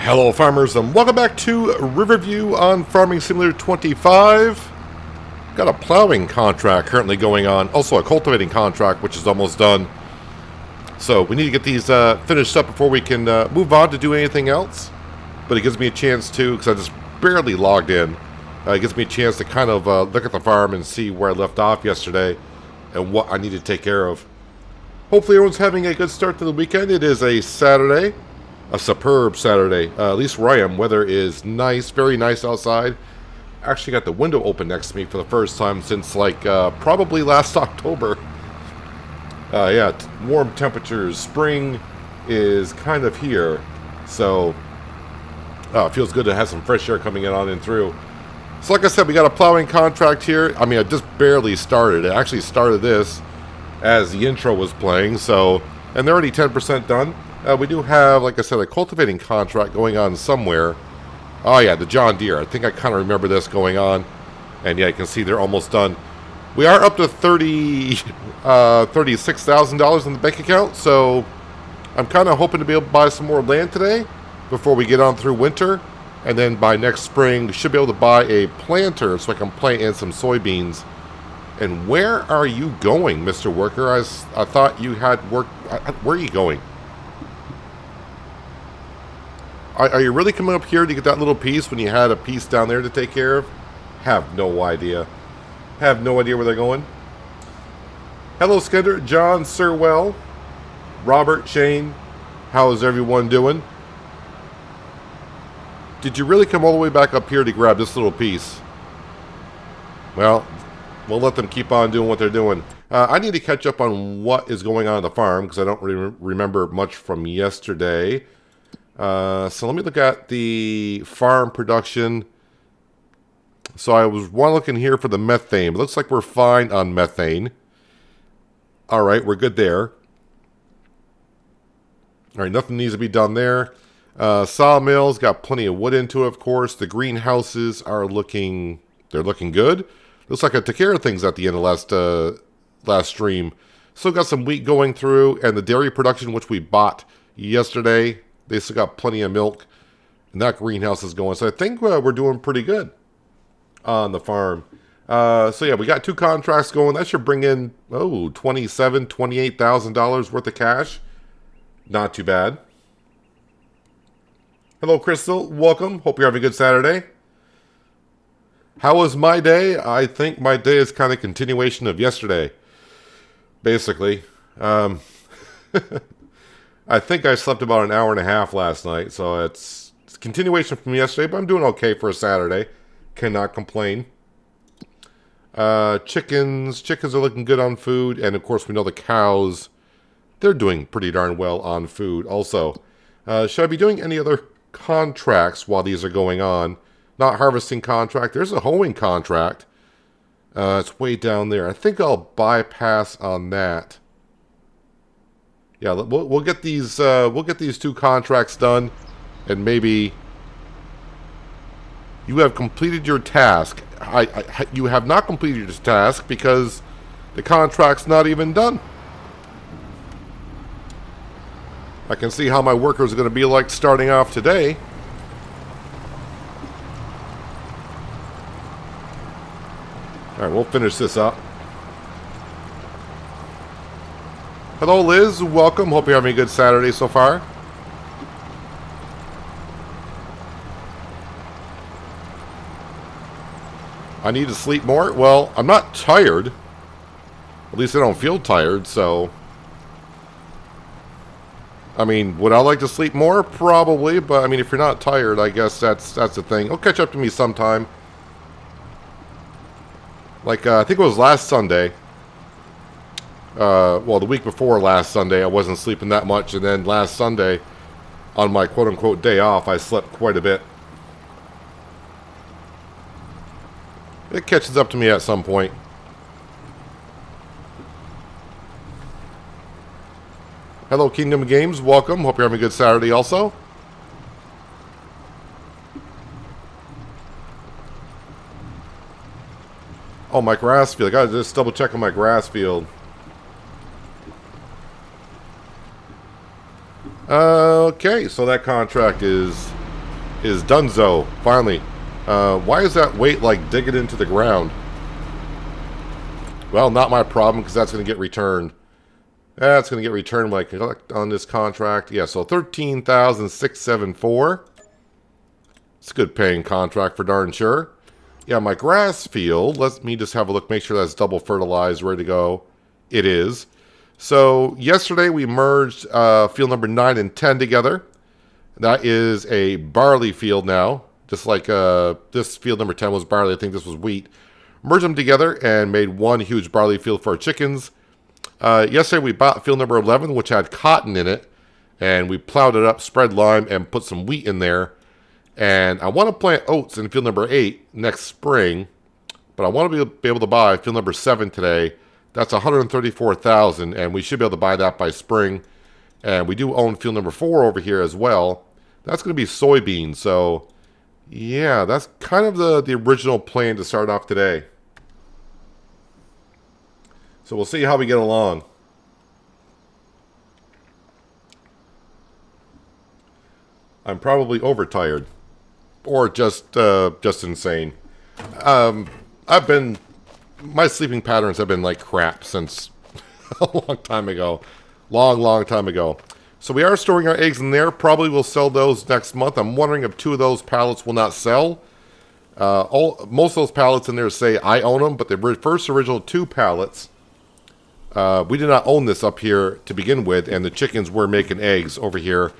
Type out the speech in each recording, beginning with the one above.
Hello farmers and welcome back to Riverview on Farming Simulator 25. Got a plowing contract currently going on, also a cultivating contract which is almost done. So we need to get these finished up before we can move on to do anything else. But it gives me a chance to, because I just barely logged in, it gives me a chance to kind of look at the farm and see where I left off yesterday and what I need to take care of. Hopefully everyone's having a good start to the weekend. It is a Saturday. A superb Saturday. At least where I am, weather is nice, very nice outside. Actually got the window open next to me for the first time since like probably last October. Yeah, warm temperatures. Spring is kind of here, so it feels good to have some fresh air coming on and through. So like I said, we got a plowing contract here. I mean, I just barely started. I actually started this as the intro was playing, so, and they're already 10% done. We do have, like I said, a cultivating contract going on somewhere. Oh yeah, the John Deere. I think I kind of remember this going on. And yeah, you can see they're almost done. We are up to $36,000 in the bank account. So I'm kind of hoping to be able to buy some more land today before we get on through winter. And then by next spring, we should be able to buy a planter so I can plant in some soybeans. And where are you going, Mr. Worker? I thought you had work. Where are you going? Are you really coming up here to get that little piece when you had a piece down there to take care of? Have no idea. Have no idea where they're going. Hello, Skender, John, Sirwell, Robert, Shane. How is everyone doing? Did you really come all the way back up here to grab this little piece? Well, we'll let them keep on doing what they're doing. I need to catch up on what is going on at the farm because I don't really remember much from yesterday. So let me look at the farm production. So I was looking here for the methane. It looks like we're fine on methane. All right, we're good there. All right, nothing needs to be done there. Sawmills got plenty of wood into it, of course. The greenhouses are looking good. Looks like I took care of things at the end of last stream. Still got some wheat going through, and the dairy production, which we bought yesterday. They still got plenty of milk, and that greenhouse is going. So I think we're doing pretty good on the farm. So yeah, we got 2 contracts going. That should bring in, $27,000, $28,000 worth of cash. Not too bad. Hello, Crystal. Welcome. Hope you're having a good Saturday. How was my day? I think my day is kind of continuation of yesterday, basically. I think I slept about an hour and a half last night, so it's continuation from yesterday, but I'm doing okay for a Saturday. Cannot complain. Chickens are looking good on food, and of course we know the cows, they're doing pretty darn well on food also. Should I be doing any other contracts while these are going on? Not harvesting contract. There's a hoeing contract. It's way down there. I think I'll bypass on that. Yeah, we'll get these 2 contracts done, and maybe you have completed your task. You have not completed your task because the contract's not even done. I can see how my workers are going to be like starting off today. All right, we'll finish this up. Hello, Liz. Welcome. Hope you're having a good Saturday so far. I need to sleep more. Well, I'm not tired. At least I don't feel tired, so... I mean, would I like to sleep more? Probably, but I mean, if you're not tired, I guess that's the thing. It'll catch up to me sometime. Like, I think it was last Sunday. Well, the week before last Sunday, I wasn't sleeping that much, and then last Sunday, on my quote-unquote day off, I slept quite a bit. It catches up to me at some point. Hello, Kingdom Games. Welcome. Hope you're having a good Saturday also. Oh, my grass field. I gotta just double check on my grass field. Okay, so that contract is is donezo, finally. Why is that weight like digging into the ground? Well, not my problem, because that's going to get returned. That's going to get returned when I collect on this contract. Yeah, so 13,674. It's a good paying contract for darn sure. Yeah, my grass field, let me just have a look, make sure that's double fertilized, ready to go. It is. So yesterday we merged field number 9 and 10 together. That is a barley field now. Just like this field number 10 was barley, I think this was wheat. Merged them together and made one huge barley field for our chickens. Yesterday we bought field number 11, which had cotton in it. And we plowed it up, spread lime, and put some wheat in there. And I want to plant oats in field number 8 next spring. But I want to be able to buy field number 7 today. That's $134,000, and we should be able to buy that by spring. And we do own field number 4 over here as well. That's going to be soybeans. So, yeah, that's kind of the original plan to start off today. So we'll see how we get along. I'm probably overtired. Or just insane. My sleeping patterns have been like crap since a long time ago. Long time ago. So we are storing our eggs in there. Probably will sell those next month. I'm wondering if 2 of those pallets will not sell. Most of those pallets in there say I own them, but the first original 2 pallets, we did not own this up here to begin with, and the chickens were making eggs over here.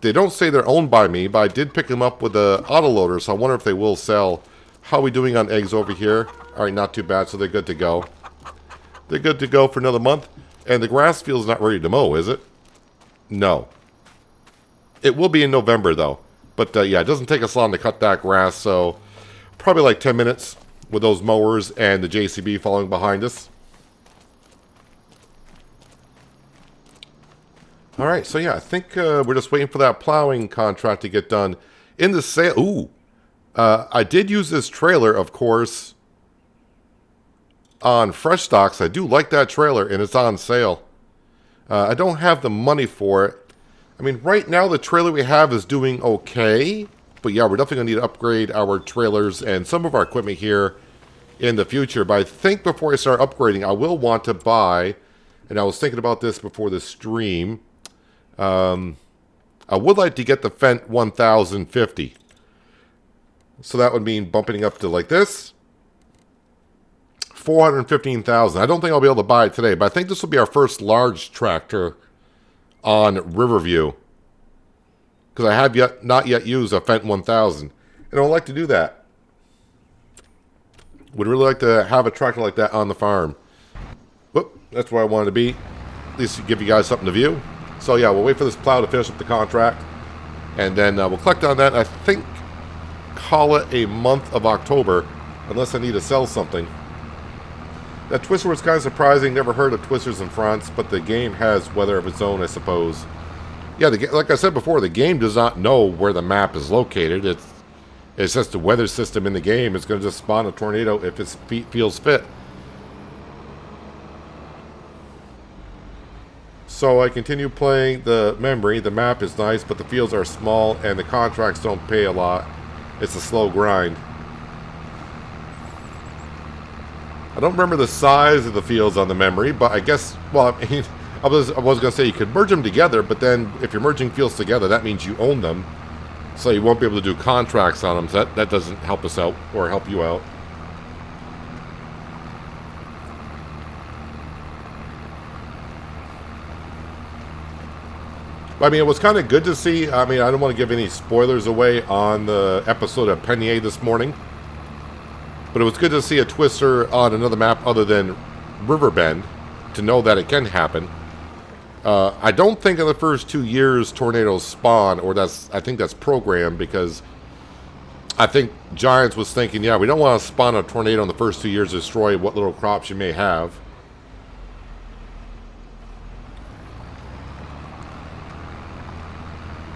They don't say they're owned by me, but I did pick them up with the autoloader, so I wonder if they will sell. How are we doing on eggs over here? All right, not too bad, so they're good to go. They're good to go for another month. And the grass field's not ready to mow, is it? No. It will be in November, though. But, yeah, it doesn't take us long to cut that grass, so probably like 10 minutes with those mowers and the JCB following behind us. All right, so yeah, I think we're just waiting for that plowing contract to get done. In the sale, ooh, I did use this trailer, of course, on Fresh Stocks. I do like that trailer, and it's on sale. I don't have the money for it. I mean, right now the trailer we have is doing okay, but yeah, we're definitely going to need to upgrade our trailers and some of our equipment here in the future. But I think before I start upgrading, I will want to buy, and I was thinking about this before the stream, I would like to get the Fendt 1050. So that would mean bumping up to like this. $415,000. I don't think I'll be able to buy it today, but I think this will be our first large tractor on Riverview. Because I have not yet used a Fendt 1000. And I would like to do that. Would really like to have a tractor like that on the farm. Whoop, that's where I wanted to be. At least give you guys something to view. So yeah, we'll wait for this plow to finish up the contract. And then we'll collect on that. I think call it a month of October. Unless I need to sell something. That twister was kind of surprising. Never heard of twisters in France. But the game has weather of its own, I suppose. Yeah, like I said before, the game does not know where the map is located. It's just the weather system in the game. It's going to just spawn a tornado if it feels fit. So I continue playing the memory. The map is nice, but the fields are small and the contracts don't pay a lot. It's a slow grind. I don't remember the size of the fields on the memory, but I guess, well, I mean, I was going to say you could merge them together, but then if you're merging fields together, that means you own them. So you won't be able to do contracts on them. So that doesn't help us out or help you out. I mean, it was kind of good to see. I mean, I don't want to give any spoilers away on the episode of Penier this morning. But it was good to see a twister on another map other than Riverbend to know that it can happen. I don't think in the first 2 years tornadoes spawn, or I think that's programmed because I think Giants was thinking, yeah, we don't want to spawn a tornado in the first 2 years to destroy what little crops you may have.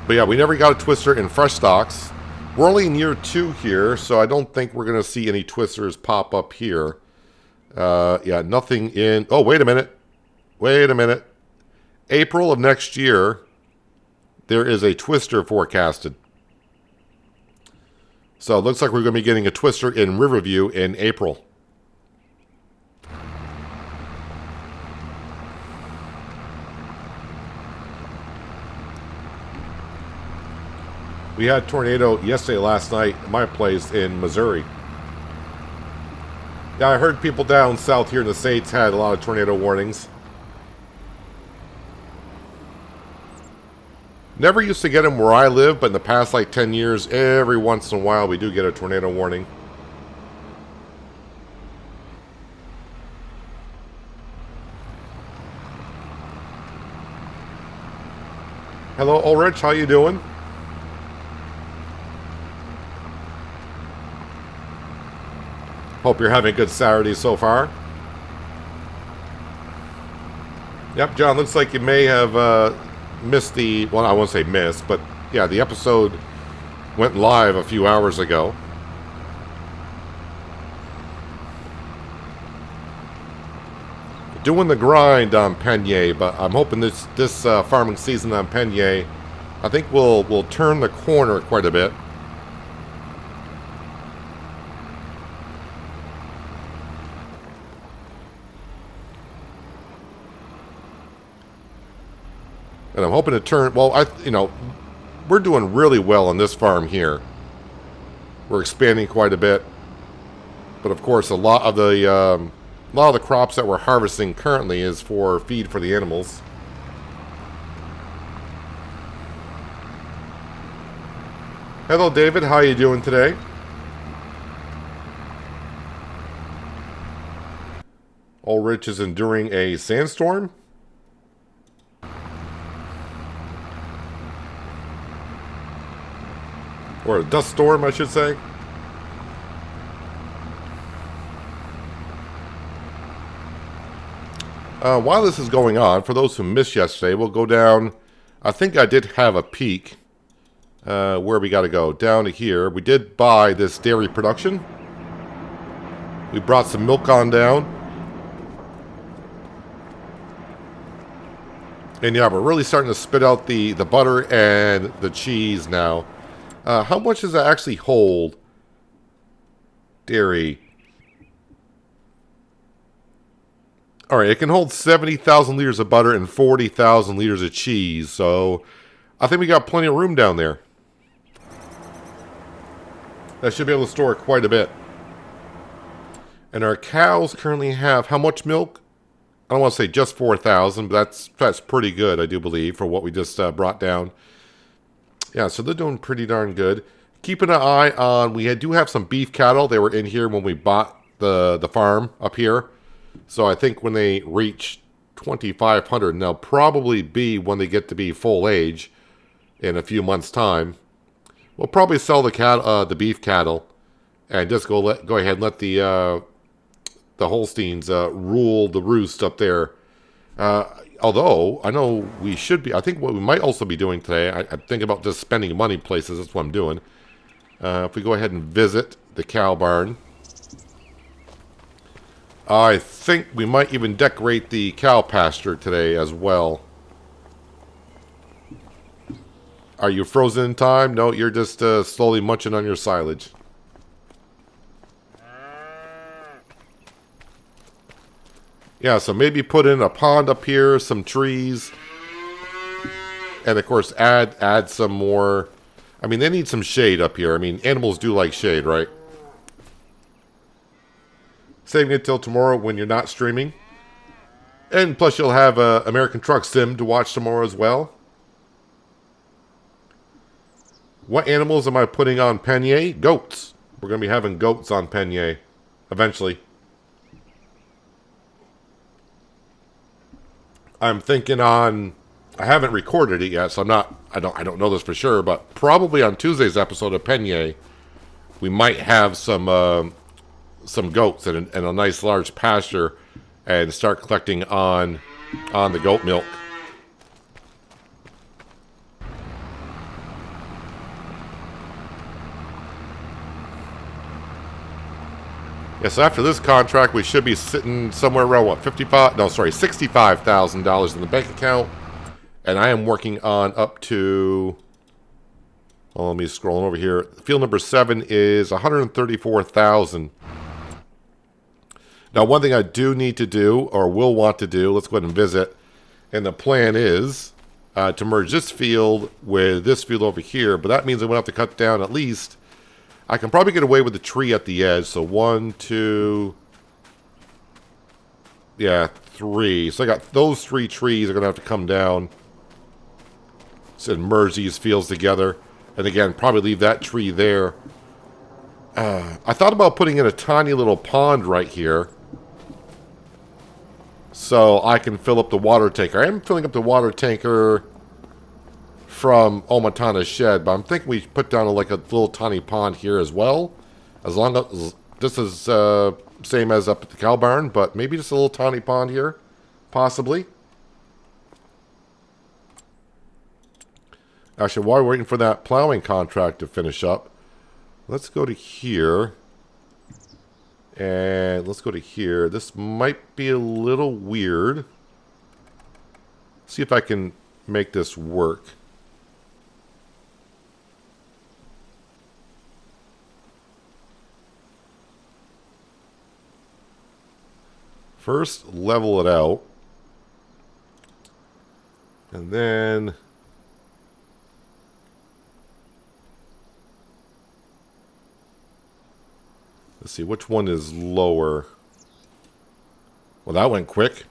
But yeah, we never got a twister in Fresh Stocks. We're only in year 2 here, so I don't think we're going to see any twisters pop up here. Yeah, nothing in... Oh, wait a minute. Wait a minute. April of next year, there is a twister forecasted. So it looks like we're going to be getting a twister in Riverview in April. We had a tornado yesterday, last night at my place in Missouri. Yeah, I heard people down south here in the States had a lot of tornado warnings. Never used to get them where I live, but in the past like 10 years, every once in a while we do get a tornado warning. Hello, Ulrich, how you doing? Hope you're having a good Saturday so far. Yep, John, looks like you may have missed the... Well, I won't say missed, but yeah, the episode went live a few hours ago. Doing the grind on Peignay, but I'm hoping this farming season on Peignay, I think we'll turn the corner quite a bit. And I'm hoping to turn, well, we're doing really well on this farm here. We're expanding quite a bit. But of course, a lot of the crops that we're harvesting currently is for feed for the animals. Hello, David. How are you doing today? Ulrich is enduring a sandstorm. Or a dust storm, I should say. While this is going on, for those who missed yesterday, we'll go down. I think I did have a peek. Where we got to go? Down to here. We did buy this dairy production. We brought some milk on down. And yeah, we're really starting to spit out the butter and the cheese now. How much does that actually hold? Dairy. Alright, it can hold 70,000 liters of butter and 40,000 liters of cheese. So, I think we got plenty of room down there. That should be able to store quite a bit. And our cows currently have how much milk? I don't want to say just 4,000, but that's pretty good, I do believe, for what we just brought down. Yeah, so they're doing pretty darn good. Keeping an eye on, we do have some beef cattle. They were in here when we bought the farm up here. So I think when they reach 2,500, and they'll probably be when they get to be full age in a few months' time. We'll probably sell the beef cattle and just go ahead and let the Holsteins rule the roost up there. Although, I know we should be... I think what we might also be doing today... I think about just spending money places. That's what I'm doing. If we go ahead and visit the cow barn... I think we might even decorate the cow pasture today as well. Are you frozen in time? No, you're just slowly munching on your silage. Yeah, so maybe put in a pond up here, some trees, and of course add some more. I mean, they need some shade up here. I mean, animals do like shade, right? Saving it till tomorrow when you're not streaming. And plus you'll have American Truck Sim to watch tomorrow as well. What animals am I putting on Peignay? Goats. We're going to be having goats on Peignay eventually. I'm thinking on... I haven't recorded it yet, so I don't know this for sure, but probably on Tuesday's episode of Peignay, we might have some goats and a nice large pasture and start collecting on the goat milk. Yes, after this contract, we should be sitting somewhere around, what, $65,000 in the bank account. And I am working on up to Well, let me scroll over here. Field number 7 is 134,000. Now, one thing I do need to do, or will want to do, let's go ahead and visit. And the plan is to merge this field with this field over here. But that means I'm going to have to cut down at least. I can probably get away with the tree at the edge. So 1, 2, yeah, 3. So I got those 3 trees are going to have to come down. So merge these fields together. And again, probably leave that tree there. I thought about putting in a tiny little pond right here. So I can fill up the water tanker. I am filling up the water tanker from Omatana's shed. But I'm thinking we put down like a little tiny pond here as well. As long as this is same as up at the cow barn. But maybe just a little tiny pond here. Possibly. Actually, while we're waiting for that plowing contract to finish up, let's go to here. And let's go to here. This might be a little weird. See if I can make this work. First, level it out. And then... let's see, which one is lower? Well, that went quick.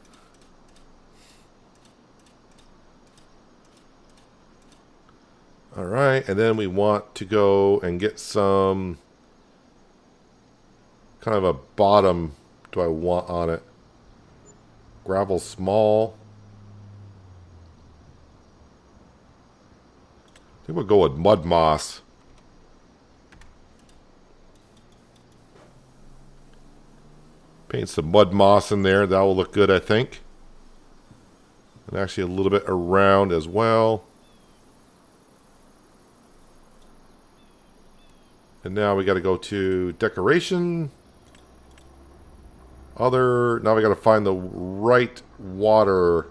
Alright, and then we want to go and get some kind of a bottom do I want on it. Gravel small. I think we'll go with mud moss. Paint some mud moss in there. That will look good, I think. And actually a little bit around as well. And now we got to go to decoration. Now we got to find the right water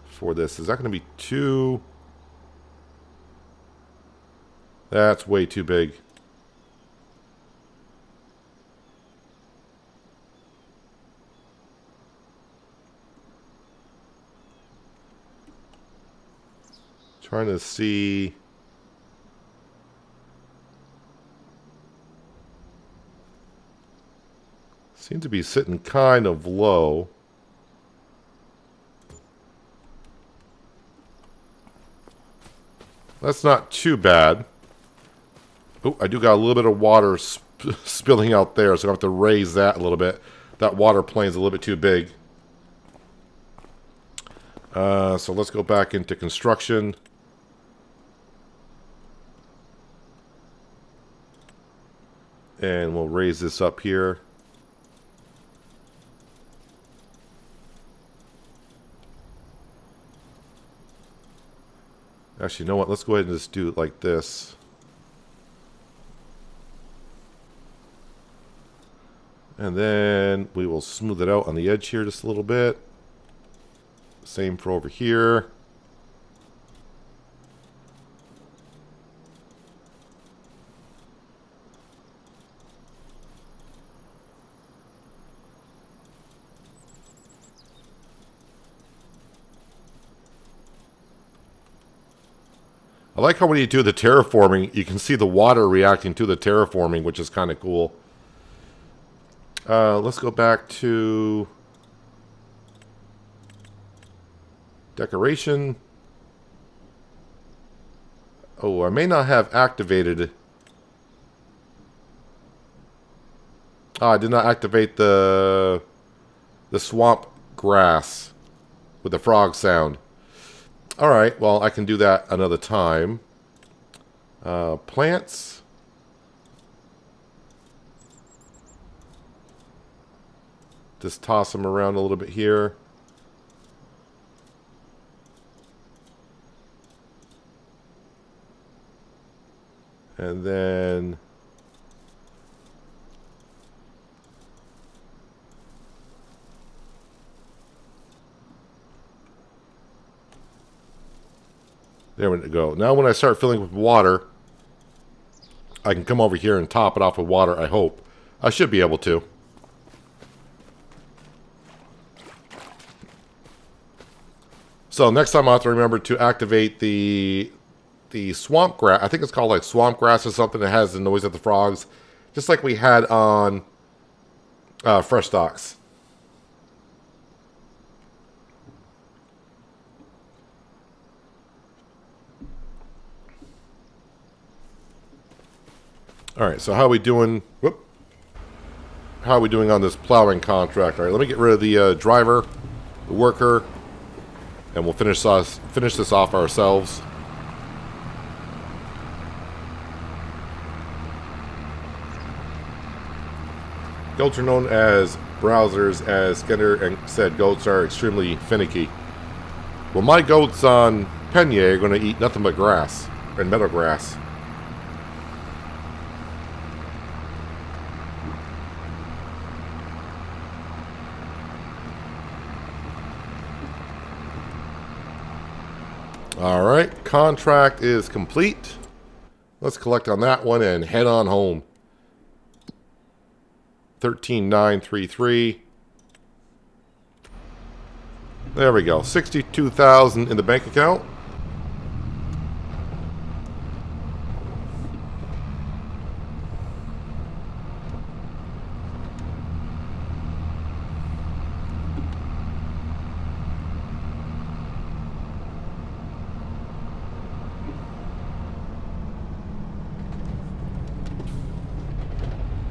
for this. Is that going to be too... that's way too big. Trying to see. Seems to be sitting kind of low. That's not too bad. Oh, I do got a little bit of water spilling out there, so I have to raise that a little bit. That water plane's a little bit too big. So let's go back into construction. And we'll raise this up here. Actually, you know what? Let's go ahead and just do it like this. And then we will smooth it out on the edge here just a little bit. Same for over here. I like how when you do the terraforming, you can see the water reacting to the terraforming, which is kind of cool. Let's go back to decoration. Oh, I may not have activated. Oh, I did not activate the swamp grass with the frog sound. Alright, well, I can do that another time. Plants. Just toss them around a little bit here. And then... There we go. Now when I start filling with water, I can come over here and top it off with water, I hope. I should be able to. So next time I have to remember to activate the swamp grass. I think it's called like swamp grass or something that has the noise of the frogs. Just like we had on fresh stocks. Alright, so how are we doing? Whoop. How are we doing on this plowing contract? Alright, let me get rid of the driver, the worker, and we'll finish this off ourselves. Goats are known as browsers, as Skinner said goats are extremely finicky. Well, my goats on Penye are going to eat nothing but grass, and meadow grass. Alright, contract is complete. Let's collect on that one and head on home. 13,933. There we go. 62,000 in the bank account.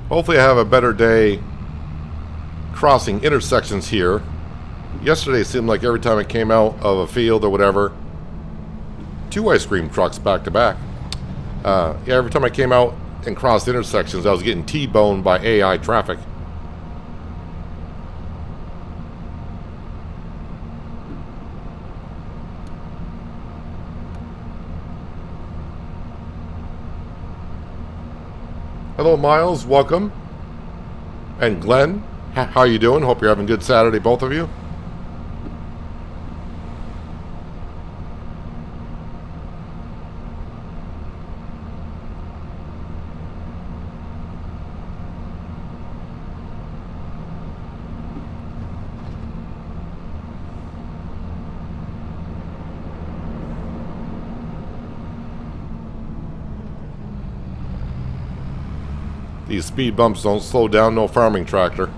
Hopefully I have a better day crossing intersections here. Yesterday it seemed like every time I came out of a field or whatever, 2 ice cream trucks back to back. Yeah, every time I came out and crossed intersections, I was getting T-boned by AI traffic. Hello, Miles. Welcome. And Glenn, how you doing? Hope you're having a good Saturday, both of you. These speed bumps don't slow down no farming tractor.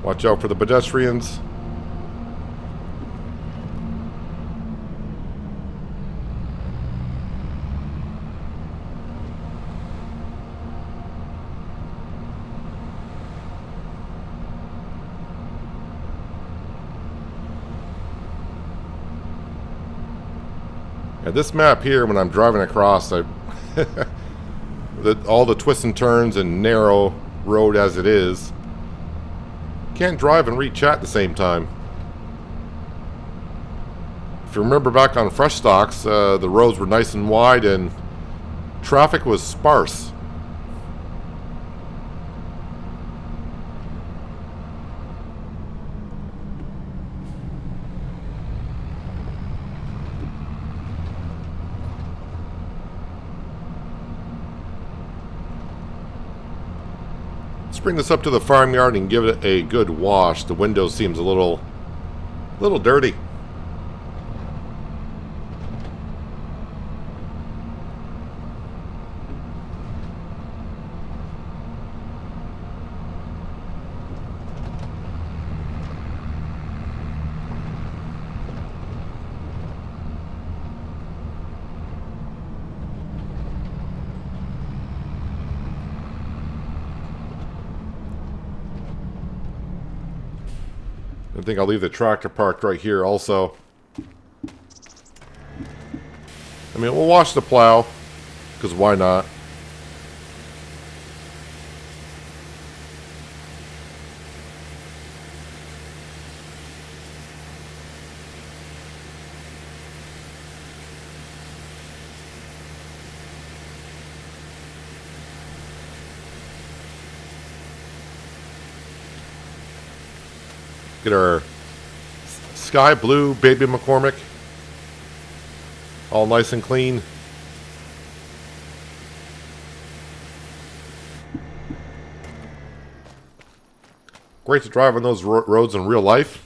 Watch out for the pedestrians. And this map here, when I'm driving across, all the twists and turns and narrow road as it is, can't drive and read chat at the same time. If you remember back on fresh stocks, the roads were nice and wide and traffic was sparse. Let's bring this up to the farmyard and give it a good wash. The window seems a little dirty. I think I'll leave the tractor parked right here also. I mean, we'll wash the plow, because why not? Get our sky blue baby McCormick. All nice and clean. Great to drive on those roads in real life.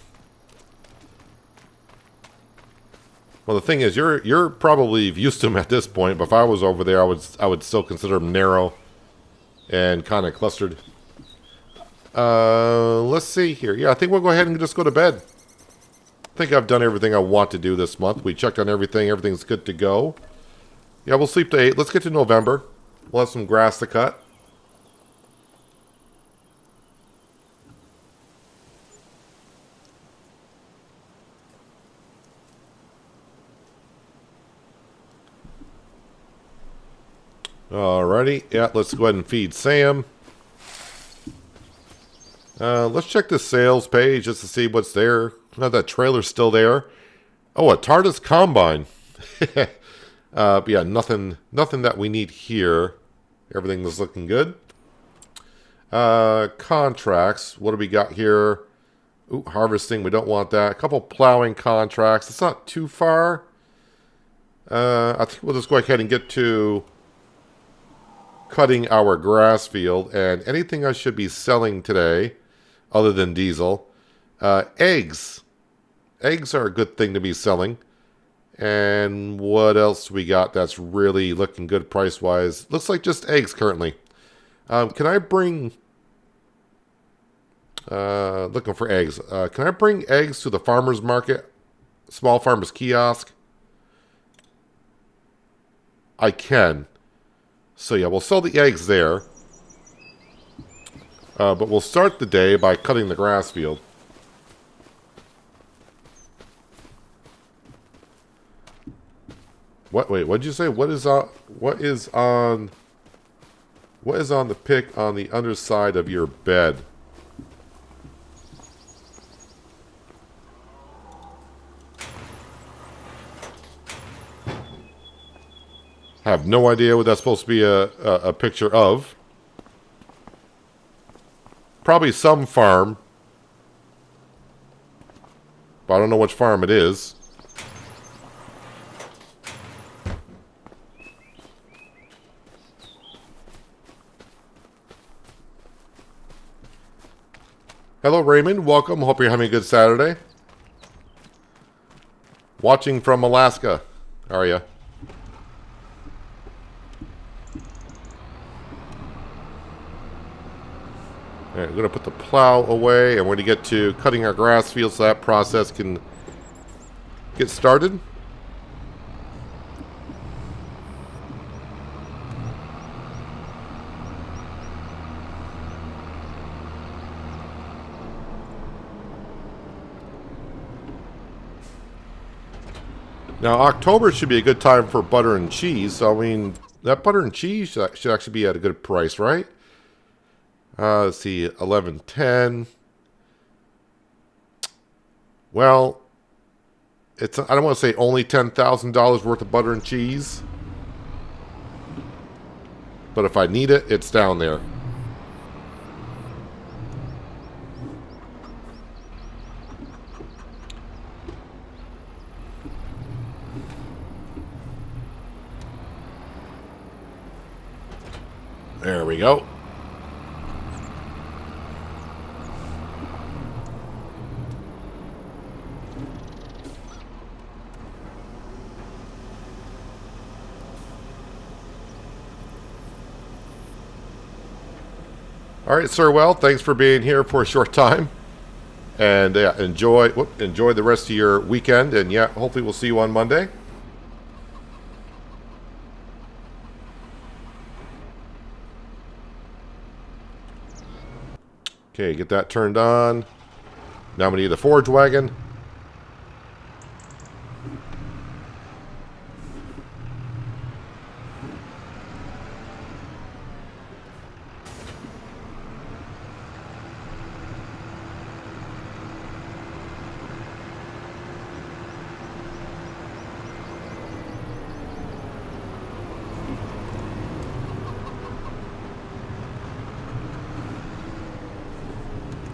Well, the thing is, you're probably used to them at this point. But if I was over there, I would still consider them narrow and kind of clustered. Let's see here. Yeah, I think we'll go ahead and just go to bed. I think I've done everything I want to do this month. We checked on everything. Everything's good to go. Yeah, we'll sleep to 8. Let's get to November. We'll have some grass to cut. Alrighty. Yeah, let's go ahead and feed Sam. Let's check the sales page just to see what's there. Oh, that trailer's still there. Oh, a TARDIS Combine. Yeah, nothing that we need here. Everything is looking good. Contracts. What do we got here? Ooh, harvesting. We don't want that. A couple plowing contracts. It's not too far. I think we'll just go ahead and get to cutting our grass field. And anything I should be selling today, other than diesel. Eggs. Eggs are a good thing to be selling. And what else we got that's really looking good price-wise? Looks like just eggs currently. Can I bring... looking for eggs. Can I bring eggs to the farmer's market? Small farmer's kiosk? I can. So yeah, we'll sell the eggs there. But we'll start the day by cutting the grass field. What? Wait, what did you say? What is on the pick on the underside of your bed? I have no idea what that's supposed to be a picture of. Probably some farm. But I don't know which farm it is. Hello, Raymond. Welcome. Hope you're having a good Saturday. Watching from Alaska. How are you? All right, we're going to put the plow away, and we're going to get to cutting our grass field so that process can get started. Now, October should be a good time for butter and cheese. So, I mean, that butter and cheese should actually be at a good price, right? Let's see, 11.10. Well, I don't want to say only $10,000 worth of butter and cheese. But if I need it, it's down there. There we go. All right, sir. Well, thanks for being here for a short time, and enjoy the rest of your weekend. And yeah, hopefully we'll see you on Monday. Okay, get that turned on. Now we need the forage wagon.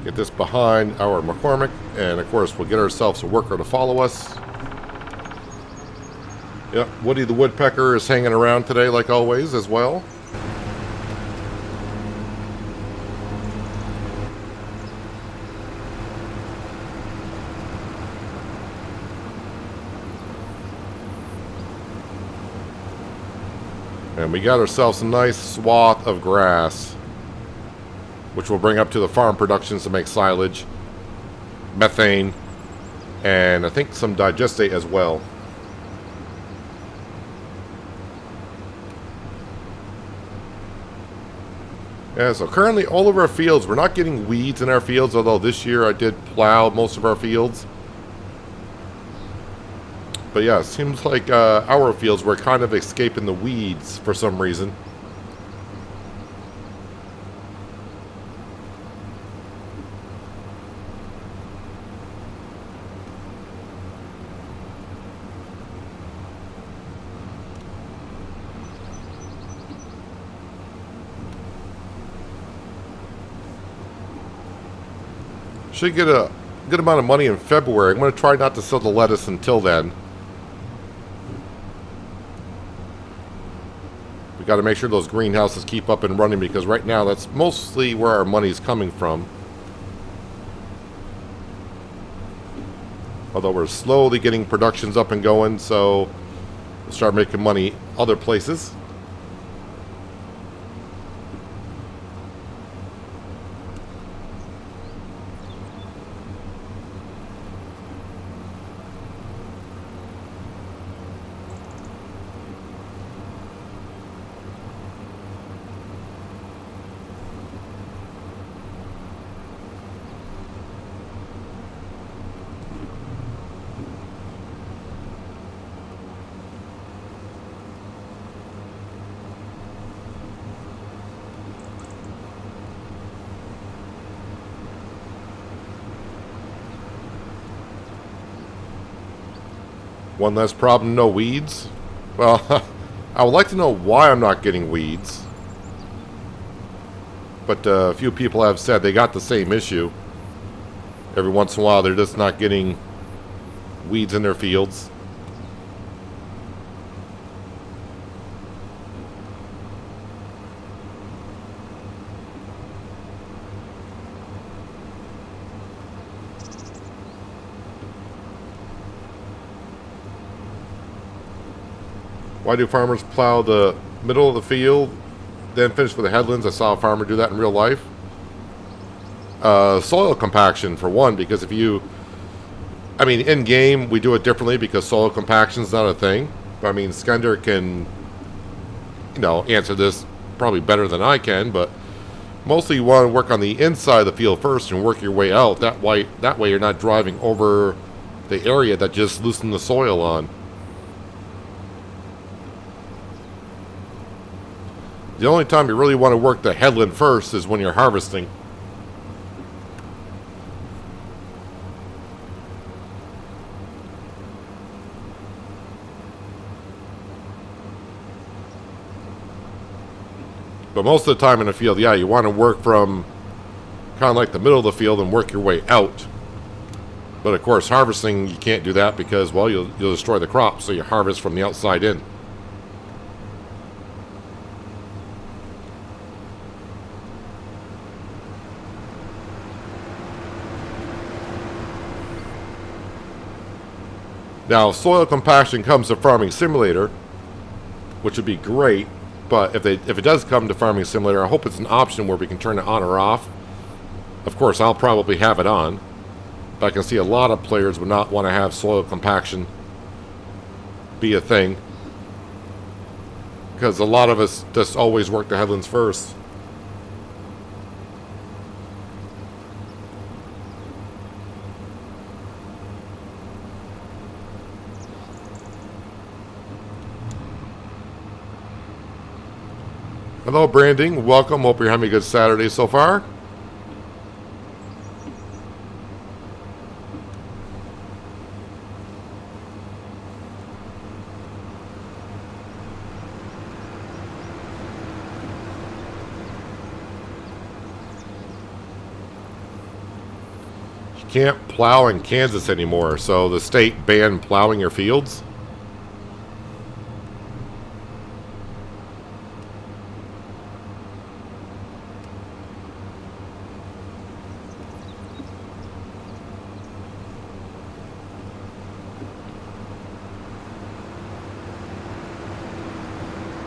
Get this behind our McCormick, and of course we'll get ourselves a worker to follow us. Yep, Woody the Woodpecker is hanging around today like always as well. And we got ourselves a nice swath of grass, which we'll bring up to the farm productions to make silage, methane, and I think some digestate as well. Yeah, so currently all of our fields, we're not getting weeds in our fields, although this year I did plow most of our fields. But yeah, it seems like our fields were kind of escaping the weeds for some reason. Should get a good amount of money in February. I'm going to try not to sell the lettuce until then. We got to make sure those greenhouses keep up and running, because right now that's mostly where our money's coming from. Although we're slowly getting productions up and going, so we'll start making money other places. One less problem, no weeds. Well, I would like to know why I'm not getting weeds. But a few people have said they got the same issue. Every once in a while, they're just not getting weeds in their fields. Why do farmers plow the middle of the field, then finish with the headlands? I saw a farmer do that in real life. Soil compaction, for one, because if you... I mean, in-game, we do it differently because soil compaction is not a thing. But, I mean, Skender can, you know, answer this probably better than I can, but mostly you want to work on the inside of the field first and work your way out. That way you're not driving over the area that just loosened the soil on. The only time you really want to work the headland first is when you're harvesting. But most of the time in the field, yeah, you want to work from kind of like the middle of the field and work your way out. But of course, harvesting, you can't do that because, well, you'll destroy the crop, so you harvest from the outside in. Now, soil compaction comes to Farming Simulator, which would be great, but if it does come to Farming Simulator, I hope it's an option where we can turn it on or off. Of course, I'll probably have it on, but I can see a lot of players would not want to have soil compaction be a thing, because a lot of us just always work the headlands first. Hello, Branding. Welcome. Hope you're having a good Saturday so far. You can't plow in Kansas anymore, so the state banned plowing your fields.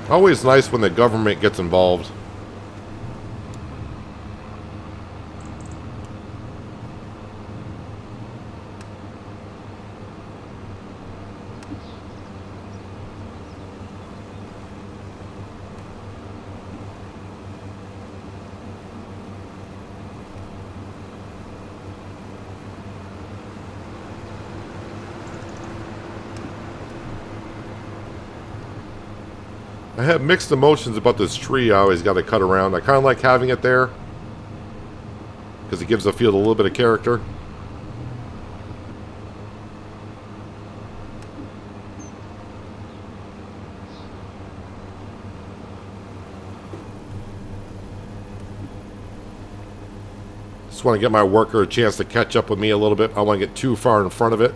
Always nice when the government gets involved. I have mixed emotions about this tree I always got to cut around. I kind of like having it there because it gives the field a little bit of character. Just want to get my worker a chance to catch up with me a little bit. I don't want to get too far in front of it.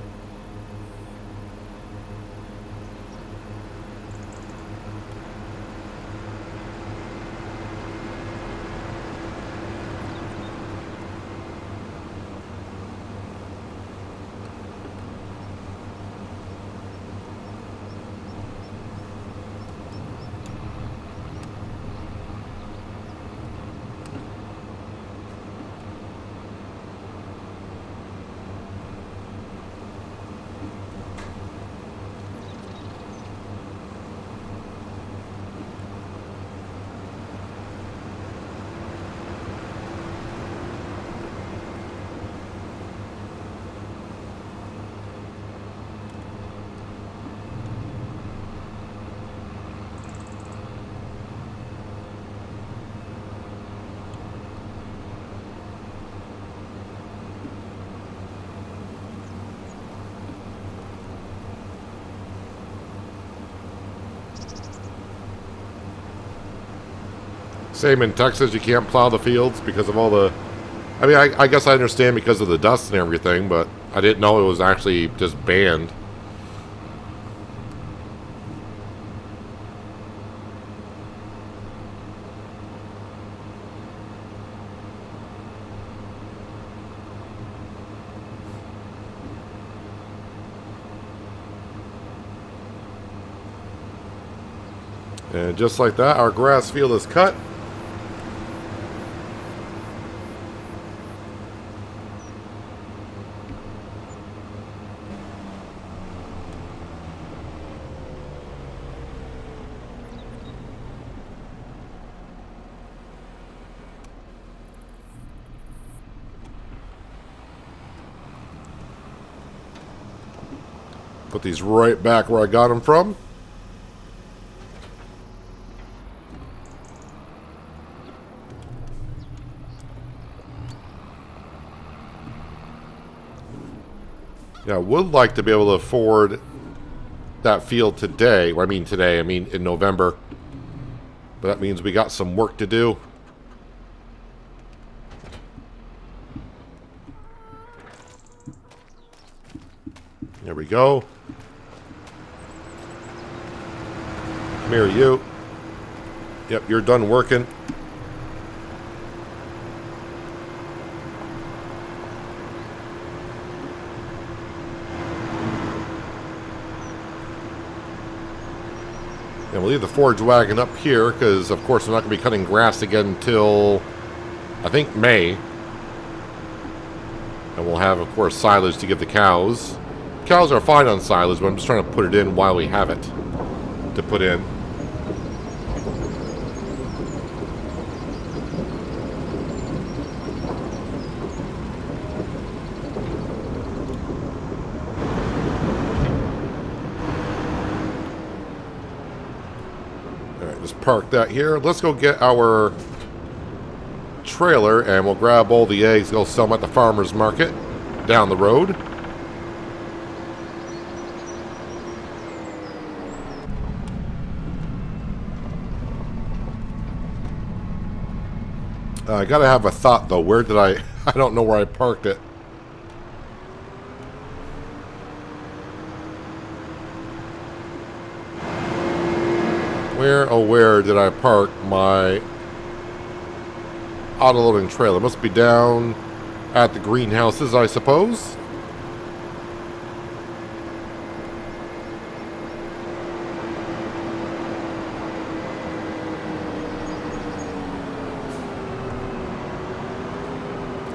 Same in Texas, you can't plow the fields because of all the... I mean, I guess I understand because of the dust and everything, but I didn't know it was actually just banned. And just like that, our grass field is cut. Put these right back where I got them from. Yeah, I would like to be able to afford that field today. Well, I mean today, I mean in November. But that means we got some work to do. There we go. Come here, you. Yep, you're done working. And we'll leave the forage wagon up here because, of course, we're not going to be cutting grass again until, I think, May. And we'll have, of course, silage to give the cows. Cows are fine on silage, but I'm just trying to put it in while we have it to put in. Park that here. Let's go get our trailer and we'll grab all the eggs, go sell them at the farmer's market down the road. I gotta have a thought though. Where did I don't know where I parked it. Where, oh where did I park my auto-loading trailer? It must be down at the greenhouses, I suppose.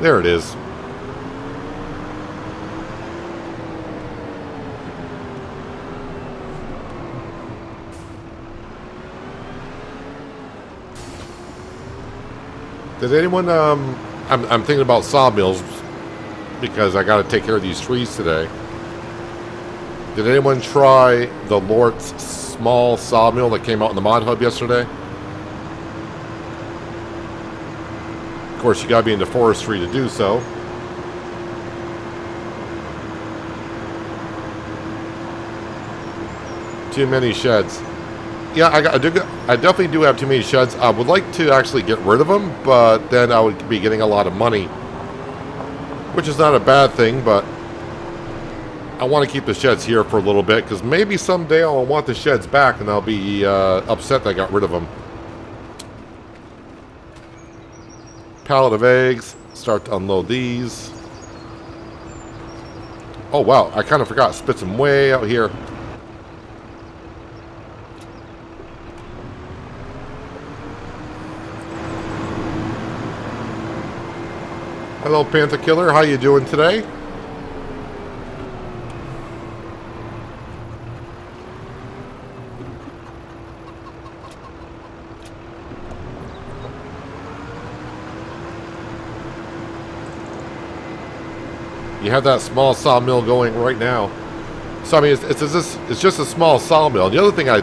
There it is. Did anyone, I'm thinking about sawmills because I got to take care of these trees today. Did anyone try the Lort's small sawmill that came out in the Mod Hub yesterday? Of course, you got to be into forestry to do so. Too many sheds. Yeah, I definitely do have too many sheds. I would like to actually get rid of them, but then I would be getting a lot of money, which is not a bad thing, but I want to keep the sheds here for a little bit, because maybe someday I'll want the sheds back, and I'll be upset that I got rid of them. Pallet of eggs. Start to unload these. Oh, wow. I kind of forgot. Spit some way out here. Hello, Panther Killer. How you doing today? You have that small sawmill going right now. So, I mean, it's just a small sawmill. The other thing I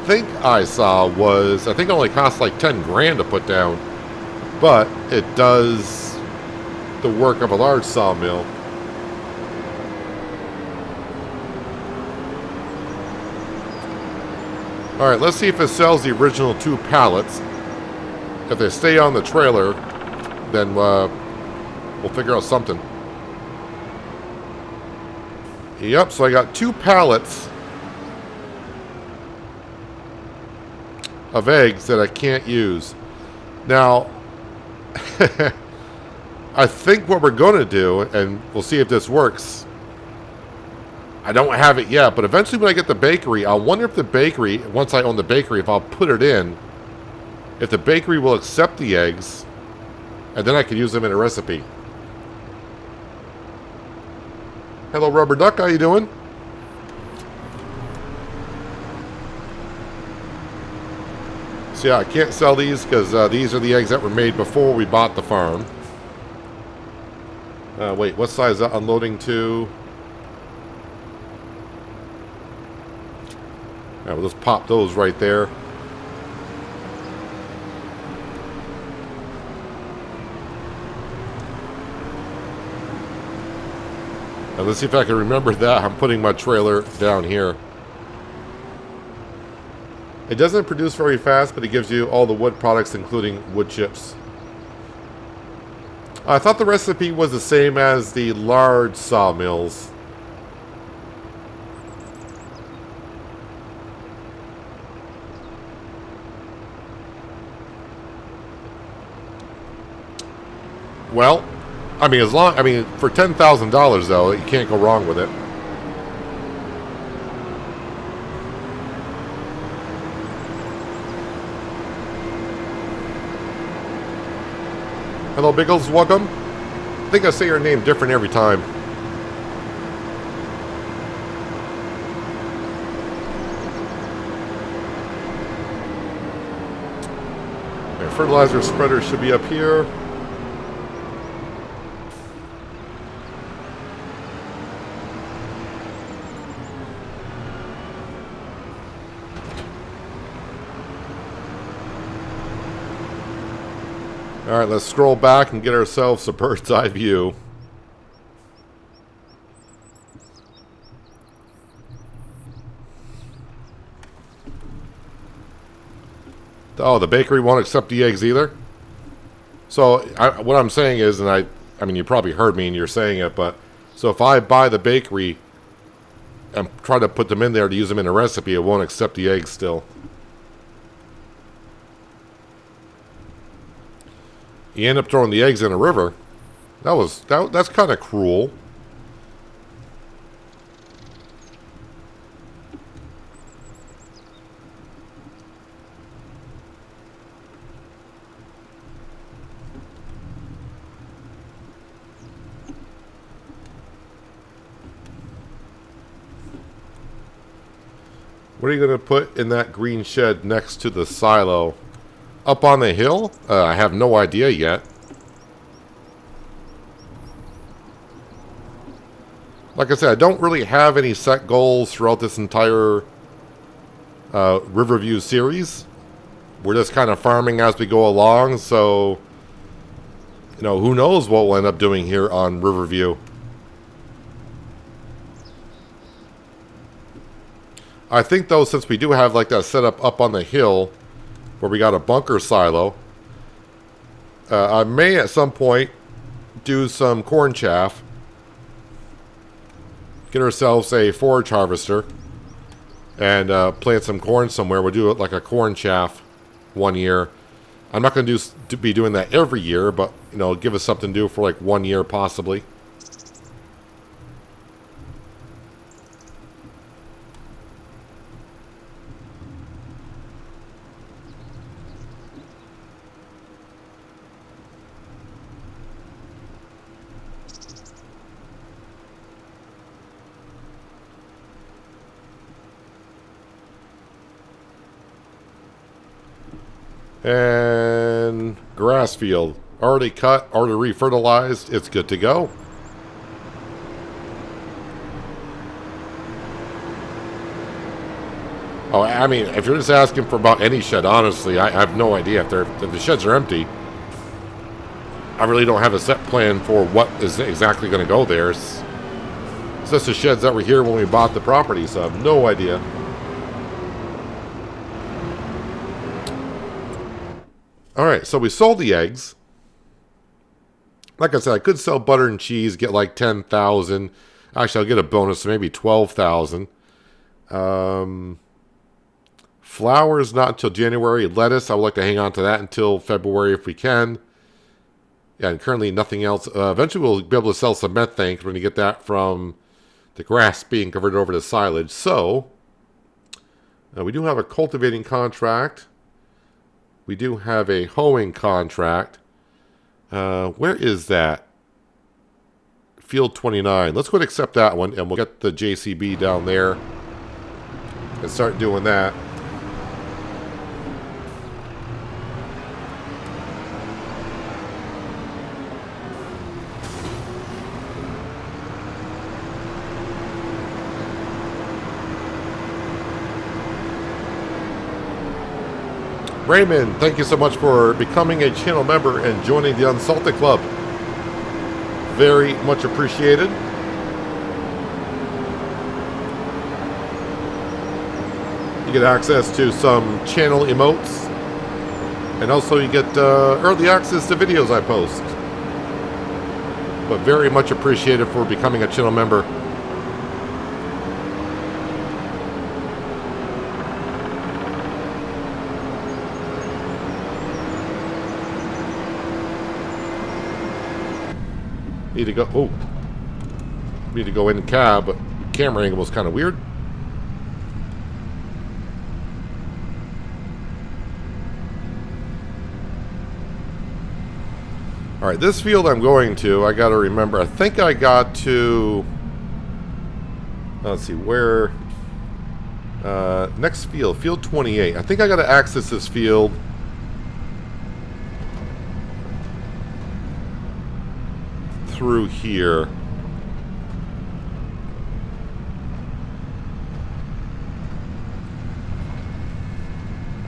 think I saw was, I think it only costs like 10 grand to put down. But it does the work of a large sawmill. Alright, let's see if it sells the original 2 pallets. If they stay on the trailer, then we'll figure out something. Yep, so I got 2 pallets of eggs that I can't use. Now, I think what we're going to do, and we'll see if this works. I don't have it yet, but eventually when I get the bakery, I wonder if the bakery, once I own the bakery, if I'll put it in, if the bakery will accept the eggs, and then I can use them in a recipe. Hello, Rubber Duck. How you doing? So yeah, I can't sell these because these are the eggs that were made before we bought the farm. Wait, what size is that unloading to? Yeah, we'll just pop those right there. Now let's see if I can remember that. I'm putting my trailer down here. It doesn't produce very fast, but it gives you all the wood products, including wood chips. I thought the recipe was the same as the large sawmills. Well, I mean, for $10,000 though, you can't go wrong with it. Hello, Biggles. Welcome. I think I say your name different every time. Okay, fertilizer spreader should be up here. Alright, let's scroll back and get ourselves a bird's eye view. Oh, the bakery won't accept the eggs either? So, what I'm saying is, and I mean, you probably heard me and you're saying it, but, so if I buy the bakery and try to put them in there to use them in a recipe, it won't accept the eggs still. You end up throwing the eggs in a river. That's kind of cruel. What are you going to put in that green shed next to the silo? Up on the hill? I have no idea yet. Like I said, I don't really have any set goals throughout this entire Riverview series. We're just kind of farming as we go along, so you know, who knows what we'll end up doing here on Riverview. I think, though, since we do have like that setup up on the hill where we got a bunker silo, I may at some point do some corn chaff. Get ourselves a forage harvester and plant some corn somewhere. We'll do it like a corn chaff one year. I'm not going to be doing that every year, but you know, give us something to do for like 1 year possibly. And grass field. Already cut, already refertilized. It's good to go. Oh, I mean, if you're just asking for about any shed, honestly, I have no idea. If the sheds are empty, I really don't have a set plan for what is exactly going to go there. It's just the sheds that were here when we bought the property, so I have no idea. Alright, so we sold the eggs. Like I said, I could sell butter and cheese, get like 10,000. Actually, I'll get a bonus, so maybe 12,000. Flowers, not until January. Lettuce, I would like to hang on to that until February if we can. Yeah, and currently nothing else. Eventually we'll be able to sell some methane when we get that from the grass being converted over to silage. So, we do have a cultivating contract. We do have a hoeing contract. Where is that? Field 29. Let's go and accept that one, and we'll get the JCB down there and start doing that. Raymond, thank you so much for becoming a channel member and joining the Unsalted Club. Very much appreciated. You get access to some channel emotes. And also you get early access to videos I post. But very much appreciated for becoming a channel member. Need to go. Oh, need to go in cab, but camera angle was kind of weird. All right, this field I'm going to, I got to remember. I think I got to. Let's see where. Next field, field 28. I think I got to access this field. Through here.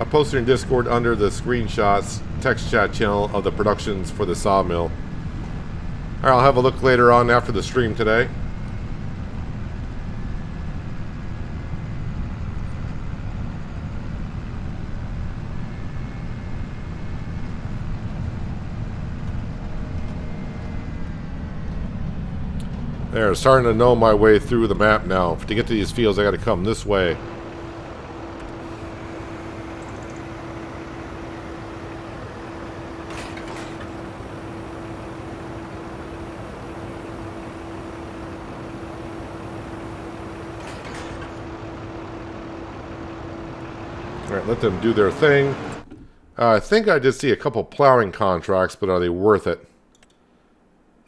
I posted in Discord under the screenshots text chat channel of the productions for the sawmill. Alright, I'll have a look later on after the stream today. There, starting to know my way through the map now. To get to these fields, I got to come this way. Alright, let them do their thing. I think I did see a couple plowing contracts, but are they worth it?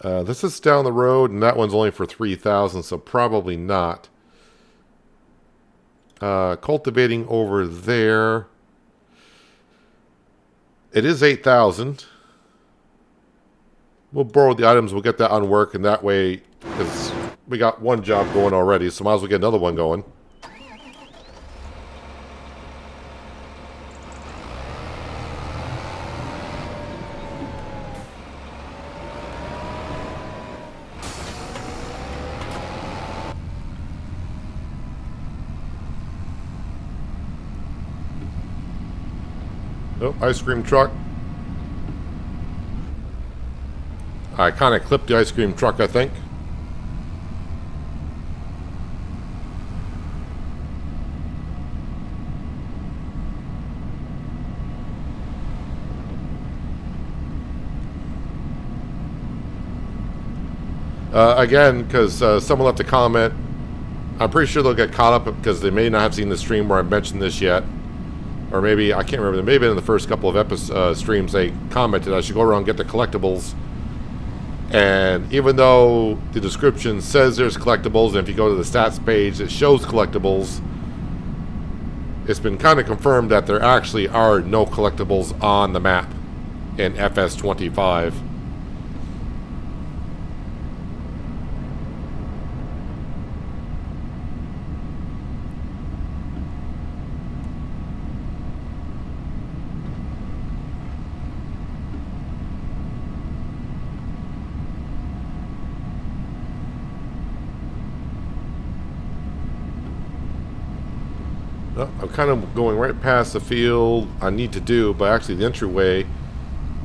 This is down the road, and that one's only for 3,000, so probably not. Cultivating over there. It is 8,000. We'll borrow the items, we'll get that on work, and that way, because we got one job going already, so might as well get another one going. Oh, ice cream truck. I kind of clipped the ice cream truck, I think. Again, because someone left a comment, I'm pretty sure they'll get caught up because they may not have seen the stream where I mentioned this yet. Or maybe, I can't remember, maybe in the first couple of streams they commented I should go around and get the collectibles. And even though the description says there's collectibles, and if you go to the stats page it shows collectibles, it's been kind of confirmed that there actually are no collectibles on the map in FS25. Oh, I'm kind of going right past the field I need to do, but actually the entryway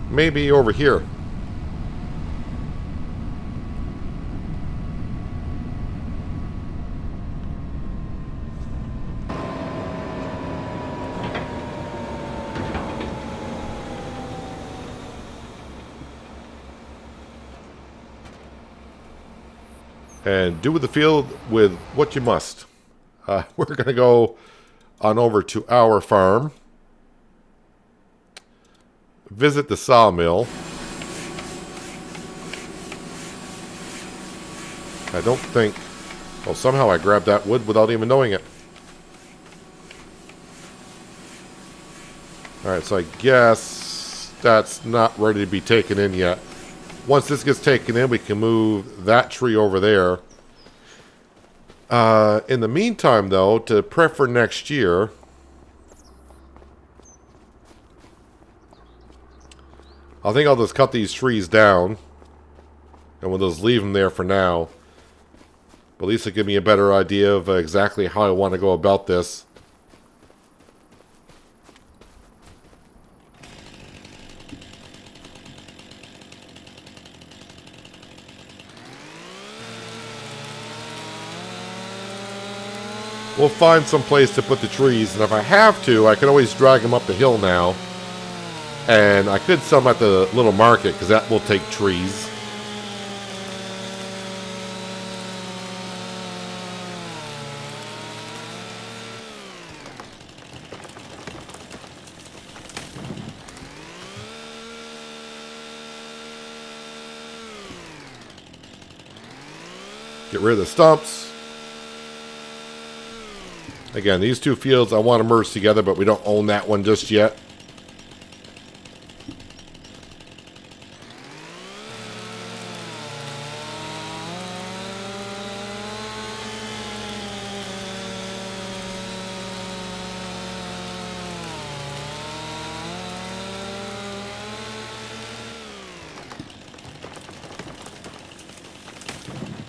may be over here. And do with the field with what you must. We're going to go on over to our farm. Visit the sawmill. I don't think... Oh, somehow I grabbed that wood without even knowing it. Alright, so I guess that's not ready to be taken in yet. Once this gets taken in, we can move that tree over there. In the meantime, though, to prep for next year, I think I'll just cut these trees down, and we'll just leave them there for now. But at least it'll give me a better idea of exactly how I want to go about this. We'll find some place to put the trees, and if I have to, I can always drag them up the hill now. And I could sell them at the little market, because that will take trees. Get rid of the stumps. Again, these two fields I want to merge together, but we don't own that one just yet.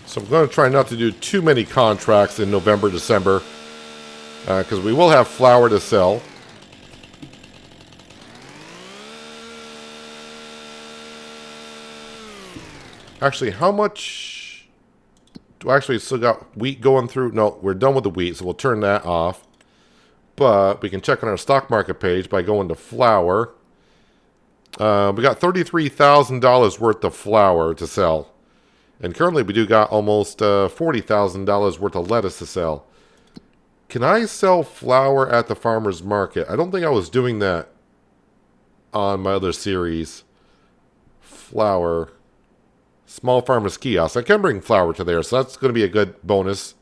So I'm going to try not to do too many contracts in November, December. Because we will have flour to sell. Actually, how much do I actually still got wheat going through? No, we're done with the wheat, so we'll turn that off. But we can check on our stock market page by going to flour. We got $33,000 worth of flour to sell. And currently we do got almost $40,000 worth of lettuce to sell. Can I sell flour at the farmer's market? I don't think I was doing that on my other series. Flour. Small farmer's kiosk. I can bring flour to there, so that's going to be a good bonus.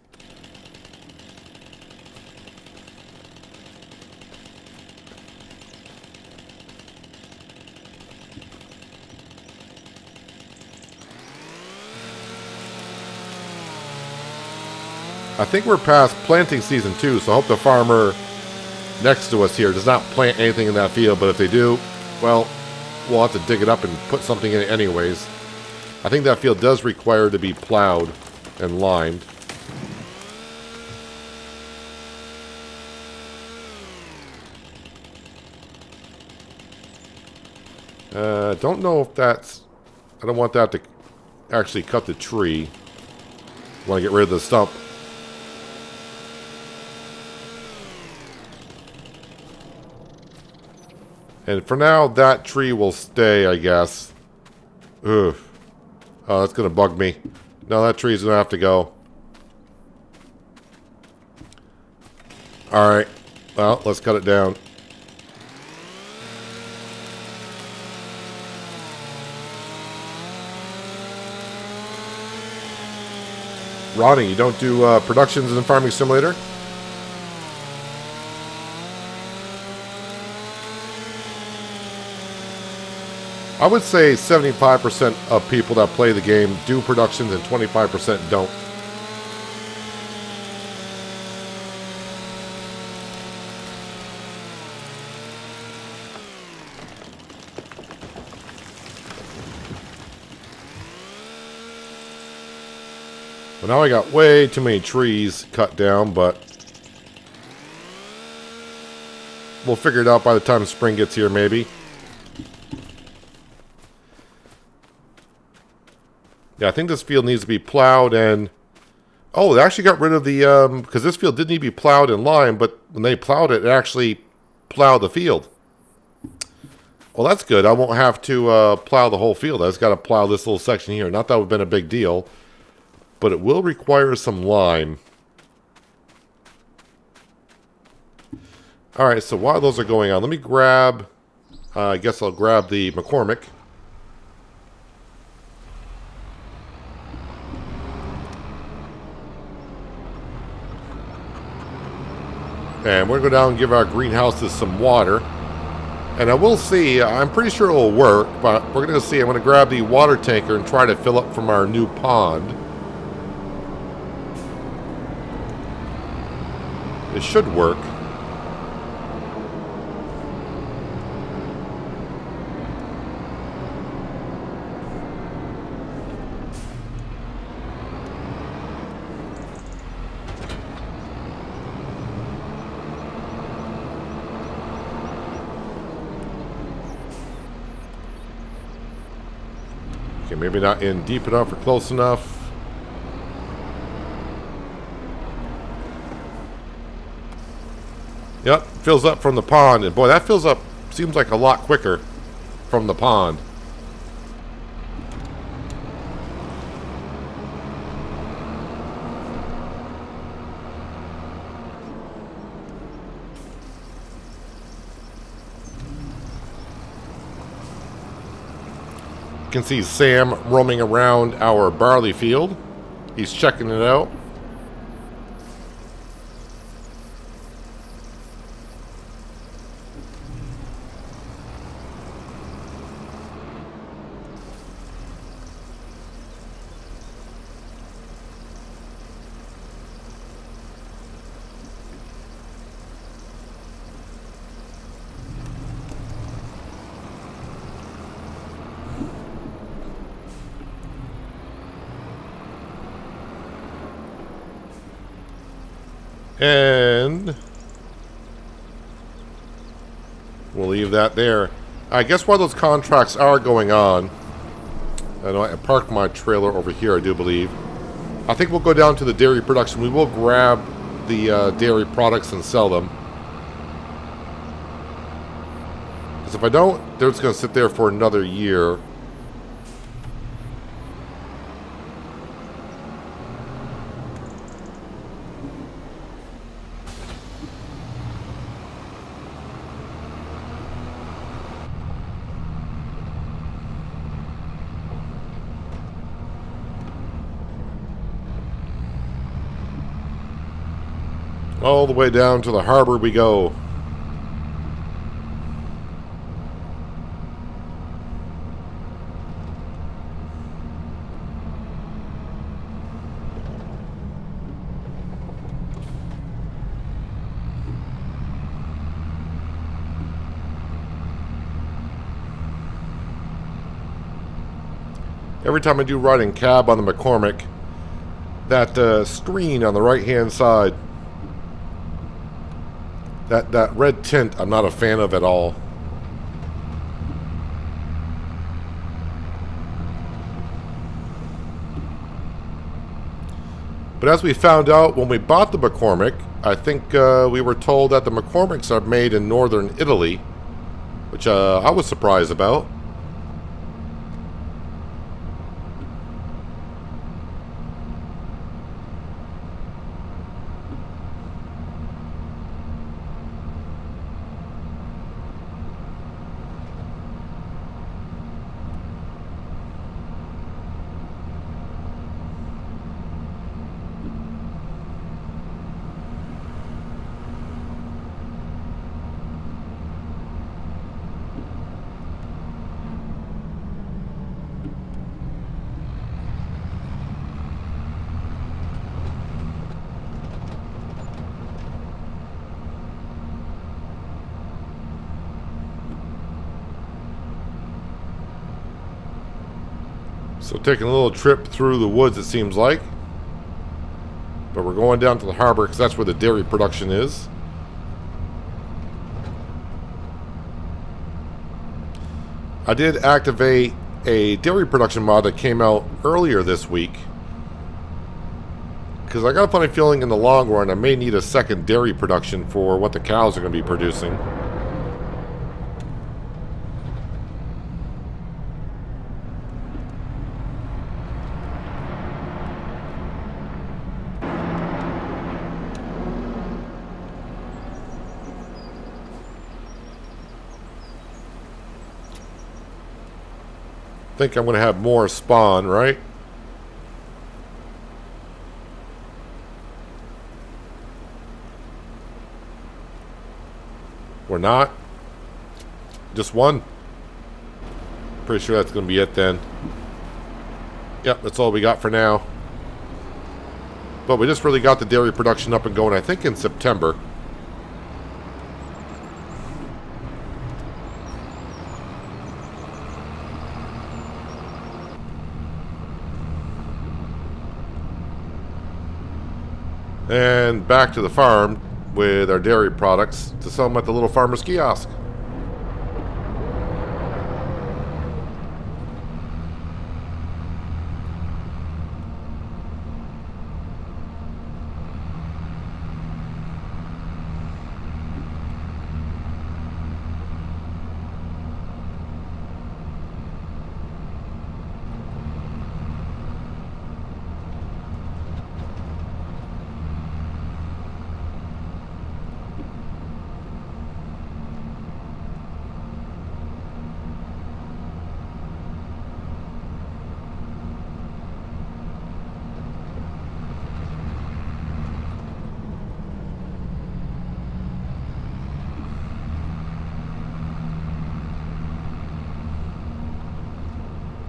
I think we're past planting season too, so I hope the farmer next to us here does not plant anything in that field, but if they do, well, we'll have to dig it up and put something in it anyways. I think that field does require to be plowed and limed. Don't know if that's... I don't want that to actually cut the tree. I want to get rid of the stump. And for now, that tree will stay, I guess. Ugh. Oh, that's going to bug me. No, that tree's going to have to go. Alright. Well, let's cut it down. Ronnie, you don't do productions in Farming Simulator? I would say 75% of people that play the game do productions and 25% don't. Well, now I got way too many trees cut down, but we'll figure it out by the time spring gets here, maybe. Yeah, I think this field needs to be plowed and... Oh, they actually got rid of the... because this field didn't need to be plowed and limed, but when they plowed it, it actually plowed the field. Well, that's good. I won't have to plow the whole field. I just got to plow this little section here. Not that would have been a big deal, but it will require some lime. Alright, so while those are going on, let me grab... I guess I'll grab the McCormick. And we're going to go down and give our greenhouses some water. And I will see, I'm pretty sure it will work, but we're going to see. I'm going to grab the water tanker and try to fill up from our new pond. It should work. Okay, maybe not in deep enough or close enough. Yep, fills up from the pond. And boy, that fills up, seems like a lot quicker from the pond. You can see Sam roaming around our barley field. He's checking it out. And we'll leave that there. I guess while those contracts are going on, I know I parked my trailer over here, I do believe. I think we'll go down to the dairy production. We will grab the dairy products and sell them. Because if I don't, they're just going to sit there for another year. All the way down to the harbor we go. Every time I do ride in cab on the McCormick, that screen on the right hand side, that red tint, I'm not a fan of at all. But as we found out when we bought the McCormick, I think we were told that the McCormicks are made in northern Italy, which I was surprised about. So taking a little trip through the woods, it seems like. But we're going down to the harbor because that's where the dairy production is. I did activate a dairy production mod that came out earlier this week. Because I got a funny feeling in the long run I may need a second dairy production for what the cows are going to be producing. I think I'm going to have more spawn, right? We're not. Just one. Pretty sure that's going to be it then. Yep, that's all we got for now. But we just really got the dairy production up and going, I think, in September. And back to the farm with our dairy products to sell them at the little farmer's kiosk.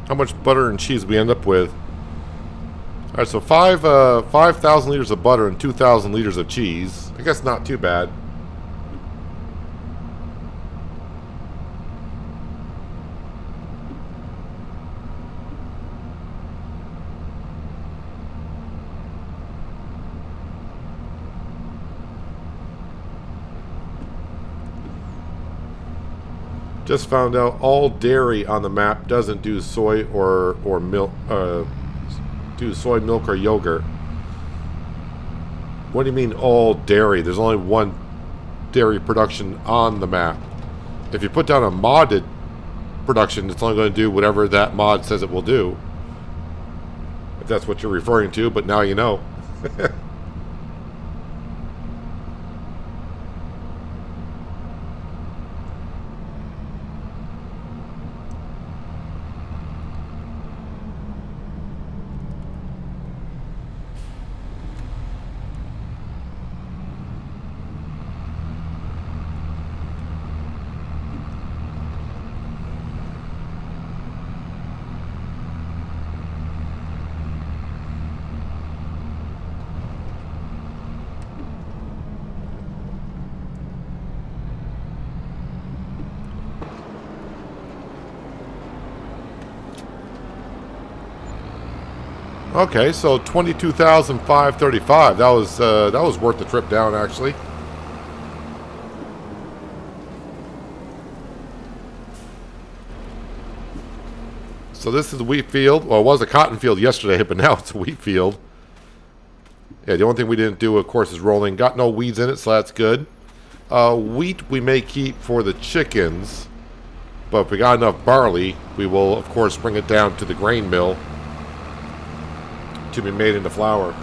How much butter and cheese we end up with. Alright, so 5,000 liters of butter and 2,000 liters of cheese. I guess not too bad. Just found out all dairy on the map doesn't do soy or milk, do soy milk or yogurt. What do you mean all dairy? There's only one dairy production on the map. If you put down a modded production, it's only going to do whatever that mod says it will do. If that's what you're referring to, but now you know. Okay, so 22,535. That was worth the trip down, actually. So this is a wheat field. Well, it was a cotton field yesterday, but now it's a wheat field. Yeah, the only thing we didn't do, of course, is rolling. Got no weeds in it, so that's good. Wheat we may keep for the chickens, but if we got enough barley, we will, of course, bring it down to the grain mill to be made into flour.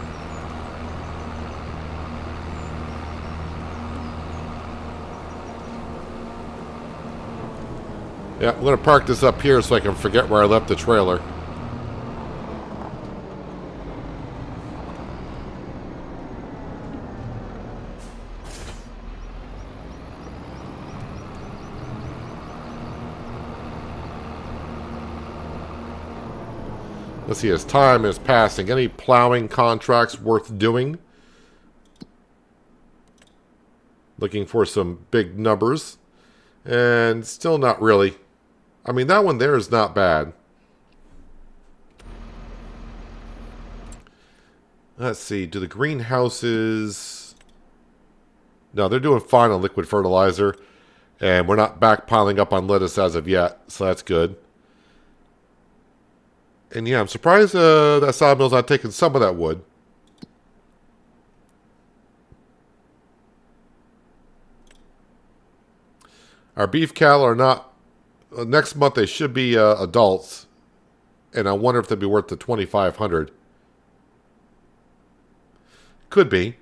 Yeah, I'm going to park this up here so I can forget where I left the trailer. Let's see, as time is passing, any plowing contracts worth doing? Looking for some big numbers. And still not really. I mean, that one there is not bad. Let's see, do the greenhouses... No, they're doing fine on liquid fertilizer. And we're not backpiling up on lettuce as of yet, so that's good. And yeah, I'm surprised that sawmill's not taking some of that wood. Our beef cattle are not... next month they should be adults. And I wonder if they'd be worth the $2,500. Could be.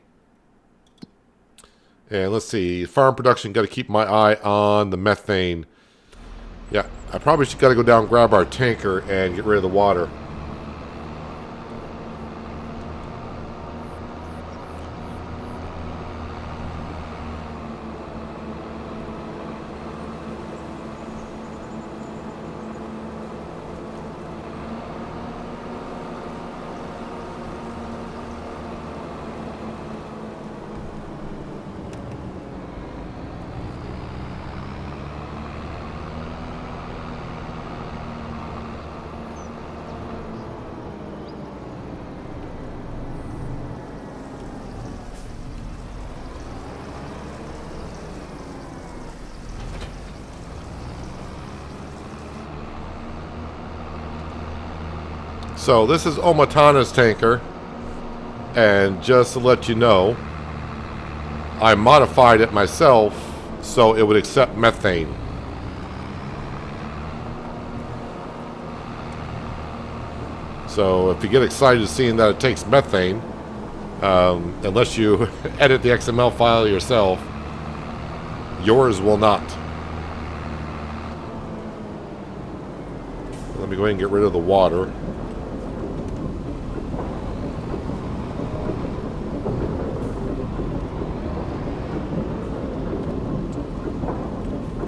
And let's see. Farm production, got to keep my eye on the methane. Yeah, I probably should got to go down and grab our tanker and get rid of the water. So this is Omatana's tanker, and just to let you know, I modified it myself so it would accept methane. So if you get excited seeing that it takes methane, unless you edit the XML file yourself, yours will not. Let me go ahead and get rid of the water.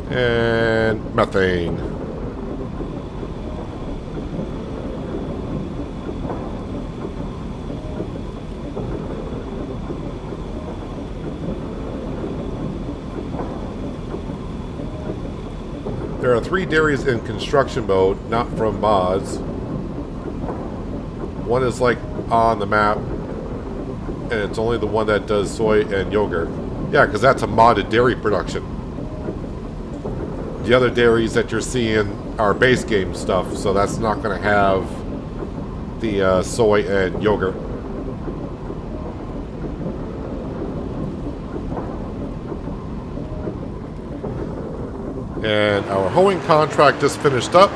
And methane. There are 3 dairies in construction mode, not from mods. One is like on the map, and it's only the one that does soy and yogurt. Yeah, because that's a modded dairy production. The other dairies that you're seeing are base game stuff, so that's not going to have the soy and yogurt. And our hoeing contract just finished up.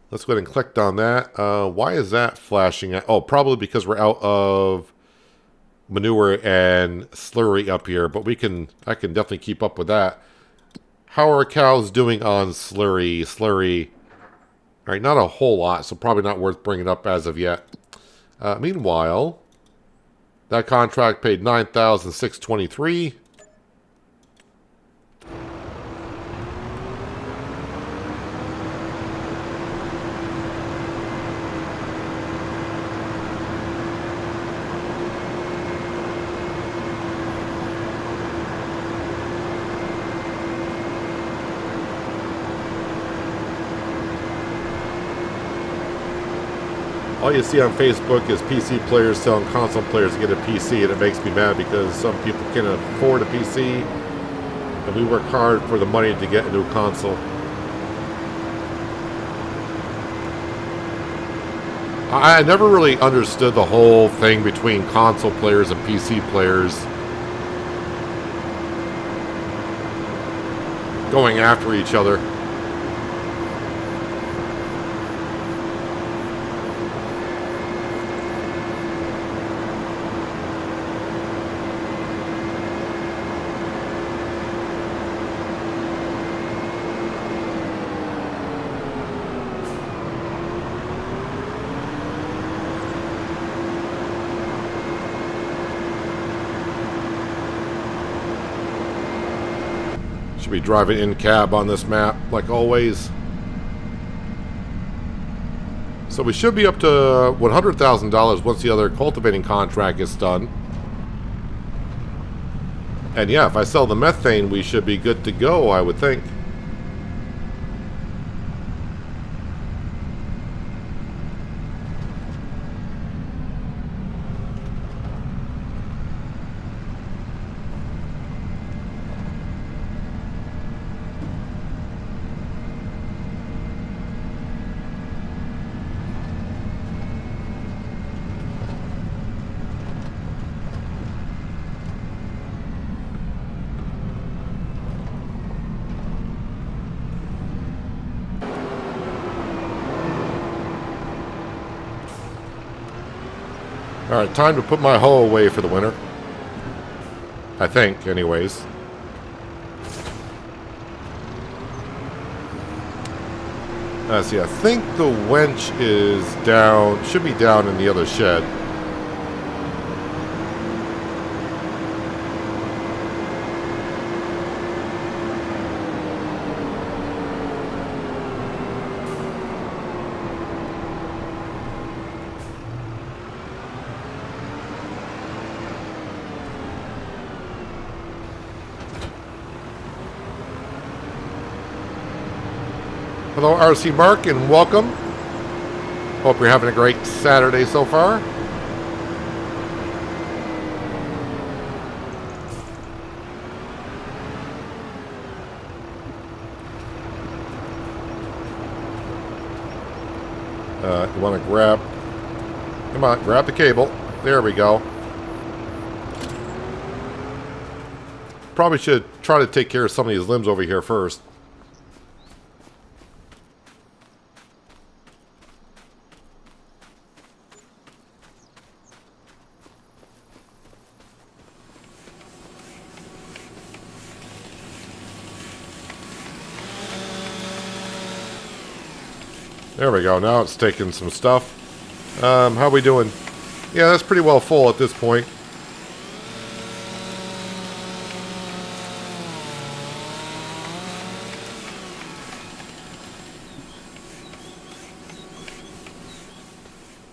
Let's go ahead and click on that. Why is that flashing? Oh, probably because we're out of manure and slurry up here, but I can definitely keep up with that. How are cows doing on slurry? All right, not a whole lot, so probably not worth bringing up as of yet. Meanwhile, that contract paid $9,623. All you see on Facebook is PC players telling console players to get a PC, and it makes me mad because some people can't afford a PC, and we work hard for the money to get a new console. I never really understood the whole thing between console players and PC players going after each other. Should be driving in cab on this map, like always. So we should be up to $100,000 once the other cultivating contract is done. And yeah, if I sell the methane, we should be good to go, I would think. Alright, time to put my hoe away for the winter. I think, anyways. See, I think the winch is down, should be down in the other shed. Hello, RC Mark, and welcome. Hope you're having a great Saturday so far. You want to grab... Come on, grab the cable. There we go. Probably should try to take care of some of these limbs over here first. There we go. Now it's taking some stuff. How are we doing? Yeah, that's pretty well full at this point.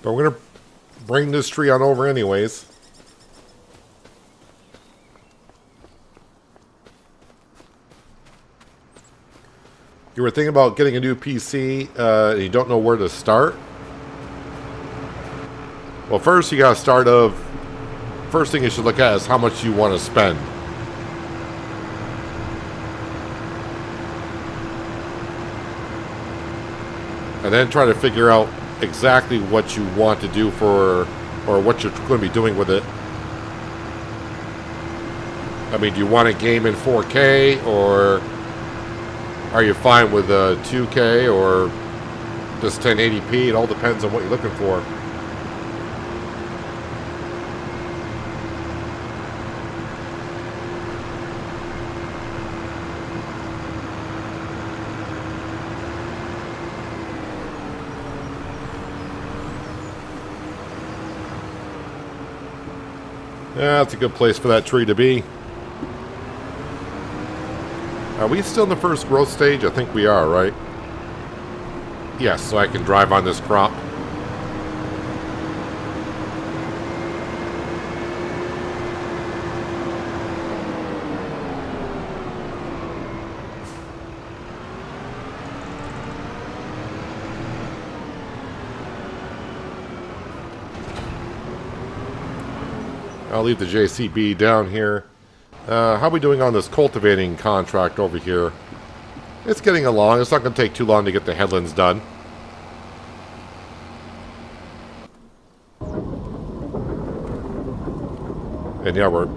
But we're going to bring this tree on over anyways. You were thinking about getting a new PC, and you don't know where to start? Well, first you got to start of... First thing you should look at is how much you want to spend. And then try to figure out exactly what you want to do for... or what you're going to be doing with it. I mean, do you want a game in 4K, or... are you fine with 2K or just 1080p? It all depends on what you're looking for. Yeah, that's a good place for that tree to be. Are we still in the first growth stage? I think we are, right? Yes, so I can drive on this crop. I'll leave the JCB down here. How are we doing on this cultivating contract over here? It's getting along. It's not going to take too long to get the headlands done. And yeah, we're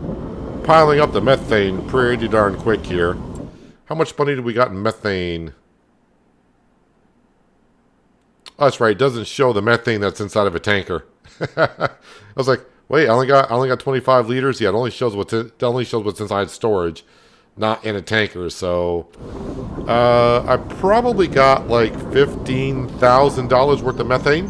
piling up the methane pretty darn quick here. How much money do we got in methane? Oh, that's right. It doesn't show the methane that's inside of a tanker. I was like, wait, I only got 25 liters. Yeah, it only shows what's inside storage, not in a tanker. So, I probably got like $15,000 worth of methane.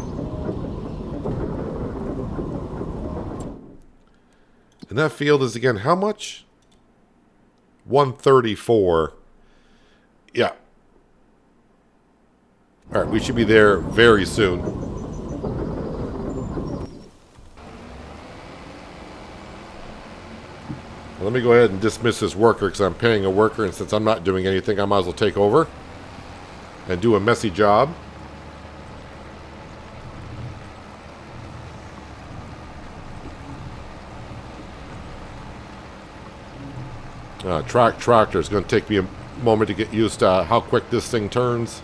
And that field is again how much? 134. Yeah. All right, we should be there very soon. Let me go ahead and dismiss this worker because I'm paying a worker, and since I'm not doing anything, I might as well take over and do a messy job. Tractor is going to take me a moment to get used to how quick this thing turns.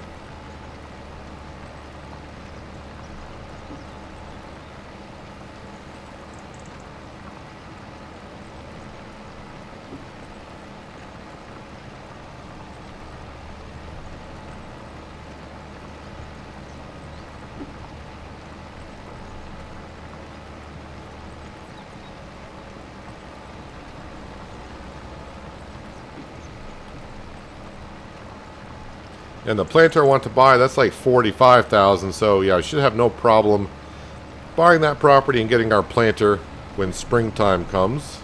And the planter I want to buy, that's like $45,000. So yeah, I should have no problem buying that property and getting our planter when springtime comes.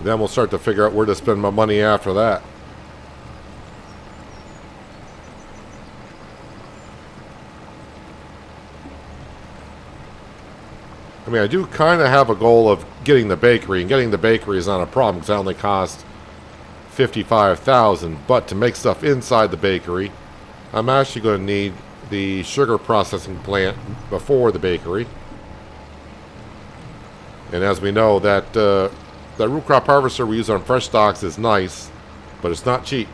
Then we'll start to figure out where to spend my money after that. I mean, I do kind of have a goal of getting the bakery, and getting the bakery is not a problem because that only cost $55,000. But to make stuff inside the bakery, I'm actually going to need the sugar processing plant before the bakery. And as we know, that root crop harvester we use on fresh stocks is nice, but it's not cheap.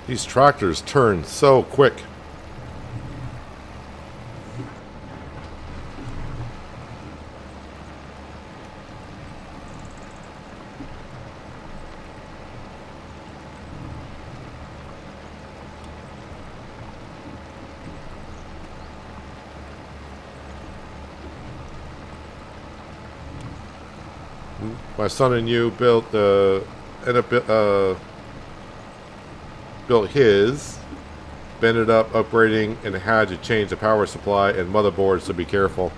These tractors turn so quick. My son and you built built his, ended up upgrading and had to change the power supply and motherboard, so be careful.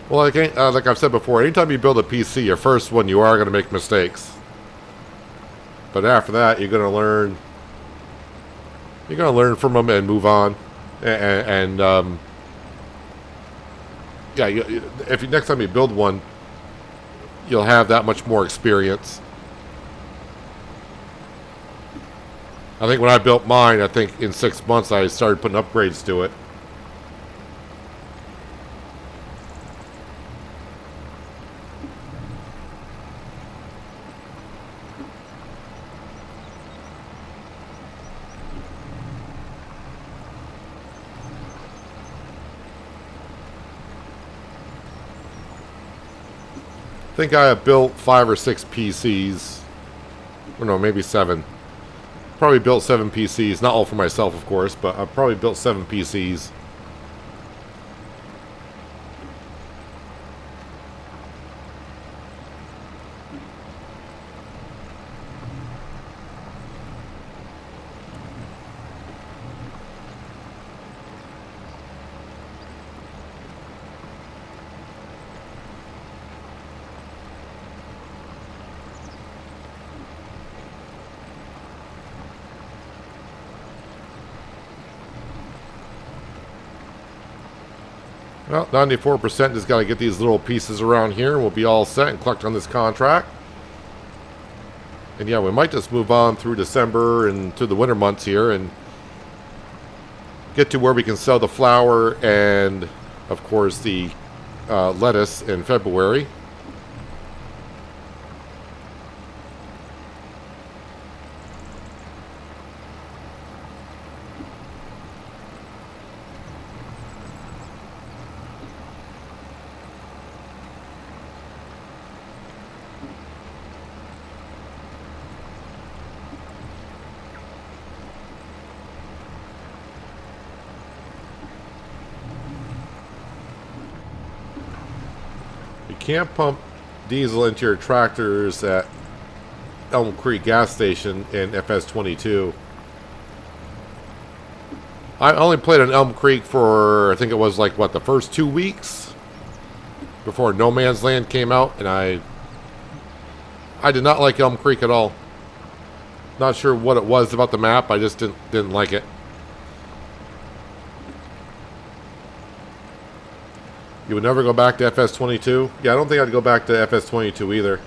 Well, like I've said before, anytime you build a PC, your first one, you are going to make mistakes. But after that, you're going to learn. You're going to learn from them and move on. Yeah, if next time you build one, you'll have that much more experience. I think when I built mine, I think in 6 months I started putting upgrades to it. I think I have built 5 or 6 PCs. Or no, maybe 7. Probably built 7 PCs. Not all for myself, of course, but I've probably built 7 PCs. Well, 94% just got to get these little pieces around here. We'll be all set and collect on this contract. And yeah, we might just move on through December and to the winter months here and get to where we can sell the flour and, of course, the lettuce in February. You can't pump diesel into your tractors at Elm Creek gas station in FS22. I only played on Elm Creek for, I think it was like, what, the first 2 weeks? Before No Man's Land came out, and I did not like Elm Creek at all. Not sure what it was about the map, I just didn't like it. You would never go back to FS22? Yeah, I don't think I'd go back to FS22 either.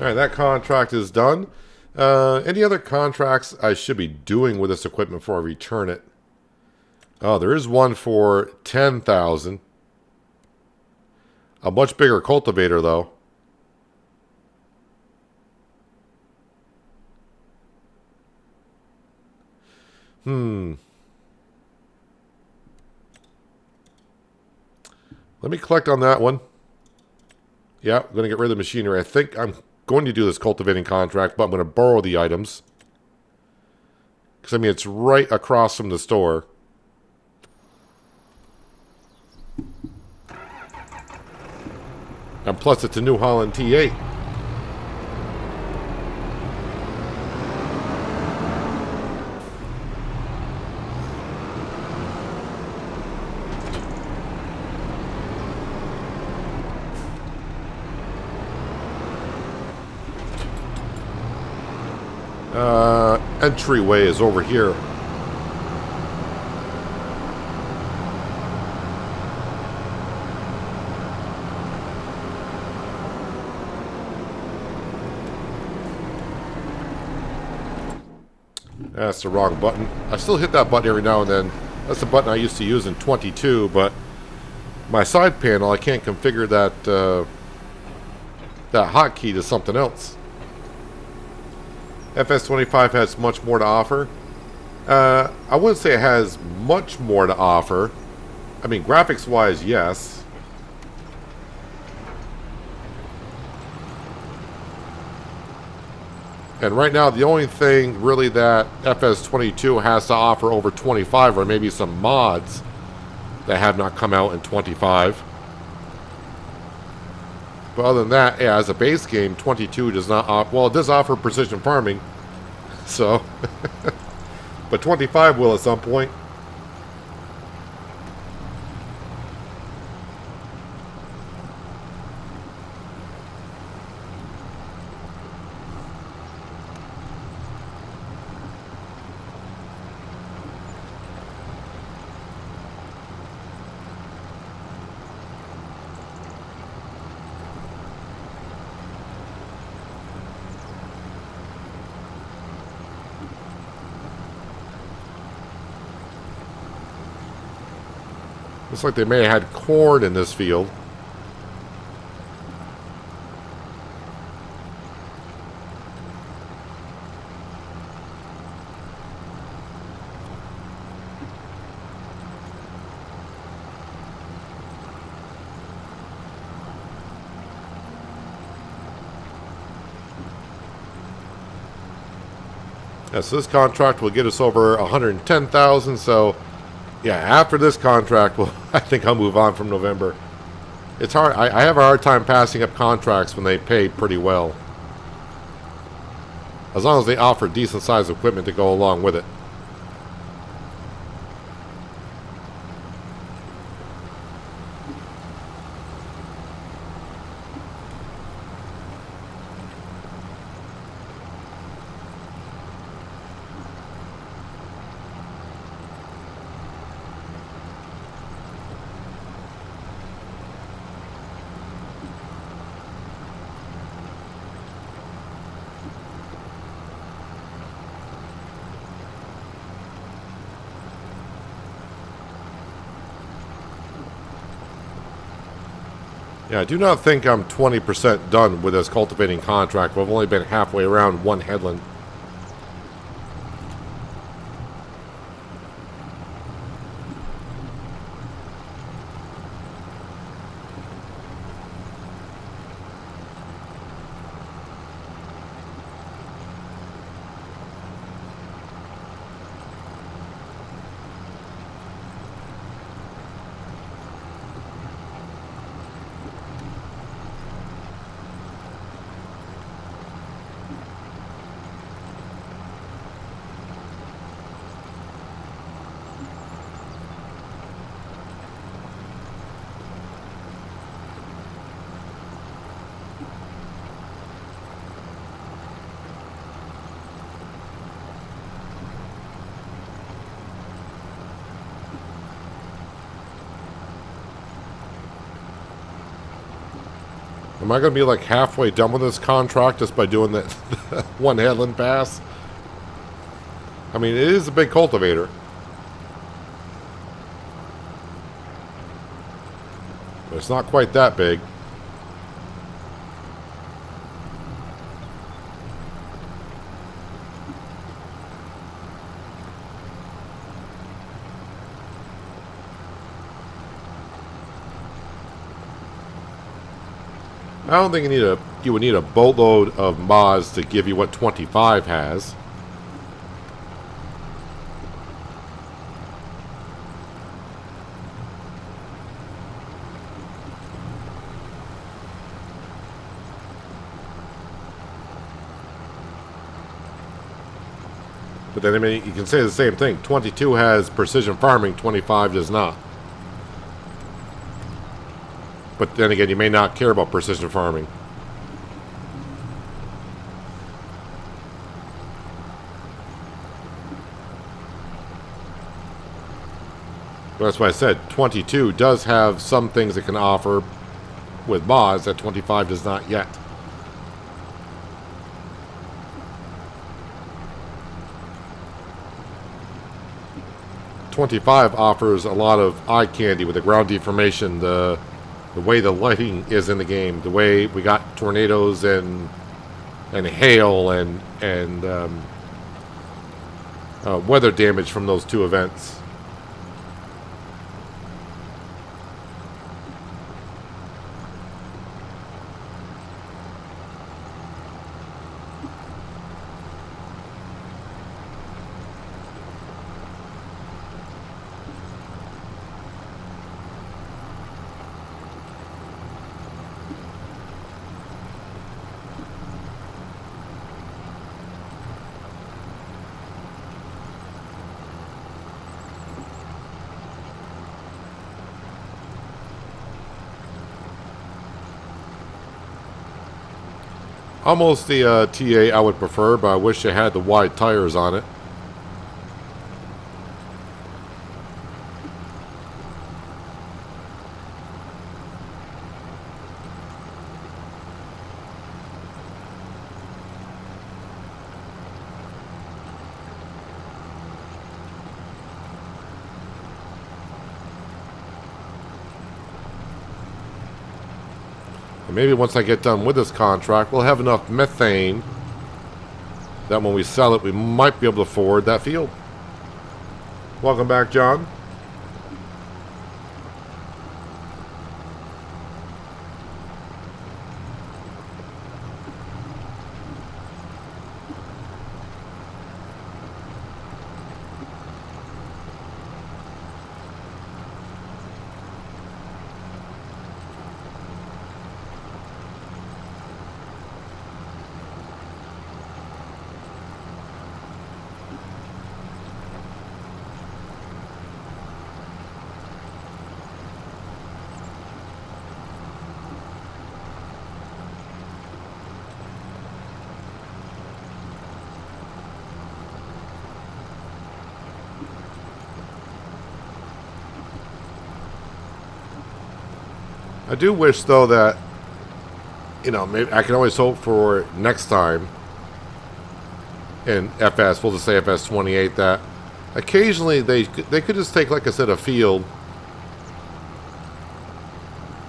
Alright, that contract is done. Any other contracts I should be doing with this equipment before I return it? Oh, there is one for 10,000. A much bigger cultivator, though. Let me collect on that one. Yeah, I'm going to get rid of the machinery. I think I'm going to do this cultivating contract, but I'm going to borrow the items. Because, I mean, it's right across from the store. And plus, it's a New Holland T8. Entryway is over here. That's the wrong button. I still hit that button every now and then. That's the button I used to use in 22, but my side panel, I can't configure that that hotkey to something else. FS25 has much more to offer. I wouldn't say it has much more to offer. I mean, graphics-wise, yes. And right now, the only thing really that FS22 has to offer over 25 are maybe some mods that have not come out in 25. But other than that, yeah, as a base game, 22 does not offer... Well, it does offer precision farming. So... but 25 will at some point. Looks like they may have had corn in this field. Yeah, so this contract will get us over 110,000. So, yeah, after this contract, well, I think I'll move on from November. It's hard. I have a hard time passing up contracts when they pay pretty well. As long as they offer decent sized equipment to go along with it. Yeah, I do not think I'm 20% done with this cultivating contract. We've only been halfway around one headland. Am I going to be like halfway done with this contract just by doing that one headland pass? I mean, it is a big cultivator. But it's not quite that big. I don't think you would need a boatload of mods to give you what 25 has. But then, I mean, you can say the same thing. 22 has precision farming, 25 does not. But then again, you may not care about precision farming. But that's why I said 22 does have some things it can offer with mods that 25 does not yet. '25 offers a lot of eye candy with the ground deformation, the way the lighting is in the game, the way we got tornadoes and hail and weather damage from those two events. Almost the TA I would prefer, but I wish it had the wide tires on it. And maybe once I get done with this contract, we'll have enough methane that when we sell it, we might be able to afford that field. Welcome back, John. I do wish, though, that, you know, maybe I can always hope for next time in FS, we'll just say FS 28, that occasionally they could just take, like I said, a field,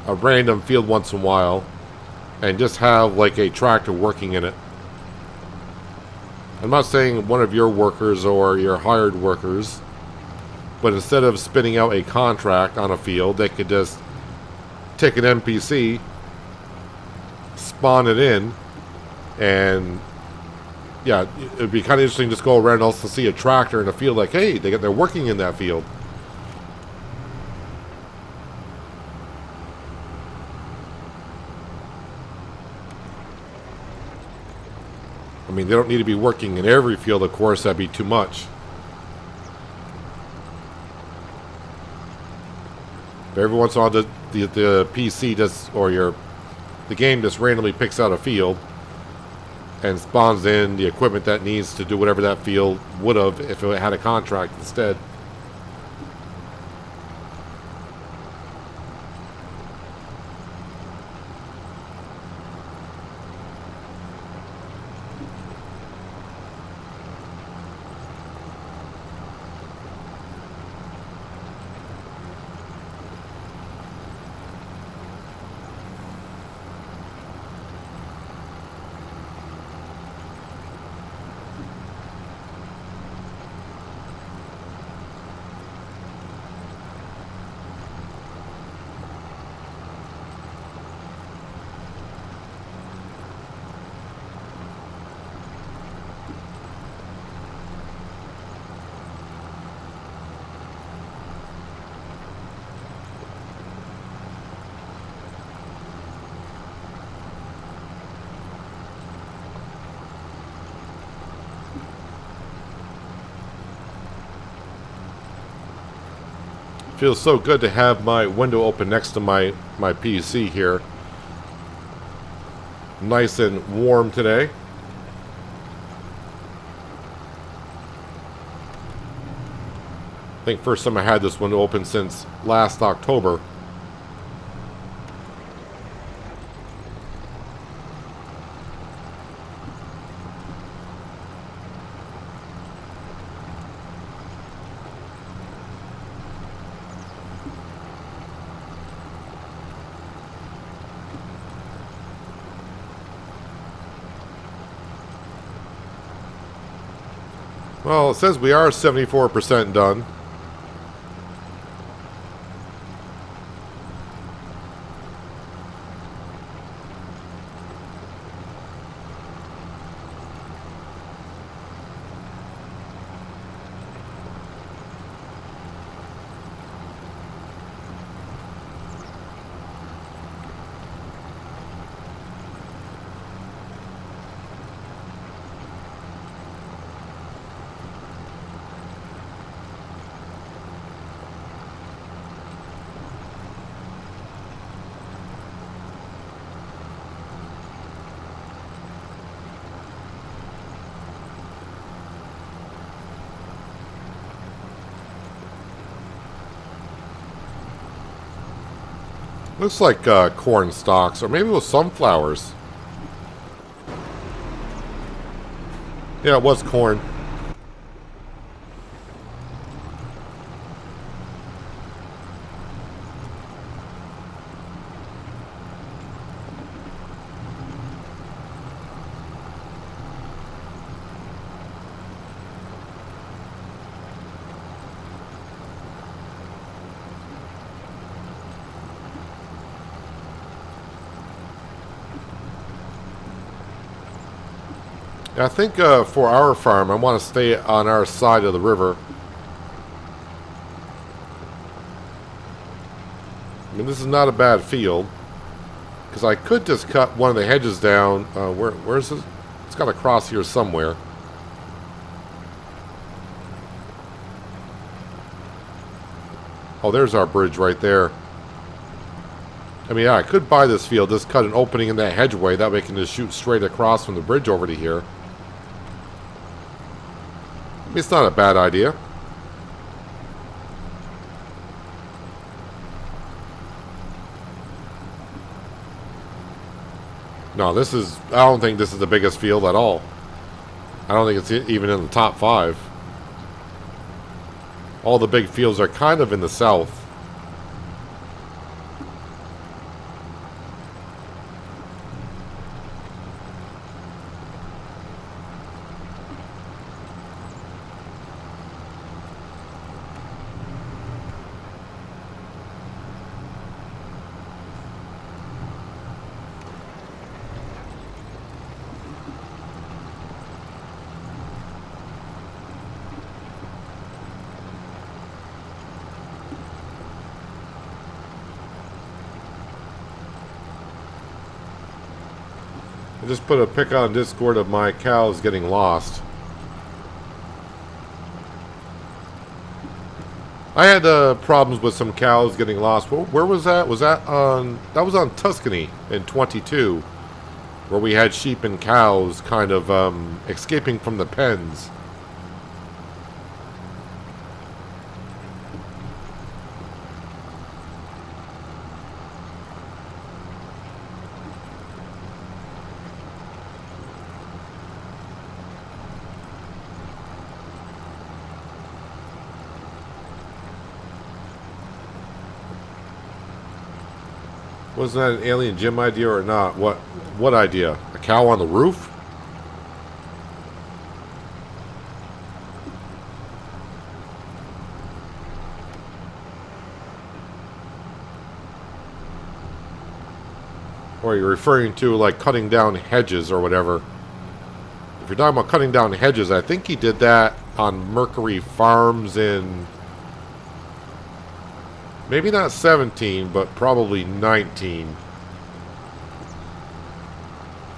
a random field once in a while, and just have like a tractor working in it. I'm not saying one of your workers or your hired workers, but instead of spinning out a contract on a field, they could just take an NPC, spawn it in, and yeah, it'd be kind of interesting to just go around and also see a tractor in a field, like, hey, they're working in that field. I mean, they don't need to be working in every field, of course, that'd be too much. But every once in a while, the PC does, or the game just randomly picks out a field and spawns in the equipment that needs to do whatever that field would have if it had a contract instead. Feels so good to have my window open next to my PC here. Nice and warm today. I think first time I had this window open since last October. Well, it says we are 74% done. Looks like corn stalks, or maybe it was sunflowers. Yeah, it was corn. I think for our farm, I want to stay on our side of the river. I mean, this is not a bad field. Because I could just cut one of the hedges down. Where's this? It's got to cross here somewhere. Oh, there's our bridge right there. I mean, yeah, I could buy this field, just cut an opening in that hedgeway. That way I can just shoot straight across from the bridge over to here. I mean, it's not a bad idea. No, this is... I don't think this is the biggest field at all. I don't think it's even in the top 5. All the big fields are kind of in the south. I just put a pic on Discord of my cows getting lost. I had problems with some cows getting lost. Where was that? Was that on... That was on Tuscany in 22. Where we had sheep and cows kind of escaping from the pens. Wasn't that an alien gym idea or not? What idea? A cow on the roof? Or are you referring to like cutting down hedges or whatever? If you're talking about cutting down hedges, I think he did that on Mercury Farms in... Maybe not 17, but probably 19.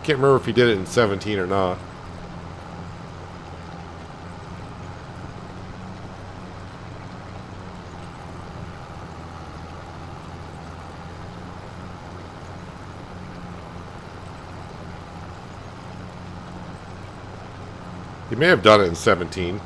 Can't remember if he did it in 17 or not. He may have done it in 17.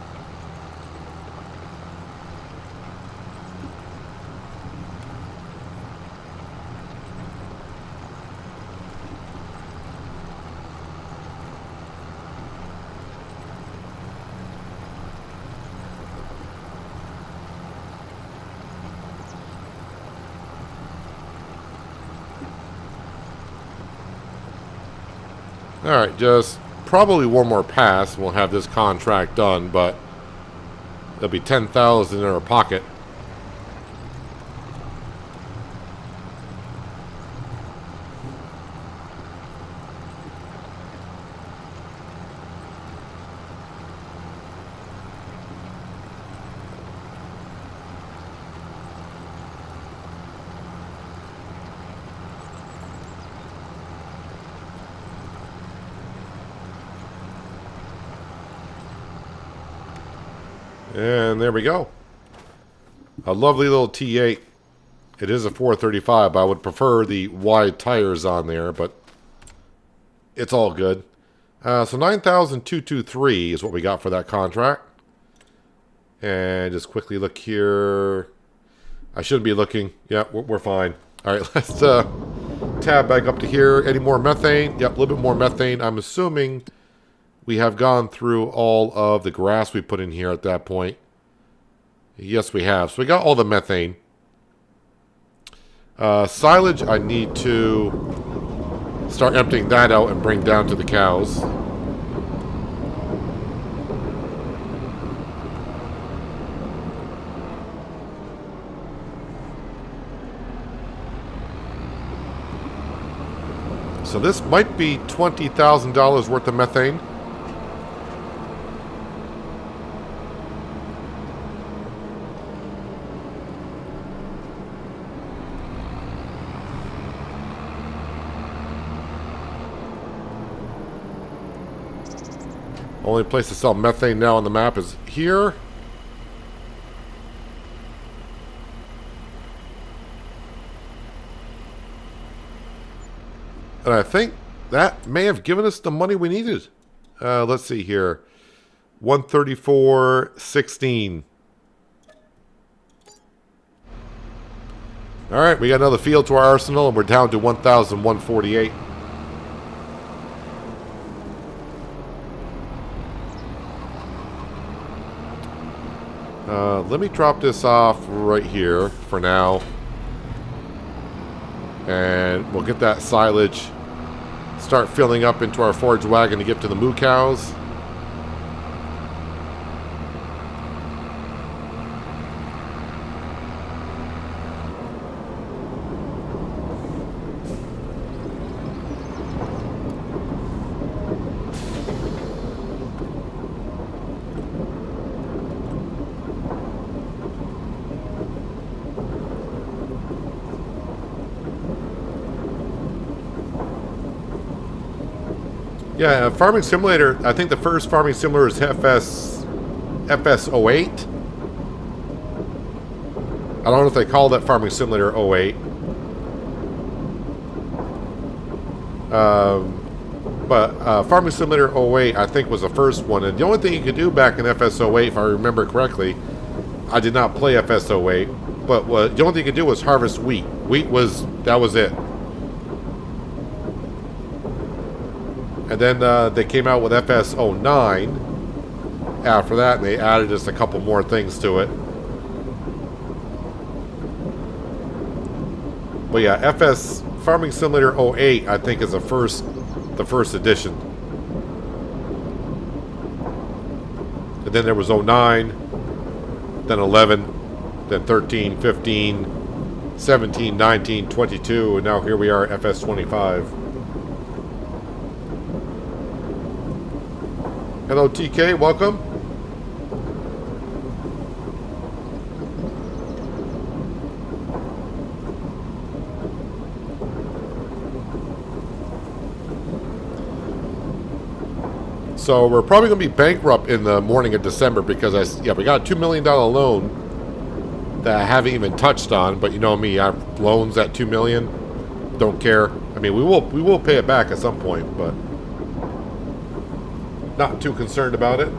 Alright, just probably one more pass and we'll have this contract done, but there'll be 10,000 in our pocket. And there we go. A lovely little T8. It is a 435. I would prefer the wide tires on there, but it's all good. So 9,223 is what we got for that contract. And just quickly look here. I shouldn't be looking. Yeah, we're fine. All right, let's tab back up to here. Any more methane? Yep, a little bit more methane. I'm assuming we have gone through all of the grass we put in here at that point. Yes, we have. So we got all the methane. Silage, I need to start emptying that out and bring down to the cows. So this might be $20,000 worth of methane. Only place to sell methane now on the map is here. And I think that may have given us the money we needed. Let's see here. 134.16. All right, we got another field to our arsenal, and we're down to 1,148. Let me drop this off right here for now. And we'll get that silage, start filling up into our forage wagon to get to the moo cows. Yeah, Farming Simulator, I think the first Farming Simulator is FS08. I don't know if they call that Farming Simulator 08. But Farming Simulator 08, I think, was the first one. And the only thing you could do back in FS08, if I remember correctly, I did not play FS08, but the only thing you could do was harvest wheat. That was it. And then they came out with FS09 after that, and they added just a couple more things to it. But yeah, Farming Simulator 08, I think, is the first edition. And then there was 09, then 11, then 13, 15, 17, 19, 22, and now here we are, FS25. Hello, TK. Welcome. So we're probably going to be bankrupt in the morning of December because we got a $2 million loan that I haven't even touched on. But you know me, I have loans at $2 million. Don't care. I mean, we will pay it back at some point, but not too concerned about it.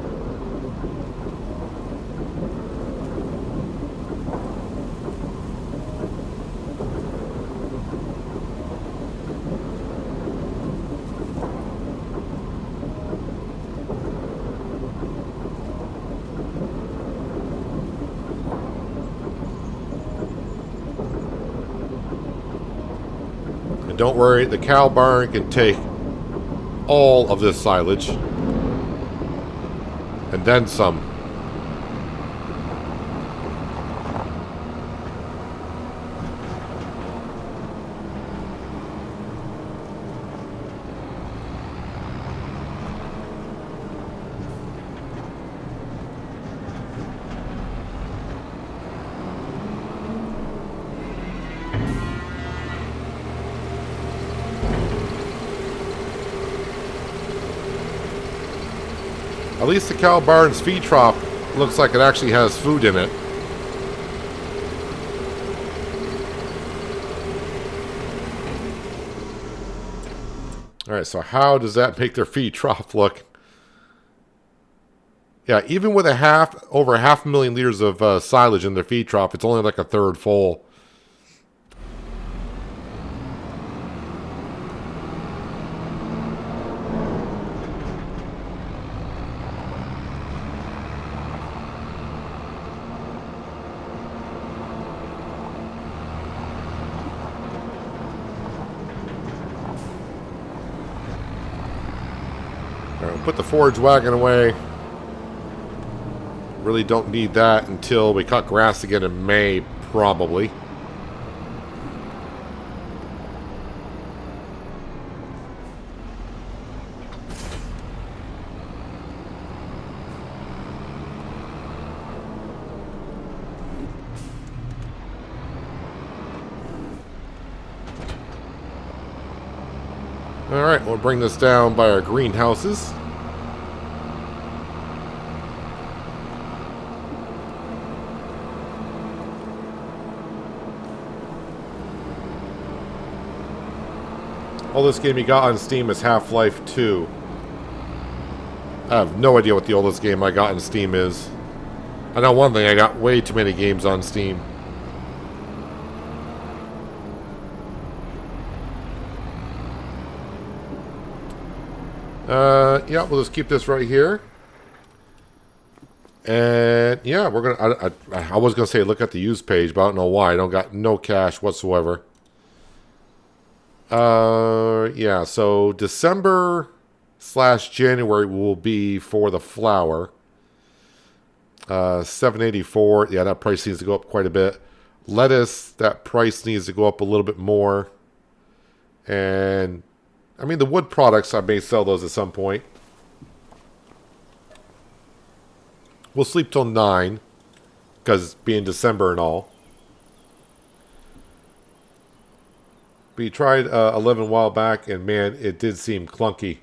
And don't worry, the cow barn can take all of this silage. And then some. At least the cow barn's feed trough looks like it actually has food in it. Alright, so how does that make their feed trough look? Yeah, even with over 500,000 liters of silage in their feed trough, it's only like a third full. Put the forage wagon away. Really don't need that until we cut grass again in May, probably. Alright, we'll bring this down by our greenhouses. Oldest game you got on Steam is Half-Life 2. I have no idea what the oldest game I got on Steam is. I know one thing, I got way too many games on Steam. Yeah, we'll just keep this right here. And yeah, we're gonna. I was gonna say look at the used page, but I don't know why. I don't got no cash whatsoever. Yeah. So December/January will be for the flour. $7.84. Yeah, that price needs to go up quite a bit. Lettuce, that price needs to go up a little bit more. And I mean the wood products, I may sell those at some point. We'll sleep till 9, because being December and all. We tried 11 a while back, and man, it did seem clunky.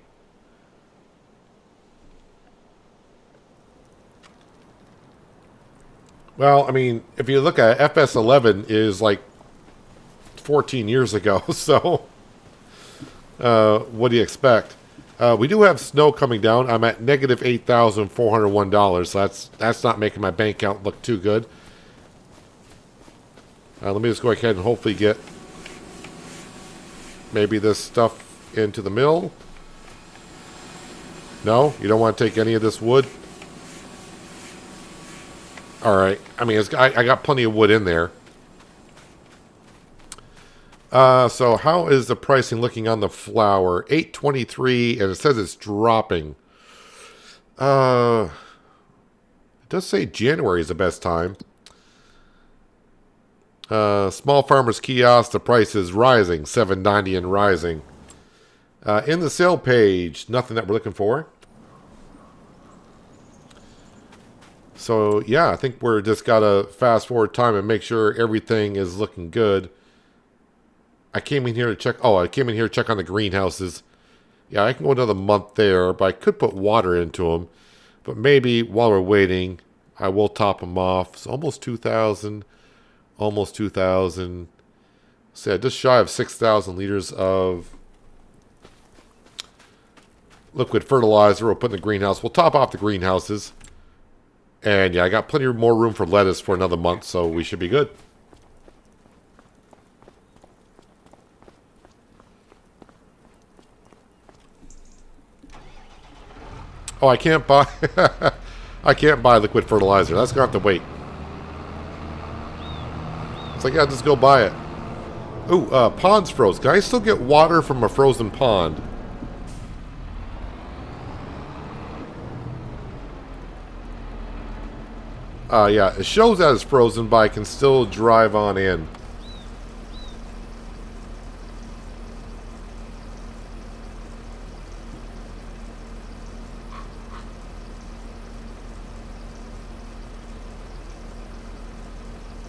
Well, I mean, if you look at it, FS11 is like 14 years ago, so what do you expect? We do have snow coming down. I'm at negative $8,401, so that's not making my bank account look too good. Let me just go ahead and hopefully get maybe this stuff into the mill. No, you don't want to take any of this wood? Alright, I mean, I got plenty of wood in there. So how is the pricing looking on the flour? $8.23, and it says it's dropping. It does say January is the best time. Small farmers kiosk, the price is rising, $7.90 and rising. In the sale page, nothing that we're looking for. So yeah, I think we're just gotta fast forward time and make sure everything is looking good. I came in here to check. Oh, I came in here to check on the greenhouses. Yeah, I can go another month there, but I could put water into them. But maybe while we're waiting, I will top them off. It's almost 2,000. Almost 2,000. So yeah, just shy of 6,000 liters of liquid fertilizer we'll put in the greenhouse. We'll top off the greenhouses. And yeah, I got plenty more room for lettuce for another month, so we should be good. Oh, I can't buy I can't buy liquid fertilizer. That's gonna have to wait. It's like, yeah, just go buy it. Ooh, pond's froze. Can I still get water from a frozen pond? Yeah, it shows that it's frozen, but I can still drive on in.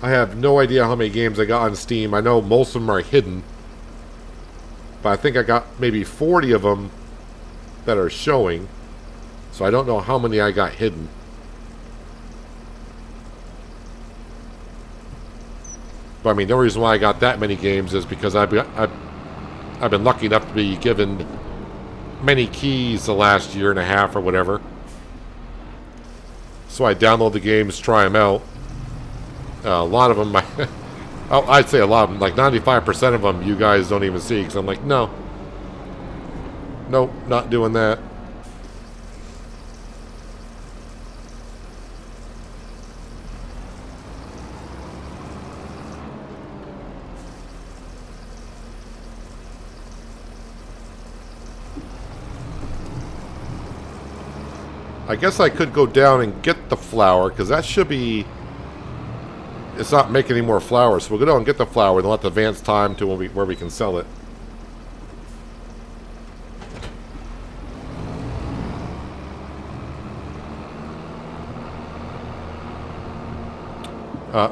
I have no idea how many games I got on Steam. I know most of them are hidden. But I think I got maybe 40 of them that are showing. So I don't know how many I got hidden. But I mean, the only reason why I got that many games is because I've been lucky enough to be given many keys the last year and a half or whatever. So I download the games, try them out. A lot of them, oh, I'd say a lot of them, like 95% of them, you guys don't even see. Because I'm like, no. Nope, not doing that. I guess I could go down and get the flour, because that should be... It's not making any more flour, so we'll go down and get the flour and let the advance time to where we can sell it.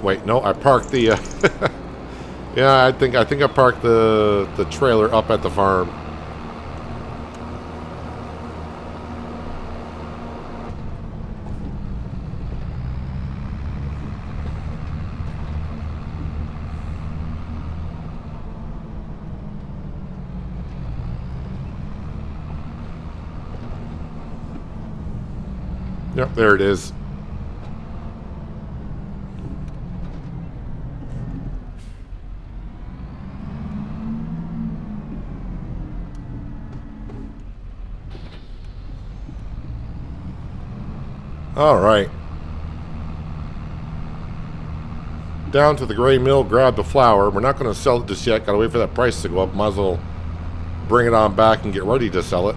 Wait, no, I parked the... yeah, I think I parked the trailer up at the farm. Yep, there it is. All right. Down to the grain mill, grab the flour. We're not going to sell it just yet. Got to wait for that price to go up. Might as well bring it on back and get ready to sell it.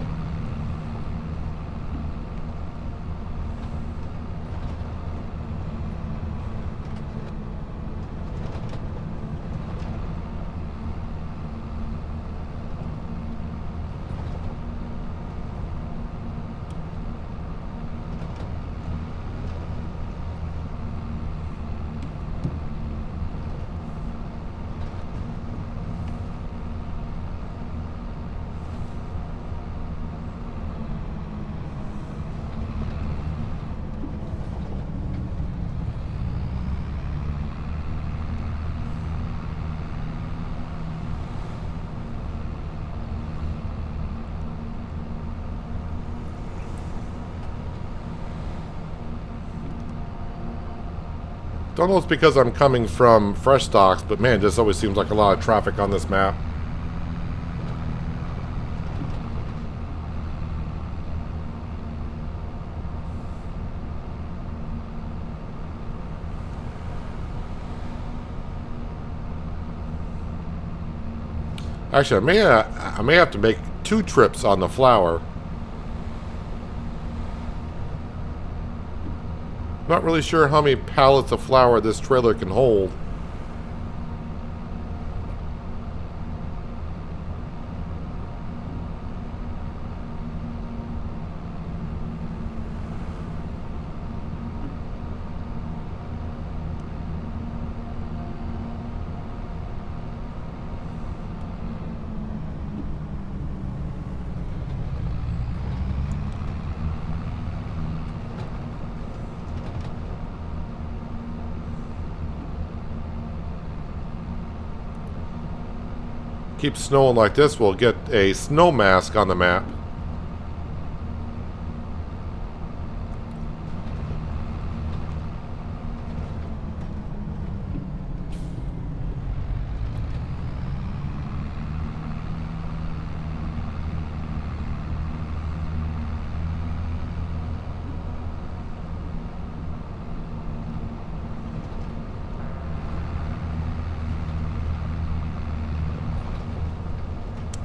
Don't know if it's because I'm coming from fresh stocks, but man, this always seems like a lot of traffic on this map. Actually, I may have to make 2 trips on the flour. Not really sure how many pallets of flour this trailer can hold. Keeps snowing like this, we'll get a snow mask on the map.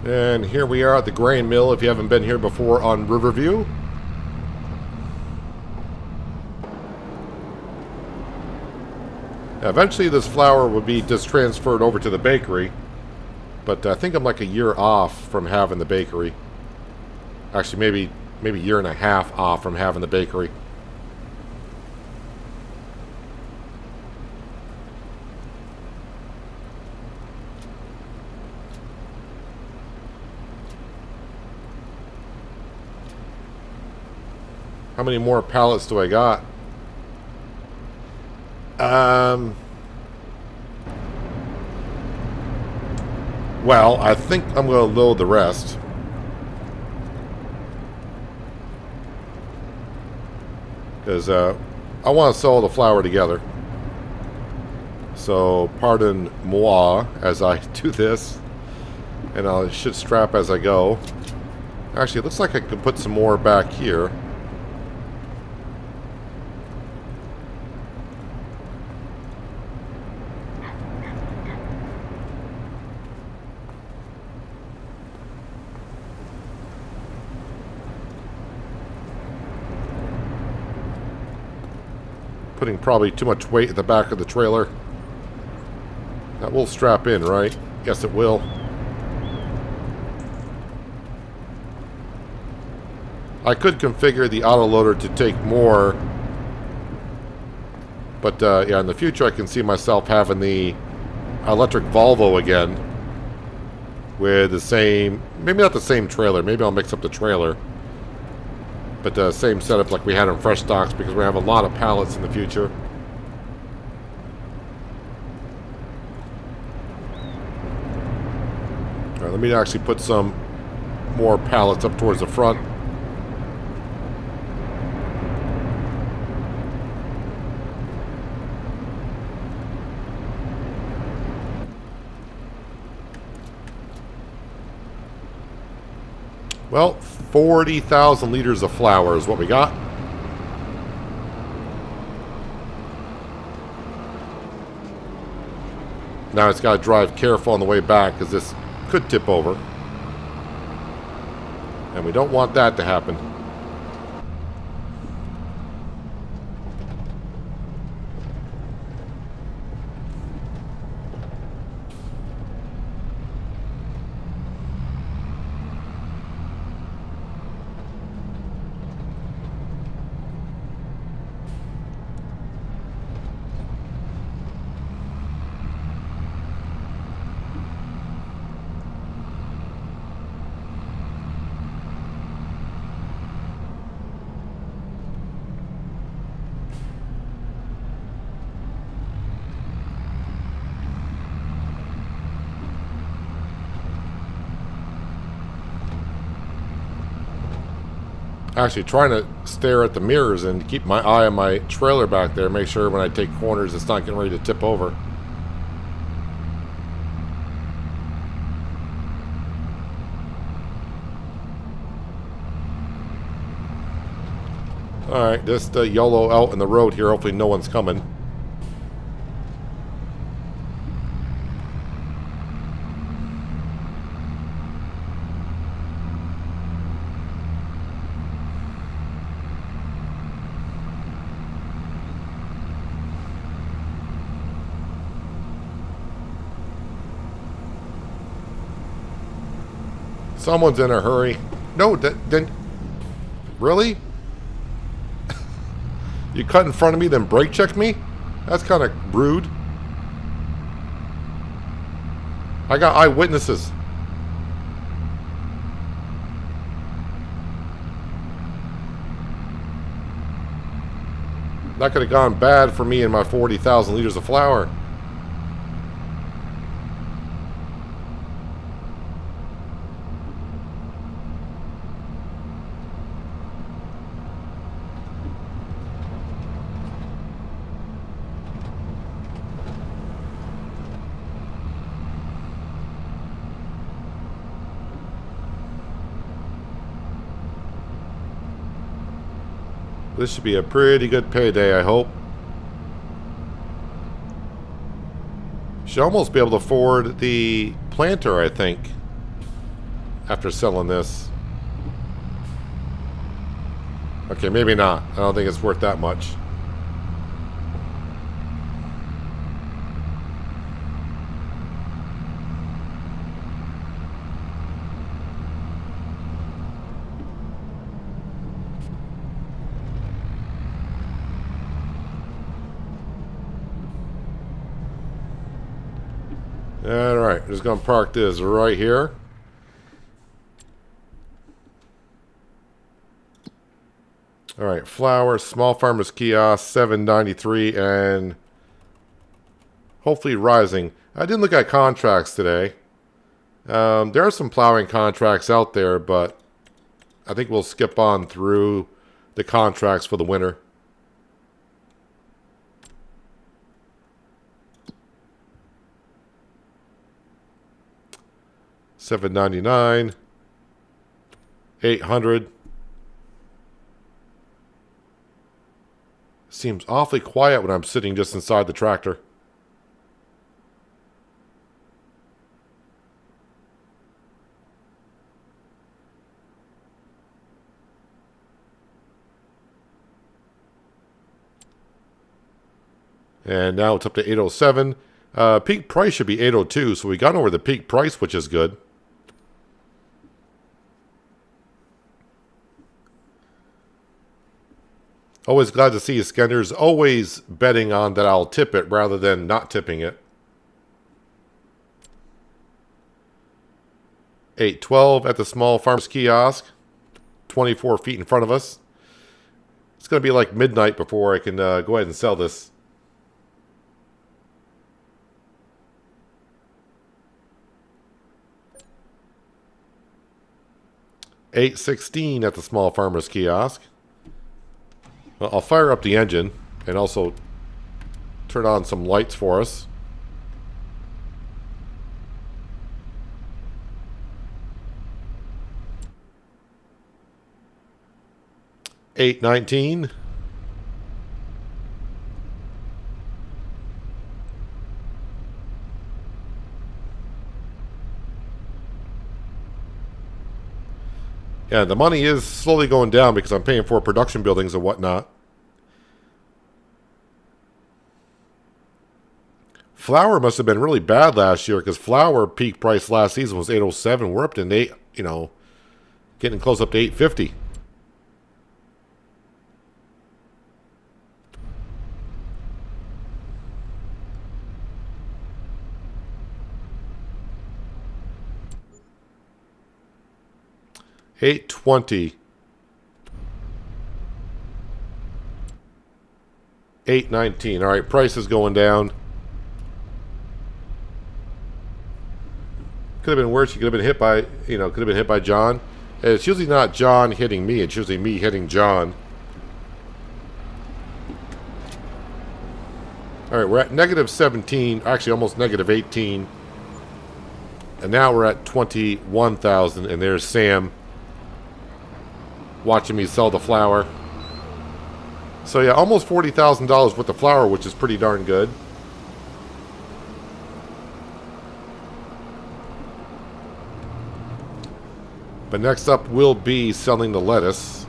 And here we are at the grain mill, if you haven't been here before on Riverview. Now, eventually this flour would be just transferred over to the bakery, but I think I'm like a year off from having the bakery. Actually, maybe a year and a half off from having the bakery. How many more pallets do I got? Well, I think I'm going to load the rest. Because I want to sell the flour together. So, pardon moi as I do this. And I should strap as I go. Actually, it looks like I could put some more back here. Putting probably too much weight at the back of the trailer. That will strap in, right? Yes, it will. I could configure the autoloader to take more, but yeah, in the future I can see myself having the electric Volvo again with the same, maybe not the same trailer, maybe I'll mix up the trailer, but the same setup like we had in fresh stocks, because we have a lot of pallets in the future. All right, let me actually put some more pallets up towards the front. Well, 40,000 liters of flour is what we got. Now it's got to drive careful on the way back because this could tip over. And we don't want that to happen. Actually trying to stare at the mirrors and keep my eye on my trailer back there. Make sure when I take corners it's not getting ready to tip over. Alright, just YOLO out in the road here. Hopefully no one's coming. Someone's in a hurry. No, then... Really? You cut in front of me, then brake check me? That's kind of rude. I got eyewitnesses. That could have gone bad for me and my 40,000 liters of flour. This should be a pretty good payday, I hope. Should almost be able to afford the planter, I think, after selling this. Okay, maybe not. I don't think it's worth that much. Alright, I'm just going to park this right here. Alright, flour, small farmers kiosk, $7.93, and hopefully rising. I didn't look at contracts today. There are some plowing contracts out there, but I think we'll skip on through the contracts for the winter. $7.99, $800. Seems awfully quiet when I'm sitting just inside the tractor. And now it's up to 807. Peak price should be 802, so we got over the peak price, which is good. Always glad to see you, Skenders. Always betting on that I'll tip it rather than not tipping it. 812 at the small farmers kiosk. 24 feet in front of us. It's going to be like midnight before I can go ahead and sell this. $816 at the small farmers kiosk. Well, I'll fire up the engine and also turn on some lights for us. 8.19. Yeah, the money is slowly going down because I'm paying for production buildings and whatnot. Flour must have been really bad last year because flour peak price last season was 807. We're up to 8, getting close up to 850. $8.20. $8.19. All right, price is going down. Could have been worse. You could have been hit by, could have been hit by John. And it's usually not John hitting me. It's usually me hitting John. All right, we're at negative 17. Actually, almost negative 18. And now we're at 21,000. And there's Sam watching me sell the flour. So yeah, almost $40,000 worth of flour, which is pretty darn good. But next up will be selling the lettuce.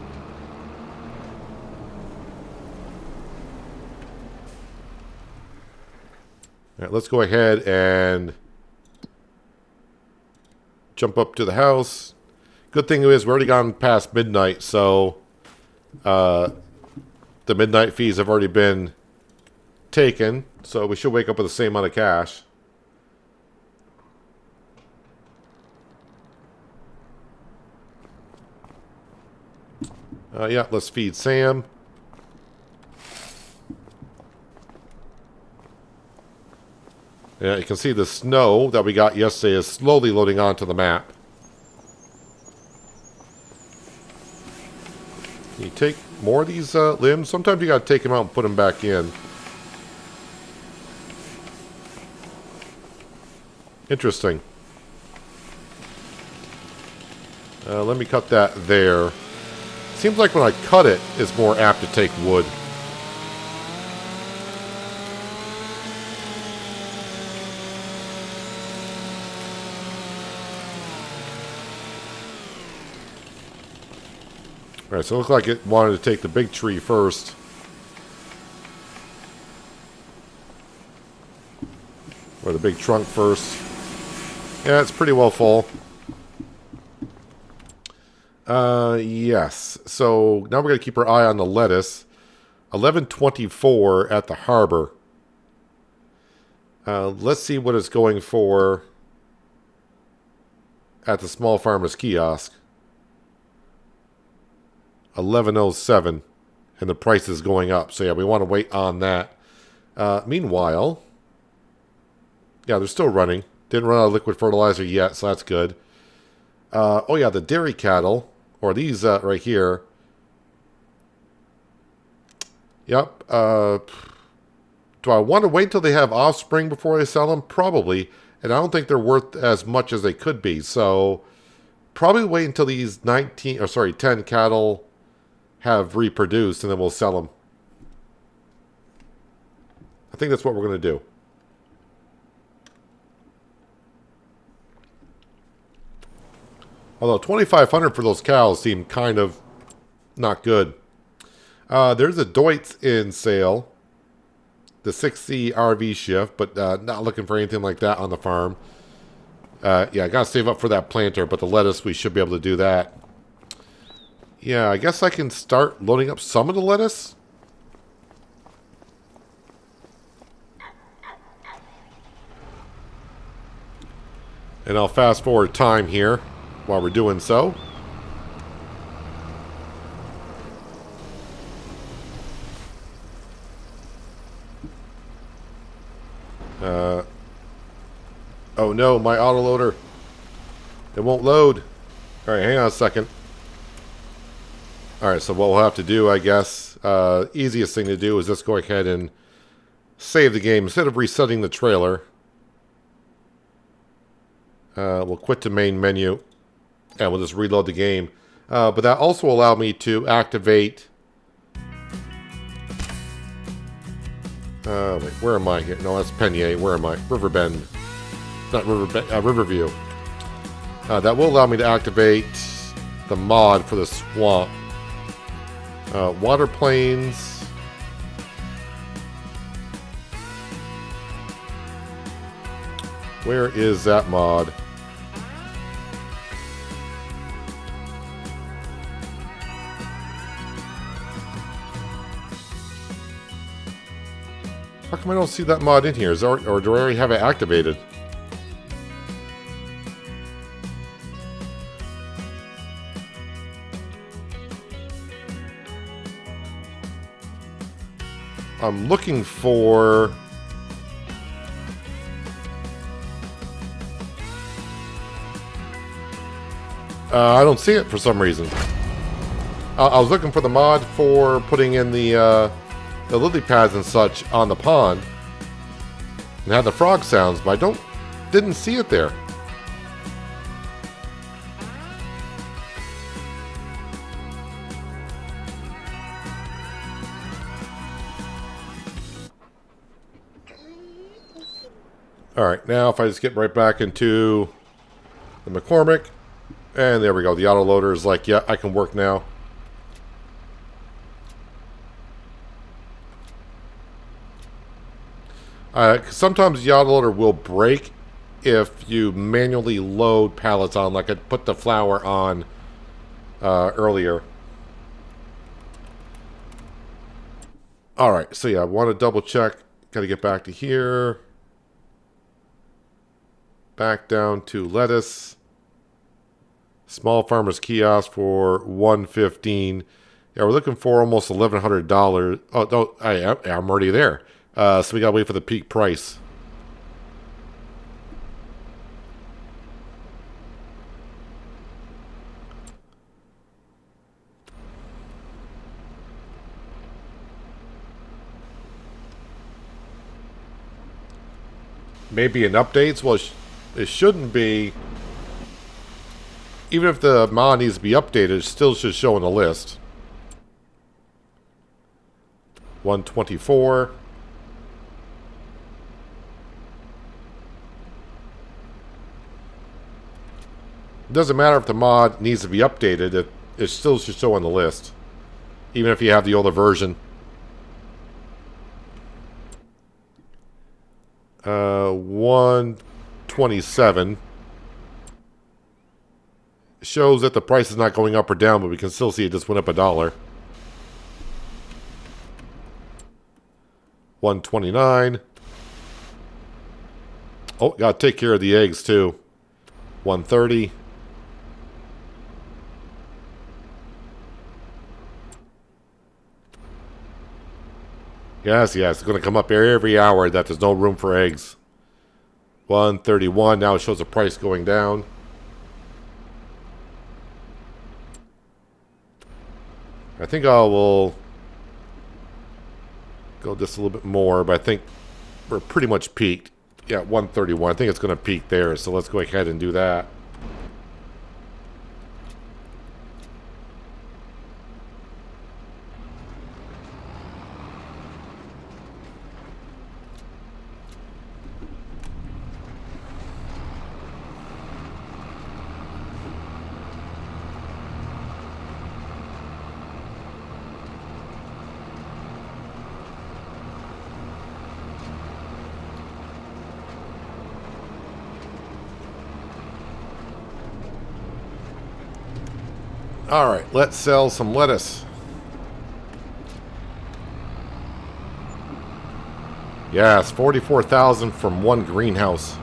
All right, let's go ahead and jump up to the house. Good thing is we're already gone past midnight, so the midnight fees have already been taken, so we should wake up with the same amount of cash. Yeah, let's feed Sam. Yeah, you can see the snow that we got yesterday is slowly loading onto the map. Can you take more of these limbs? Sometimes you got to take them out and put them back in. Interesting. Let me cut that there. Seems like when I cut it, it's more apt to take wood. Alright, so it looks like it wanted to take the big tree first. Or the big trunk first. Yeah, it's pretty well full. Yes. So now we're going to keep our eye on the lettuce. 11.24 at the harbor. Let's see what it's going for at the small farmer's kiosk. 11.07, and the price is going up. So yeah, we want to wait on that. Meanwhile, yeah, they're still running. Didn't run out of liquid fertilizer yet, so that's good. Oh yeah, the dairy cattle, or these right here. Yep. Do I want to wait till they have offspring before I sell them? Probably. And I don't think they're worth as much as they could be. So probably wait until these 10 cattle have reproduced, and then we'll sell them. I think that's what we're going to do. Although $2,500 for those cows seem kind of not good. There's a Deutz in sale. The 6C RV shift, but not looking for anything like that on the farm. Yeah, I got to save up for that planter, but the lettuce, we should be able to do that. Yeah, I guess I can start loading up some of the lettuce. And I'll fast forward time here while we're doing so. Oh no, my autoloader. It won't load. Alright, hang on a second. Alright, so what we'll have to do, I guess, easiest thing to do is just go ahead and save the game. Instead of resetting the trailer, we'll quit the main menu, and we'll just reload the game. But that also allowed me to activate Wait, where am I here? No, that's Penier. Where am I? Riverbend. Not Riverbend, Riverview. That will allow me to activate the mod for the swamp. Water planes. Where is that mod? How come I don't see that mod in here? Or do I already have it activated? I'm looking for... I don't see it for some reason. I was looking for the mod for putting in the lily pads and such on the pond. And had the frog sounds, but I didn't see it there. Alright, now if I just get right back into the McCormick, and there we go, the autoloader is like, yeah, I can work now. Sometimes the autoloader will break if you manually load pallets on, like I put the flour on earlier. Alright, so yeah, I want to double check. Got to get back to here. Back down to lettuce. Small farmer's kiosk for $115. Yeah, we're looking for almost $1,100. Oh, no, I'm already there. So we gotta wait for the peak price. Maybe in updates? Well, it shouldn't be. Even if the mod needs to be updated, it still should show in the list. 124. It doesn't matter if the mod needs to be updated, it still should show on the list. Even if you have the older version. 127. Shows that the price is not going up or down, but we can still see it just went up $1. 129. Oh, gotta take care of the eggs too. 130. Yes, it's going to come up every hour that there's no room for eggs. 131. Now it shows the price going down. I think I will go just a little bit more, but I think we're pretty much peaked. Yeah, 131. I think it's going to peak there, so let's go ahead and do that. Alright, let's sell some lettuce. Yes, 44,000 from one greenhouse.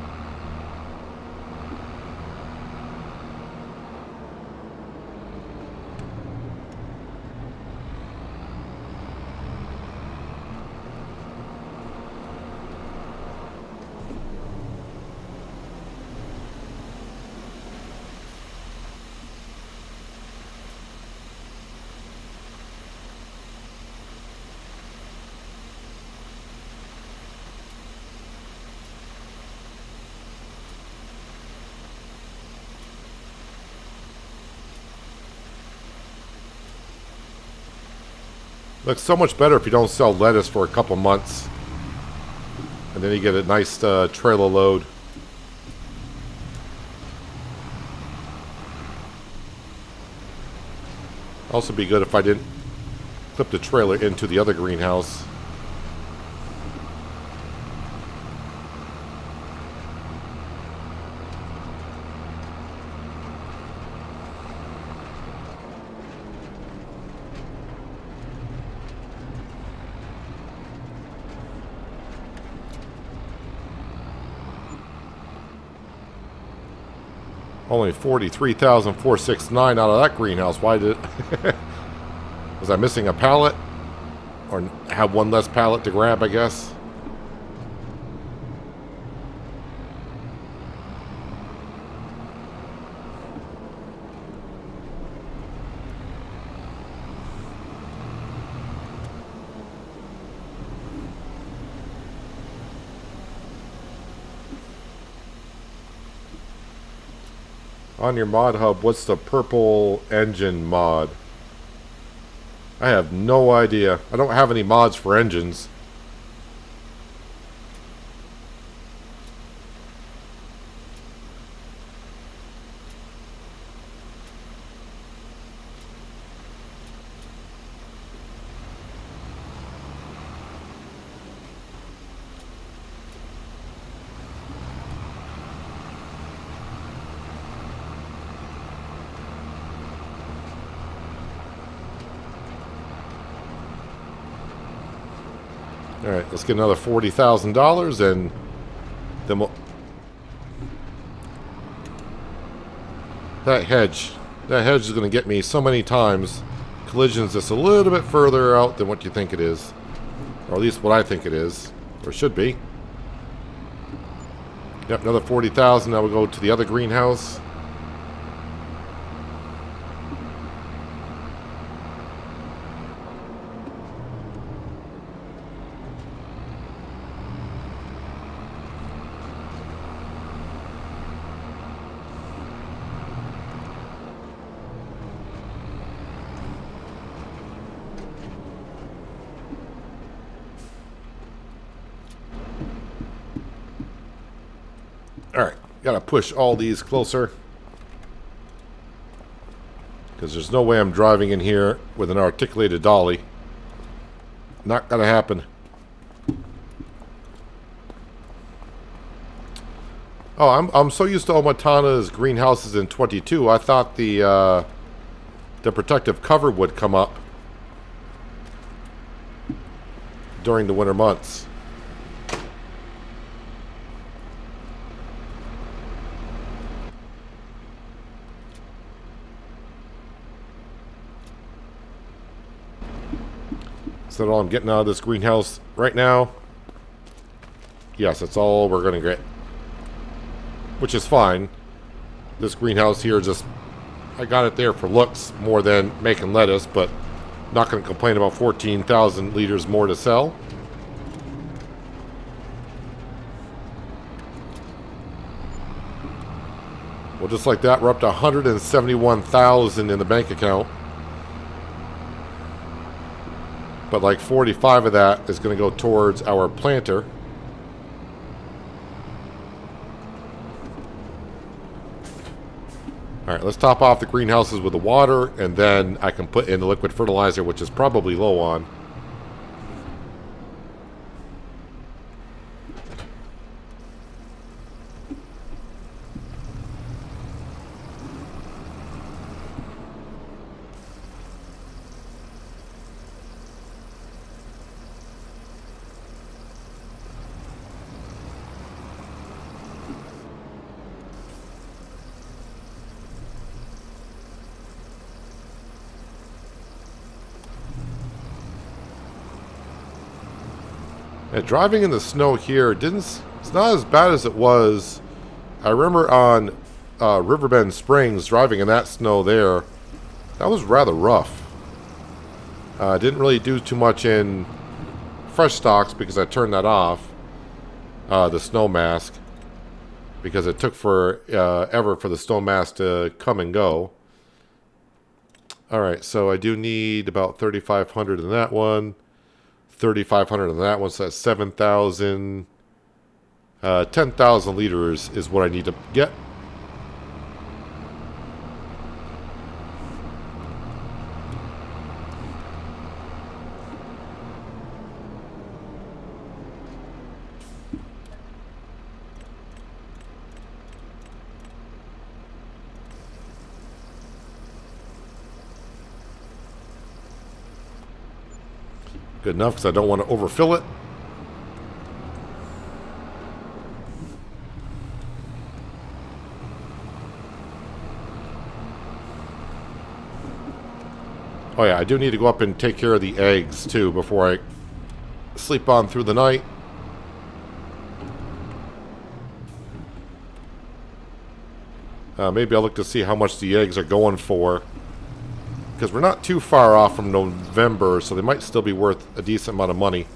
Looks so much better if you don't sell lettuce for a couple months. And then you get a nice trailer load. Also be good if I didn't clip the trailer into the other greenhouse. Only 43,469 out of that greenhouse. Why did it? Was I missing a pallet? Or have one less pallet to grab, I guess? On your mod hub, what's the purple engine mod? I have no idea. I don't have any mods for engines. Alright, let's get another $40,000 and then we'll... That hedge is going to get me so many times. Collisions just a little bit further out than what you think it is. Or at least what I think it is. Or should be. Yep, another 40,000. Now we'll go to the other greenhouse. Alright, gotta push all these closer. Because there's no way I'm driving in here with an articulated dolly. Not gonna happen. Oh, I'm so used to Omatana's greenhouses in 22. I thought the protective cover would come up during the winter months. Is that all I'm getting out of this greenhouse right now? Yes, that's all we're going to get. Which is fine. This greenhouse here just... I got it there for looks more than making lettuce, but not going to complain about 14,000 liters more to sell. Well, just like that, we're up to 171,000 in the bank account. But like 45 of that is going to go towards our planter. Alright, let's top off the greenhouses with the water, and then I can put in the liquid fertilizer, which is probably low on. Yeah, driving in the snow here it's not as bad as it was. I remember on Riverbend Springs, driving in that snow there, that was rather rough. Didn't really do too much in fresh stocks because I turned that off, the snow mask, because it took forever for the snow mask to come and go. Alright, so I do need about 3,500 in that one. 3,500 in that one, so that's 7,000. 10,000 liters is what I need to get. Good enough because I don't want to overfill it. Oh yeah, I do need to go up and take care of the eggs too before I sleep on through the night. Maybe I'll look to see how much the eggs are going for. Because we're not too far off from November, so they might still be worth a decent amount of money.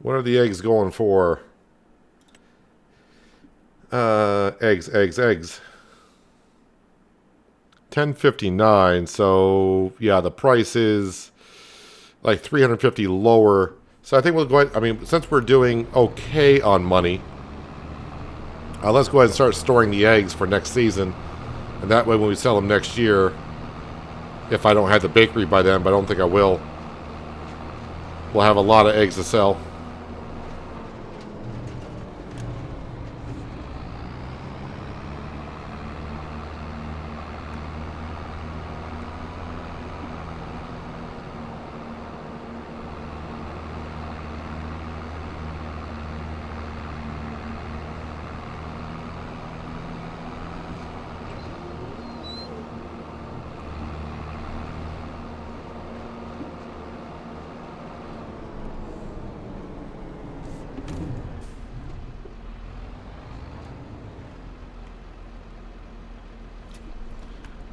What are the eggs going for? Eggs. 10.59. So yeah, the price is like 350 lower. So I think we'll go ahead. I mean, since we're doing okay on money, let's go ahead and start storing the eggs for next season, and that way when we sell them next year, if I don't have the bakery by then, but I don't think I will, we'll have a lot of eggs to sell.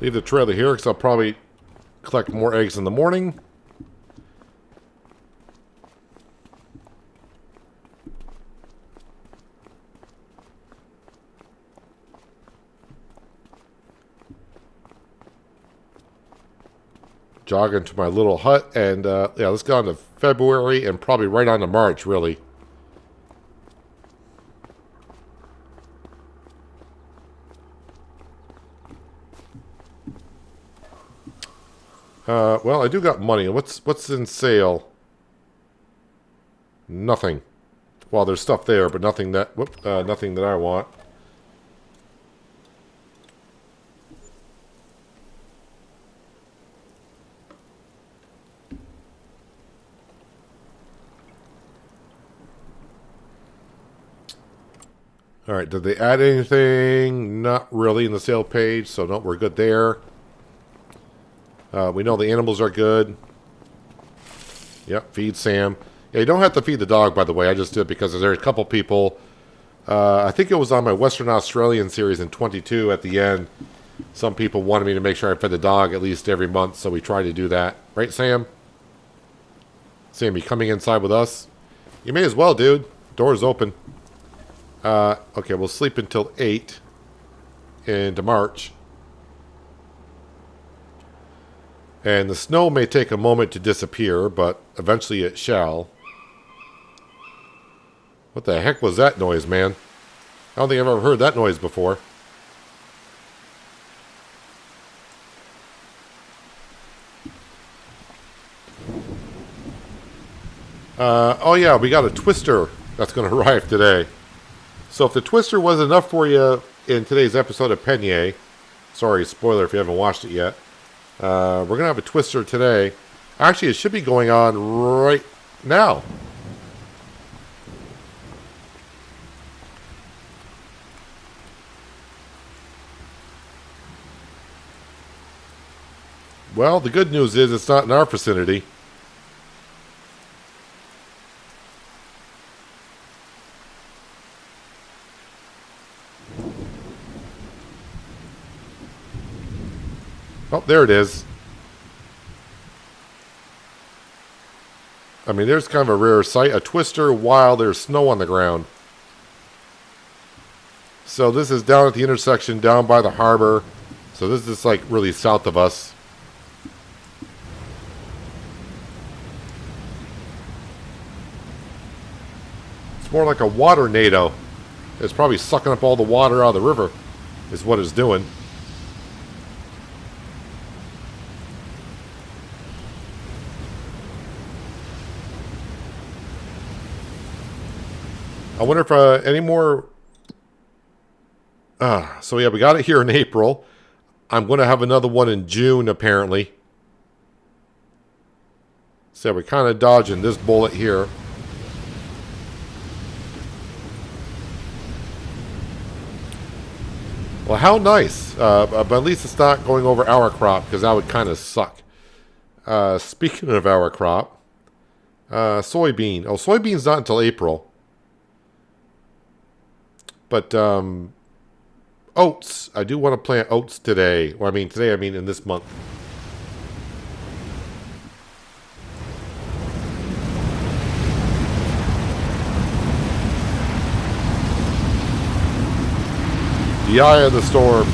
Leave the trailer here because I'll probably collect more eggs in the morning. Jog into my little hut, and yeah, let's go on to February and probably right on to March, really. Well, I do got money. What's in sale? Nothing. Well, there's stuff there, but nothing that nothing that I want. All right, did they add anything? Not really in the sale page, so no, we're good there. We know the animals are good. Yep, feed Sam. Yeah, you don't have to feed the dog, by the way. I just did because there's a couple people. I think it was on my Western Australian series in 22 at the end. Some people wanted me to make sure I fed the dog at least every month, so we tried to do that. Right, Sam? Sam, you coming inside with us? You may as well, dude. Door's open. Okay, we'll sleep until 8 into March. And the snow may take a moment to disappear, but eventually it shall. What the heck was that noise, man? I don't think I've ever heard that noise before. Oh yeah, we got a twister that's going to arrive today. So if the twister was enough for you in today's episode of Peña, sorry, spoiler if you haven't watched it yet, we're going to have a twister today. Actually, it should be going on right now. Well, the good news is it's not in our vicinity. Oh, there it is. I mean, there's kind of a rare sight. A twister while there's snow on the ground. So this is down at the intersection, down by the harbor. So this is like really south of us. It's more like a water tornado. It's probably sucking up all the water out of the river, is what it's doing. I wonder if any more... so yeah, we got it here in April. I'm going to have another one in June, apparently. So we're kind of dodging this bullet here. Well, how nice. But at least it's not going over our crop, because that would kind of suck. Speaking of our crop, soybean. Oh, soybean's not until April. But oats. I do want to plant oats today. Well, I mean today, I mean in this month. The eye of the storm.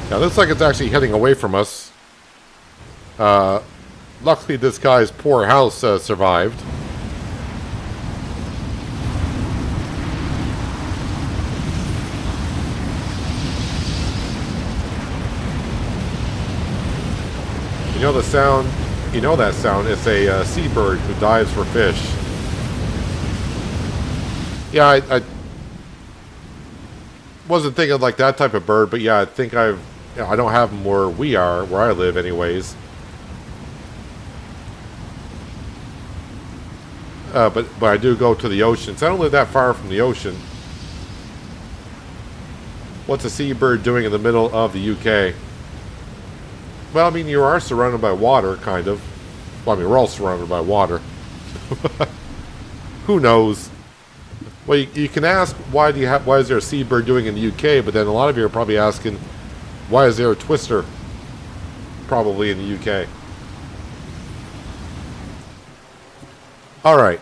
Now, it looks like it's actually heading away from us. Luckily, this guy's poor house survived. You know the sound? You know that sound? It's a seabird who dives for fish. Yeah, I wasn't thinking like that type of bird, but yeah, I think I don't have them where we are, where I live anyways. But I do go to the ocean. So I don't live that far from the ocean. What's a seabird doing in the middle of the UK? Well, I mean, you are surrounded by water, kind of. Well, I mean, we're all surrounded by water. Who knows? Well, you can ask, why is there a seabird doing in the UK? But then a lot of you are probably asking, why is there a twister probably in the UK? All right.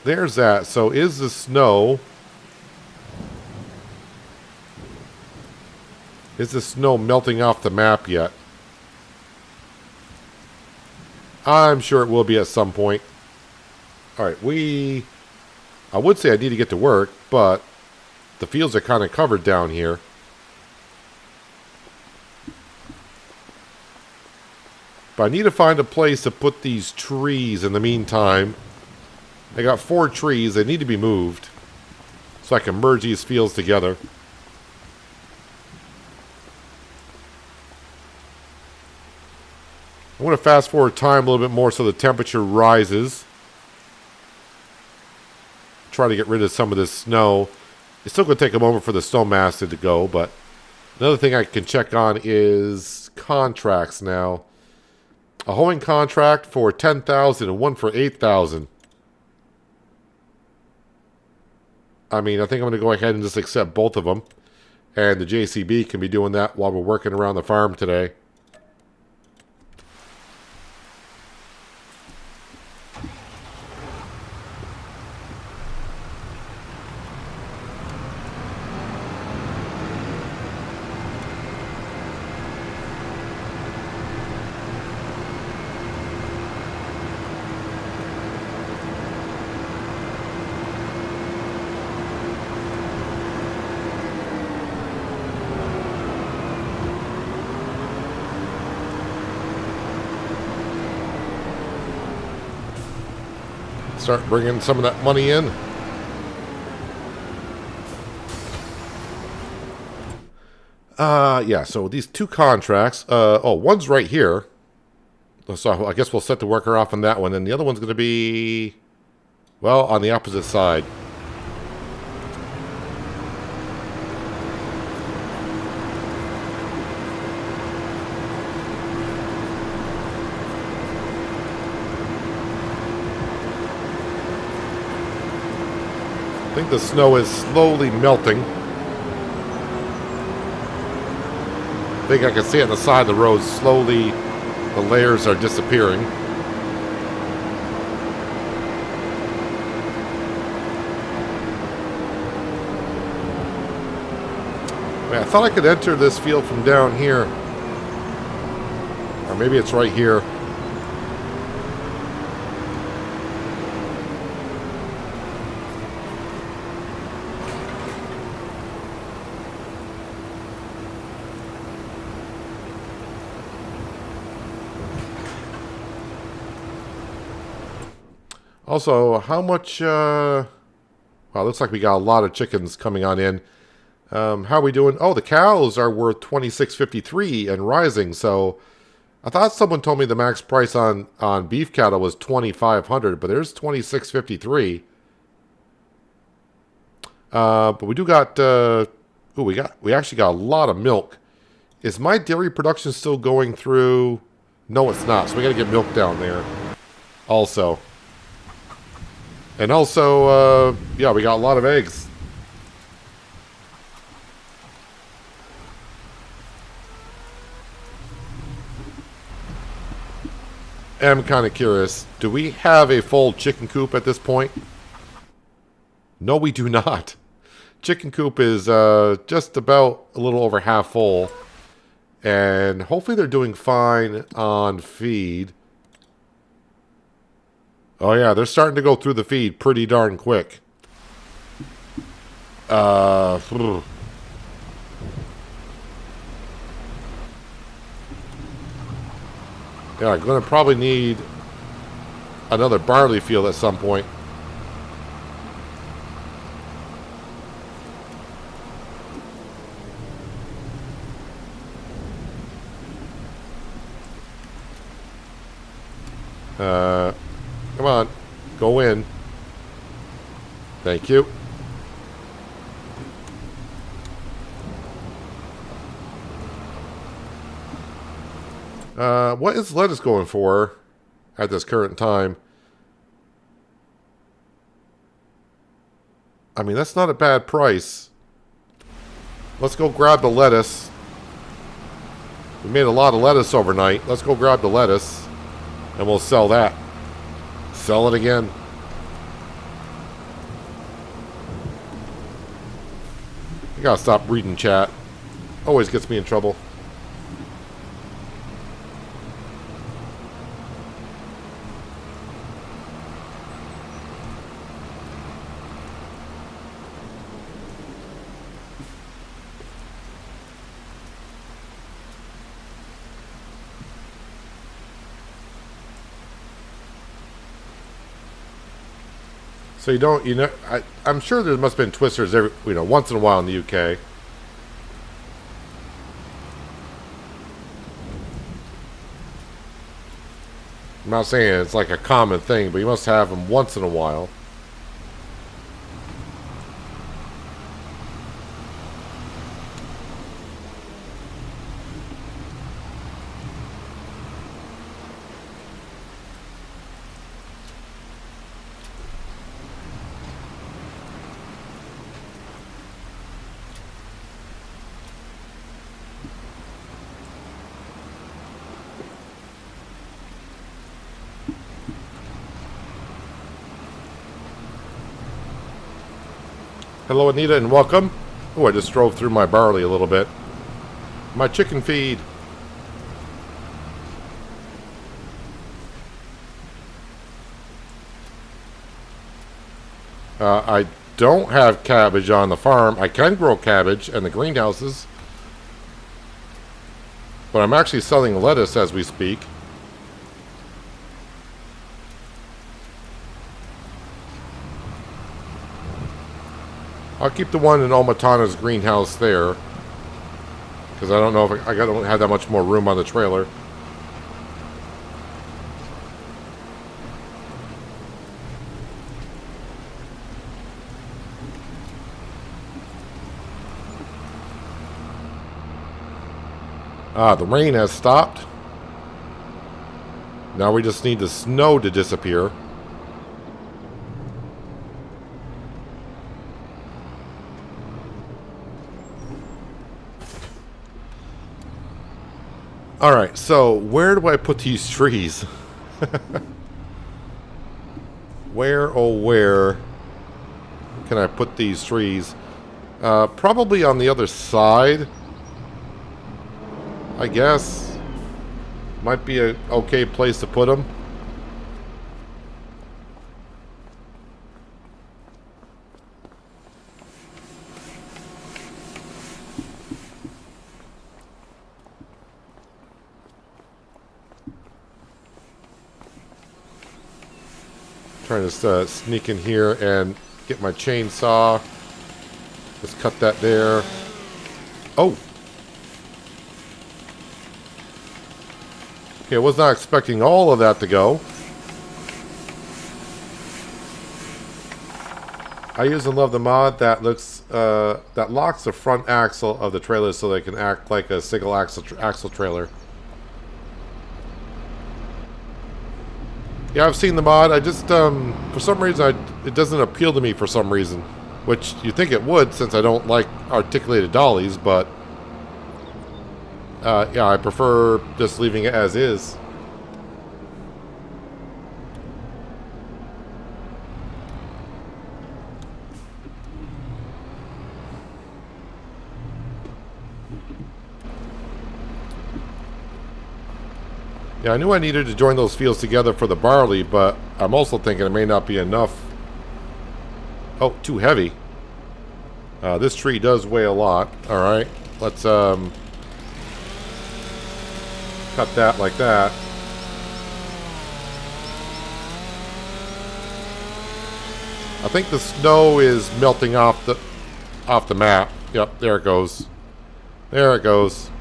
There's that. So is the snow... Is the snow melting off the map yet? I'm sure it will be at some point. Alright, I would say I need to get to work, but the fields are kind of covered down here. But I need to find a place to put these trees in the meantime. I got 4 trees. They need to be moved so I can merge these fields together. I want to fast forward time a little bit more so the temperature rises. Try to get rid of some of this snow. It's still going to take a moment for the snow mass to go, but another thing I can check on is contracts now. A hoeing contract for $10,000 and one for $8,000. I mean, I think I'm going to go ahead and just accept both of them. And the JCB can be doing that while we're working around the farm today. Start bringing some of that money in. Yeah, so these 2 contracts. One's right here. So I guess we'll set the worker off on that one. And the other one's going to be, well, on the opposite side. I think the snow is slowly melting. think I can see it on the side of the road. Slowly, the layers are disappearing. Man, I thought I could enter this field from down here. Or maybe it's right here. Also, how much, wow, looks like we got a lot of chickens coming on in. How are we doing? Oh, the cows are worth $26.53 and rising. So I thought someone told me the max price on beef cattle was $2,500, but there's $26.53. But we do got, we actually got a lot of milk. Is my dairy production still going through? No, it's not. So we got to get milk down there also. And also, yeah, we got a lot of eggs. And I'm kind of curious, do we have a full chicken coop at this point? No, we do not. Chicken coop is just about a little over half full. And hopefully they're doing fine on feed. Oh yeah, they're starting to go through the feed pretty darn quick. Yeah, I'm going to probably need another barley field at some point. Come on, go in. Thank you. What is lettuce going for at this current time? I mean, that's not a bad price. Let's go grab the lettuce. We made a lot of lettuce overnight. Let's go grab the lettuce, and we'll sell that. Sell it again. I gotta stop reading chat. Always gets me in trouble. So I'm sure there must have been twisters once in a while in the UK. I'm not saying it's like a common thing, but you must have them once in a while. Hello, Anita, and welcome. Oh, I just drove through my barley a little bit. My chicken feed. I don't have cabbage on the farm. I can grow cabbage in the greenhouses. But I'm actually selling lettuce as we speak. I'll keep the one in Omatana's greenhouse there, because I don't know if I don't have that much more room on the trailer. The rain has stopped. Now we just need the snow to disappear. Alright, so where do I put these trees? Where, oh where can I put these trees? Probably on the other side, I guess. Might be a okay place to put them. Trying to sneak in here and get my chainsaw. Just cut that there. Oh! Okay, I was not expecting all of that to go. I use and love the mod that looks that locks the front axle of the trailer so they can act like a single axle trailer. Yeah, I've seen the mod. I just, for some reason, it doesn't appeal to me for some reason. Which you think it would, since I don't like articulated dollies, but... yeah, I prefer just leaving it as is. Yeah, I knew I needed to join those fields together for the barley, but I'm also thinking it may not be enough. Oh, too heavy. This tree does weigh a lot. Alright, let's cut that like that. I think the snow is melting off the map. Yep, there it goes. There it goes.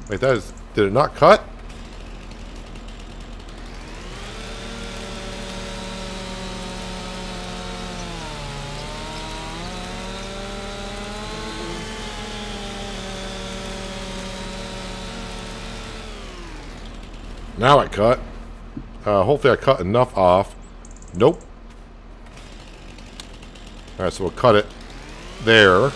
Wait, that is... Did it not cut? Now it cut. Hopefully I cut enough off. Nope. Alright, so we'll cut it there.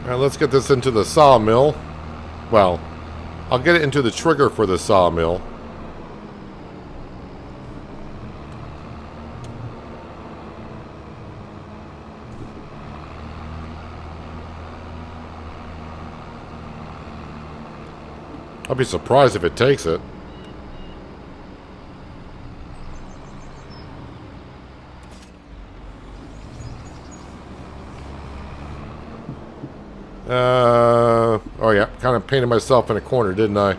Alright, let's get this into the sawmill. Well, I'll get it into the trigger for the sawmill. I'll be surprised if it takes it. Oh yeah, kind of painted myself in a corner, didn't I?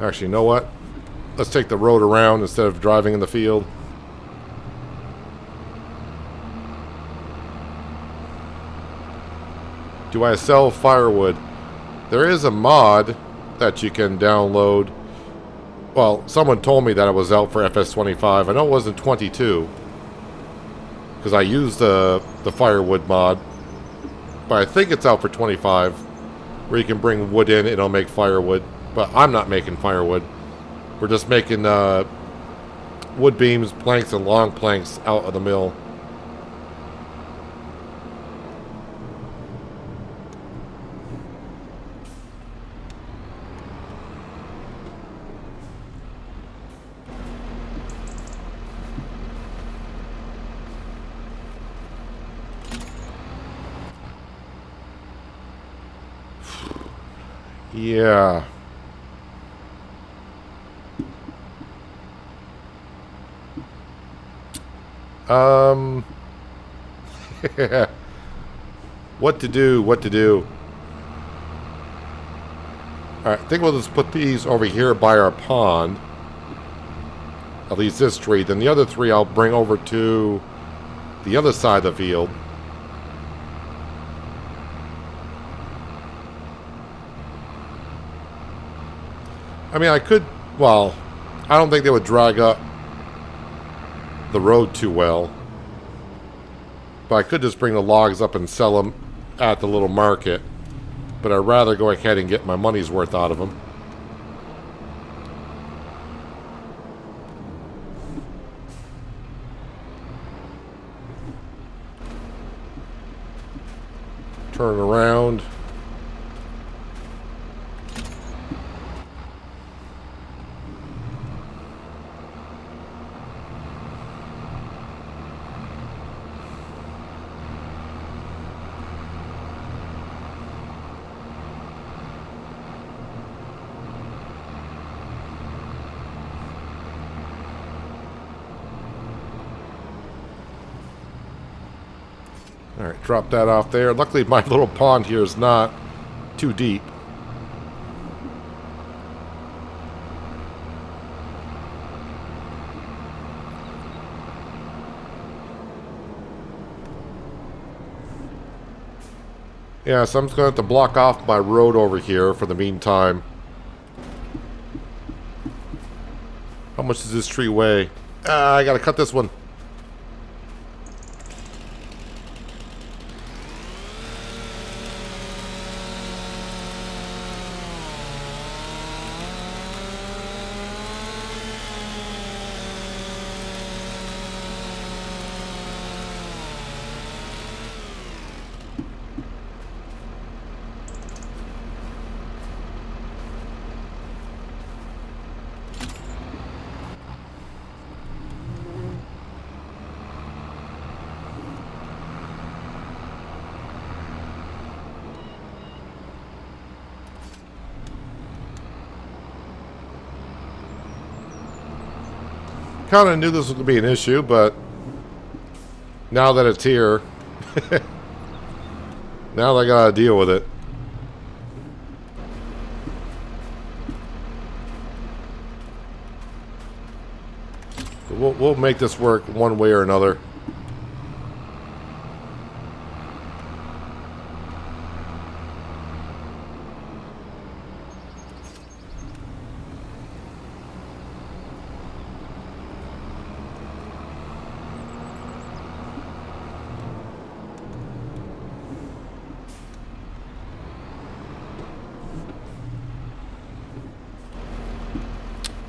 Actually, you know what? Let's take the road around instead of driving in the field. Do I sell firewood? There is a mod that you can download. Well, someone told me that it was out for FS25. I know it wasn't 22. Because I used the firewood mod. But I think it's out for 25. Where you can bring wood in and it'll make firewood. But I'm not making firewood. We're just making wood beams, planks, and long planks out of the mill. Yeah. What to do, what to do. Alright, I think we'll just put these over here by our pond. At least this tree. Then the other three I'll bring over to the other side of the field. I mean, I could, well, I don't think they would drag up the road too well. But I could just bring the logs up and sell them at the little market. But I'd rather go ahead and get my money's worth out of them. Turn around. Alright, drop that off there. Luckily, my little pond here is not too deep. Yeah, so I'm just going to have to block off my road over here for the meantime. How much does this tree weigh? I gotta cut this one. Kind of knew this was going to be an issue, but now that it's here, now I got to deal with it. We'll make this work one way or another.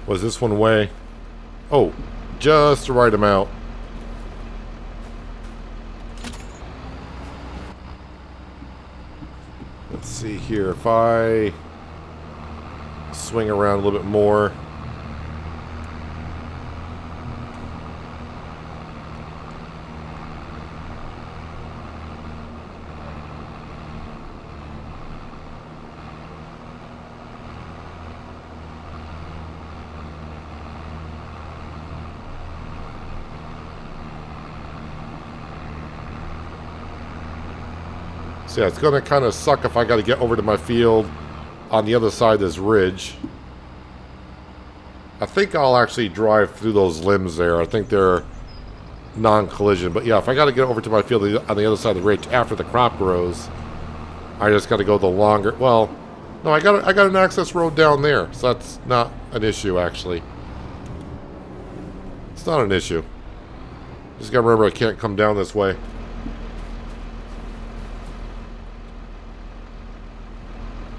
Was this one weigh? Oh, just the right amount. Let's see here. If I swing around a little bit more. So yeah, it's going to kind of suck if I got to get over to my field on the other side of this ridge. I think I'll actually drive through those limbs there. I think they're non-collision. But yeah, if I got to get over to my field on the other side of the ridge after the crop grows, I just got to go the longer... Well, no, I got an access road down there. So that's not an issue, actually. It's not an issue. Just got to remember I can't come down this way.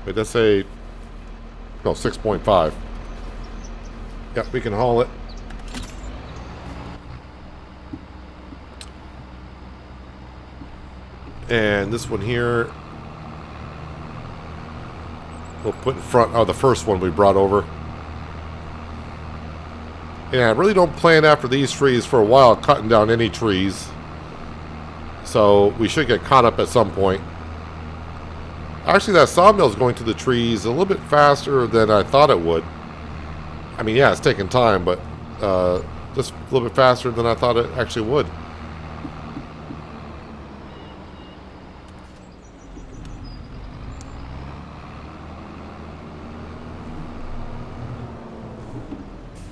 Wait, that's a... No, 6.5. Yep, we can haul it. And this one here, we'll put in front of the first one we brought over. Yeah, I really don't plan after these trees for a while cutting down any trees. So we should get caught up at some point. Actually, that sawmill is going to the trees a little bit faster than I thought it would. I mean, yeah, it's taking time, but just a little bit faster than I thought it actually would.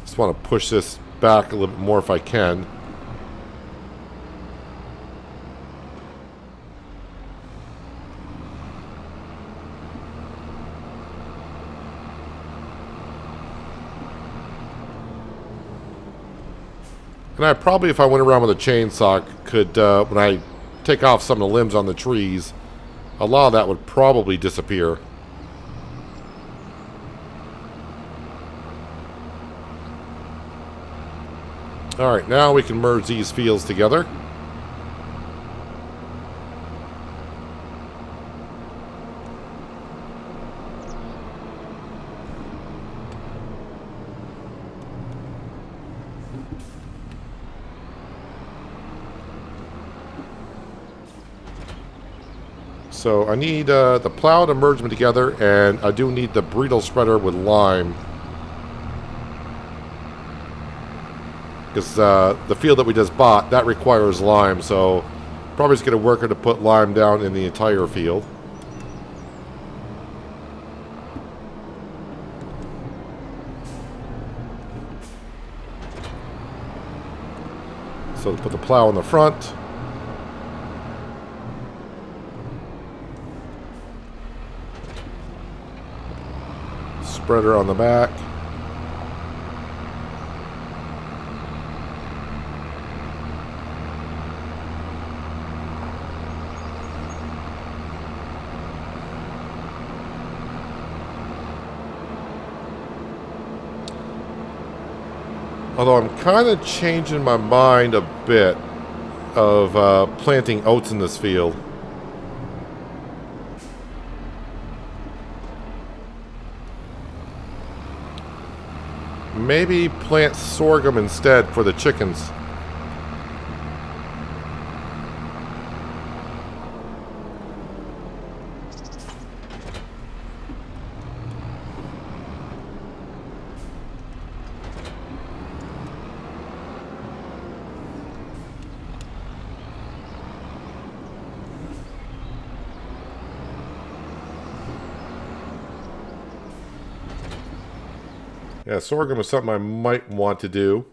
Just want to push this back a little bit more if I can. And I probably, if I went around with a chainsaw, could, when I take off some of the limbs on the trees, a lot of that would probably disappear. Alright, now we can merge these fields together. So I need the plow to merge them together, and I do need the burrito spreader with lime. Because the field that we just bought, that requires lime, so probably just get a worker to put lime down in the entire field. So put the plow in the front. Spreader on the back. Although I'm kind of changing my mind a bit of planting oats in this field. Maybe plant sorghum instead for the chickens. Yeah, sorghum is something I might want to do.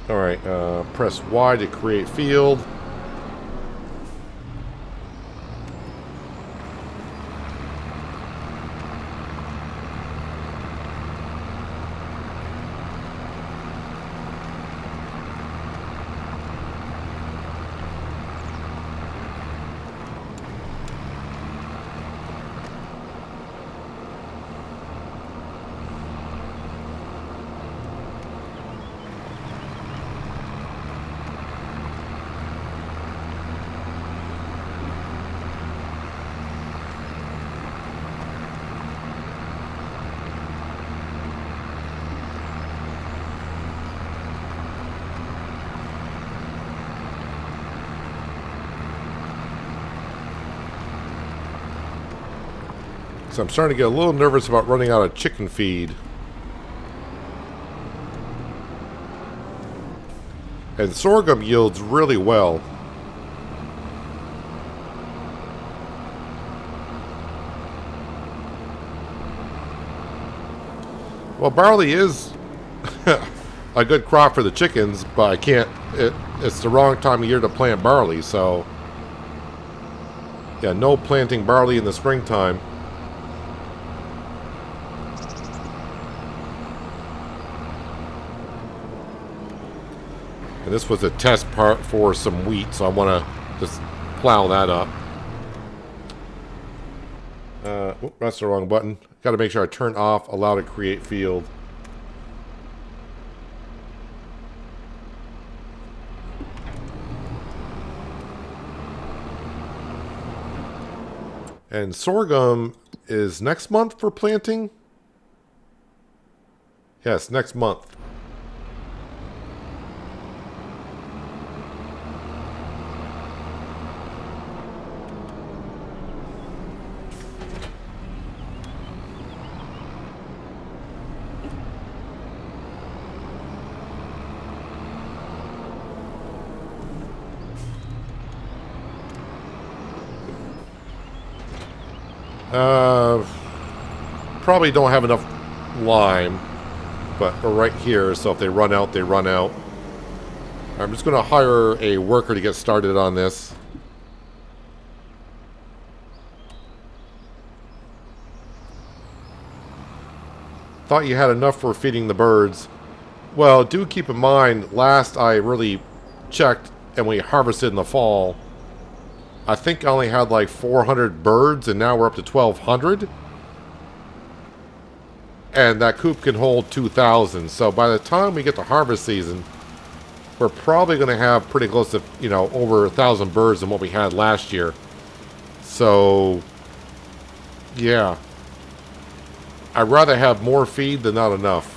Alright, press Y to create field. So I'm starting to get a little nervous about running out of chicken feed. And sorghum yields really well. Well, barley is a good crop for the chickens, but I can't, it's the wrong time of year to plant barley, so yeah, no planting barley in the springtime. And this was a test part for some wheat, so I want to just plow that up. That's the wrong button. Got to make sure I turn off allow to create field. And sorghum is next month for planting? Yes, next month. Probably don't have enough lime, but we're right here, so if they run out, they run out. I'm just going to hire a worker to get started on this. Thought you had enough for feeding the birds. Well, do keep in mind, last I really checked and we harvested in the fall, I think I only had like 400 birds, and now we're up to 1,200. And that coop can hold 2,000. So by the time we get to harvest season, we're probably going to have pretty close to, you know, over 1,000 birds than what we had last year. So, yeah. I'd rather have more feed than not enough.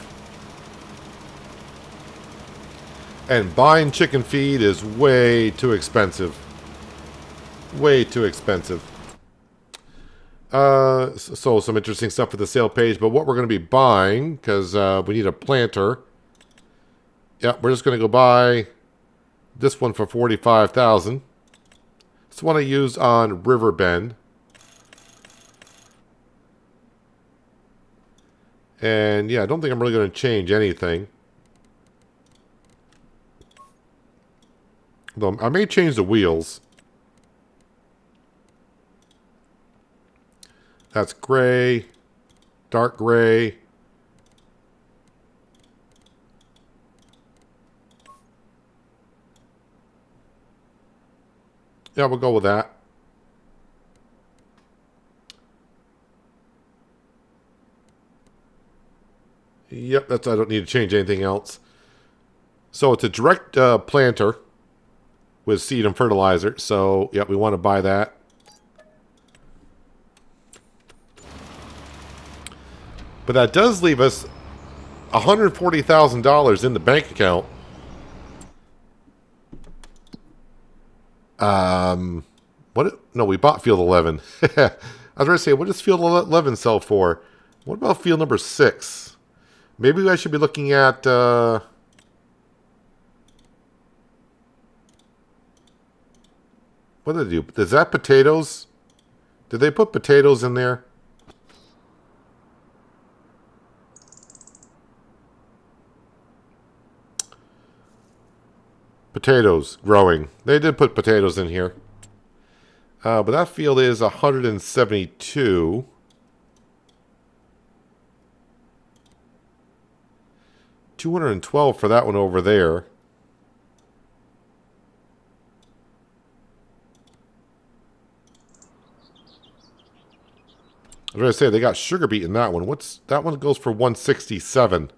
And buying chicken feed is way too expensive. Way too expensive. So some interesting stuff for the sale page. But what we're going to be buying, because we need a planter. Yeah, we're just going to go buy this one for $45,000. It's one I used on Riverbend. And yeah, I don't think I'm really going to change anything. Though I may change the wheels. That's gray, dark gray. Yeah, we'll go with that. Yep, I don't need to change anything else. So it's a direct planter with seed and fertilizer. So, yep, we want to buy that. But that does leave us $140,000 in the bank account. No, we bought field 11. I was going to say, what does field 11 sell for? What about field number 6? Maybe I should be looking at... what did they do? Is that potatoes? Did they put potatoes in there? Potatoes growing. They did put potatoes in here. But that field is 172. $212 for that one over there. I was going to say, they got sugar beet in that one. That one goes for $167.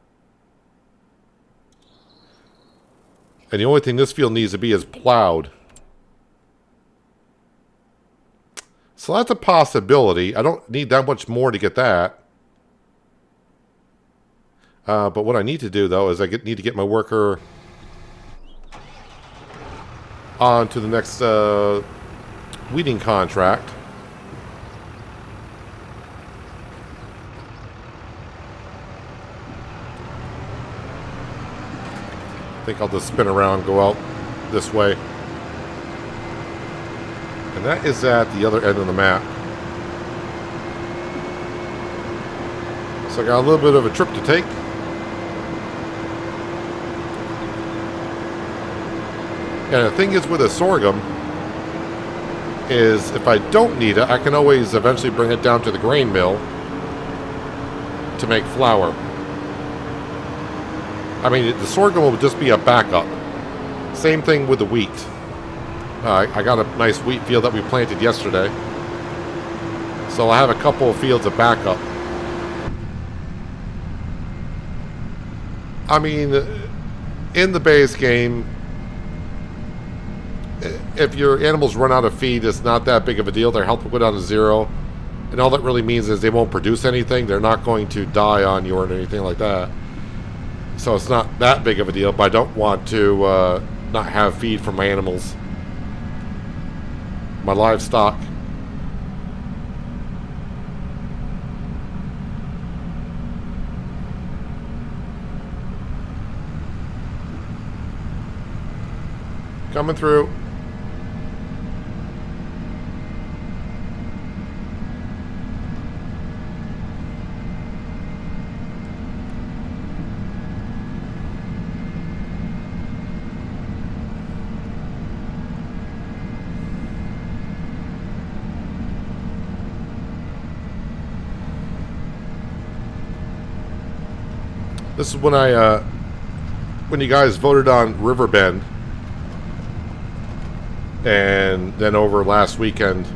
And the only thing this field needs to be is plowed. So that's a possibility. I don't need that much more to get that. But what I need to do, though, is need to get my worker on to the next weeding contract. I think I'll just spin around and go out this way. And that is at the other end of the map. So I got a little bit of a trip to take. And the thing is with a sorghum is if I don't need it, I can always eventually bring it down to the grain mill to make flour. I mean, the sorghum will just be a backup. Same thing with the wheat. I got a nice wheat field that we planted yesterday. So I'll have a couple of fields of backup. I mean, in the base game, if your animals run out of feed, it's not that big of a deal. Their health will go down to 0. And all that really means is they won't produce anything. They're not going to die on you or anything like that. So it's not that big of a deal, but I don't want to not have feed for my animals. My livestock. Coming through. This is when when you guys voted on Riverbend, and then over last weekend,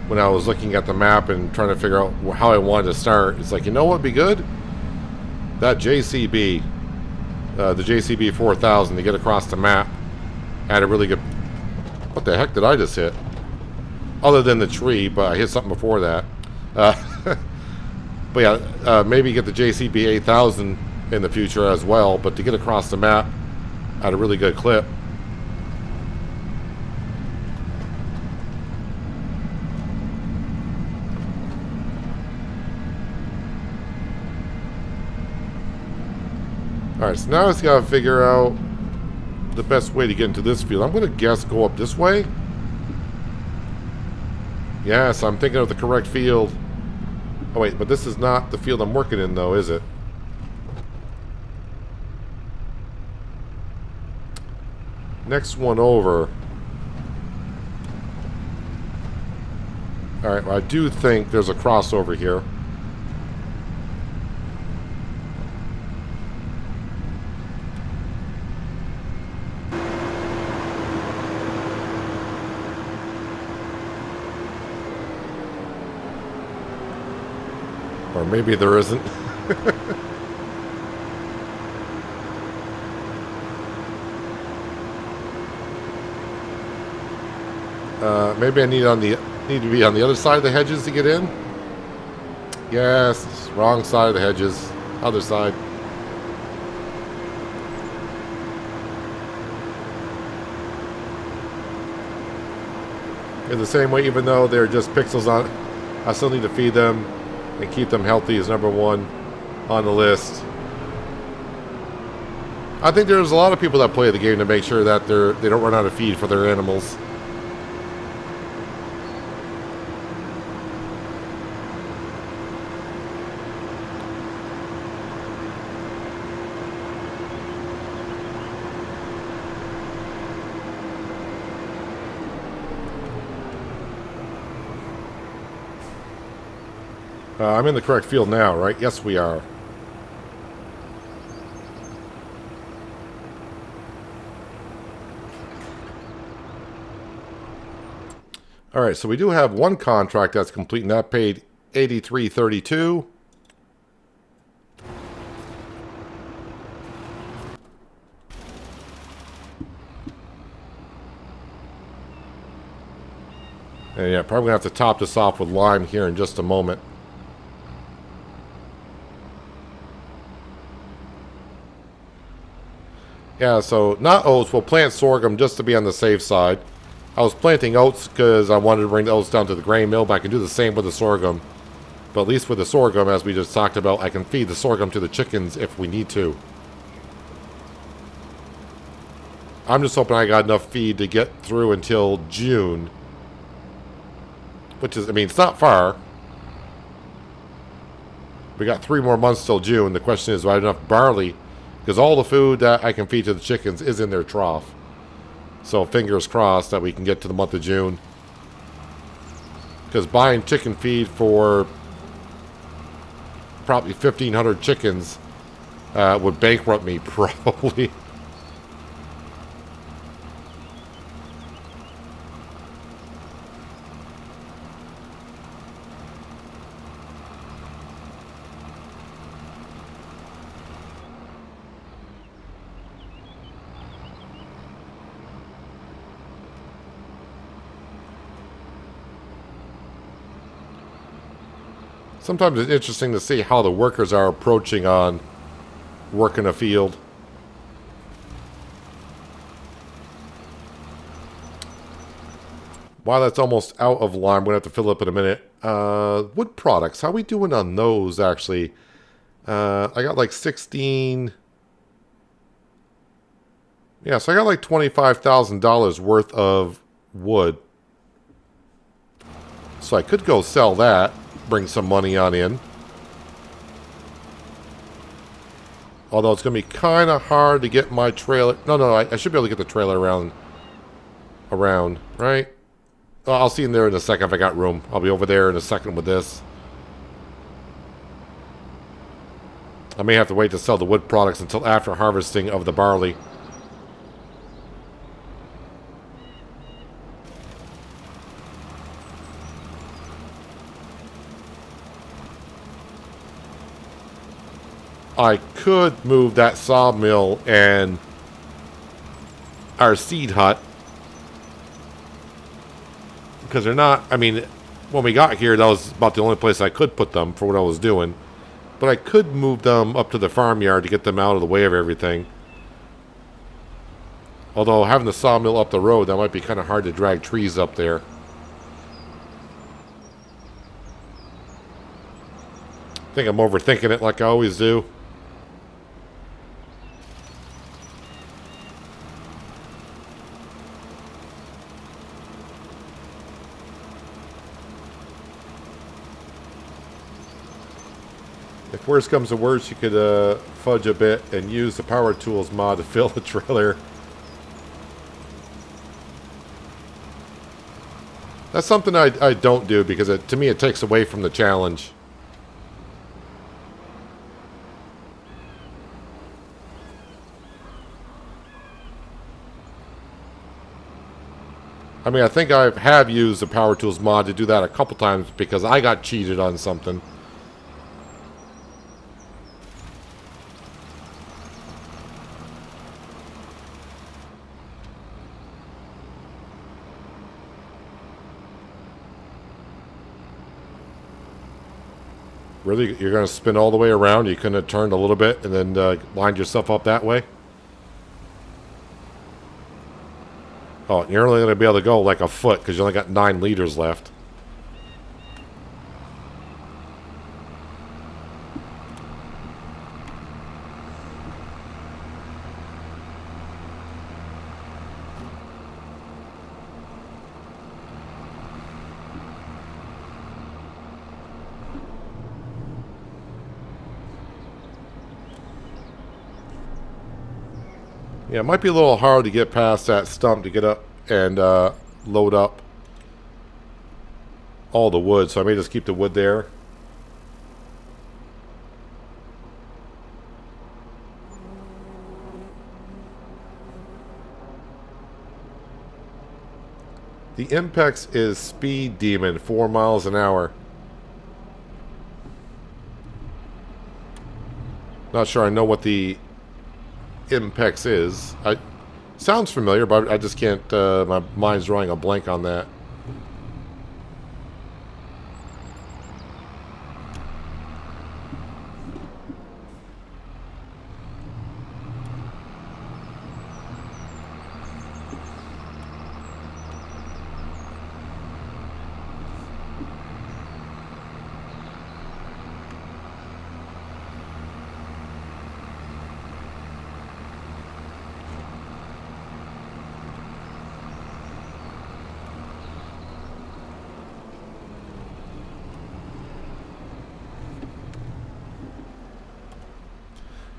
when I was looking at the map and trying to figure out how I wanted to start, it's like, you know what would be good? That JCB, the JCB 4000, to get across the map, had a really good... What the heck did I just hit? Other than the tree, but I hit something before that. But yeah, maybe get the JCB 8000 in the future as well, but to get across the map at a really good clip. Alright, so now I just gotta figure out the best way to get into this field. I'm gonna guess go up this way. Yes, I'm thinking of the correct field. Oh wait, but this is not the field I'm working in though, is it? Next one over. Alright, well, I do think there's a crossover here. Or maybe there isn't. Maybe I need to be on the other side of the hedges to get in. Yes, wrong side of the hedges. Other side. In the same way, even though they're just pixels on, I still need to feed them and keep them healthy is number one on the list. I think there's a lot of people that play the game to make sure that they don't run out of feed for their animals. I'm in the correct field now, right? Yes, we are. All right, so we do have one contract that's complete, and that paid $83.32. And yeah, probably gonna have to top this off with lime here in just a moment. Yeah, so not oats. We'll plant sorghum just to be on the safe side. I was planting oats because I wanted to bring the oats down to the grain mill, but I can do the same with the sorghum. But at least with the sorghum, as we just talked about, I can feed the sorghum to the chickens if we need to. I'm just hoping I got enough feed to get through until June. Which is, I mean, it's not far. We got 3 more months till June. The question is, do I have enough barley? Because all the food that I can feed to the chickens is in their trough. So fingers crossed that we can get to the month of June. Because buying chicken feed for probably 1,500 chickens would bankrupt me, probably. Sometimes it's interesting to see how the workers are approaching on working a field. Wow, that's almost out of lime. We're going to have to fill up in a minute. Wood products. How are we doing on those, actually? I got like 16... Yeah, so I got like $25,000 worth of wood. So I could go sell that. Bring some money on in. Although it's going to be kind of hard to get my trailer... No, I should be able to get the trailer around, right? I'll see in there in a second if I got room. I'll be over there in a second with this. I may have to wait to sell the wood products until after harvesting of the barley. I could move that sawmill and our seed hut, because they're not, I mean, when we got here, that was about the only place I could put them for what I was doing. But I could move them up to the farmyard to get them out of the way of everything. Although having the sawmill up the road, that might be kind of hard to drag trees up there. I think I'm overthinking it like I always do. If worse comes to worse, you could fudge a bit and use the power tools mod to fill the trailer. That's something I don't do because to me it takes away from the challenge. I mean, I think I have used the power tools mod to do that a couple times because I got cheated on something. Really? You're going to spin all the way around? You couldn't have turned a little bit and then lined yourself up that way? Oh, you're only going to be able to go like a foot because you only got 9 liters left. Yeah, it might be a little hard to get past that stump to get up and load up all the wood, so I may just keep the wood there. The Impex is Speed Demon, 4 miles an hour. Not sure I know what the Impex is. Sounds familiar, but I just can't, my mind's drawing a blank on that.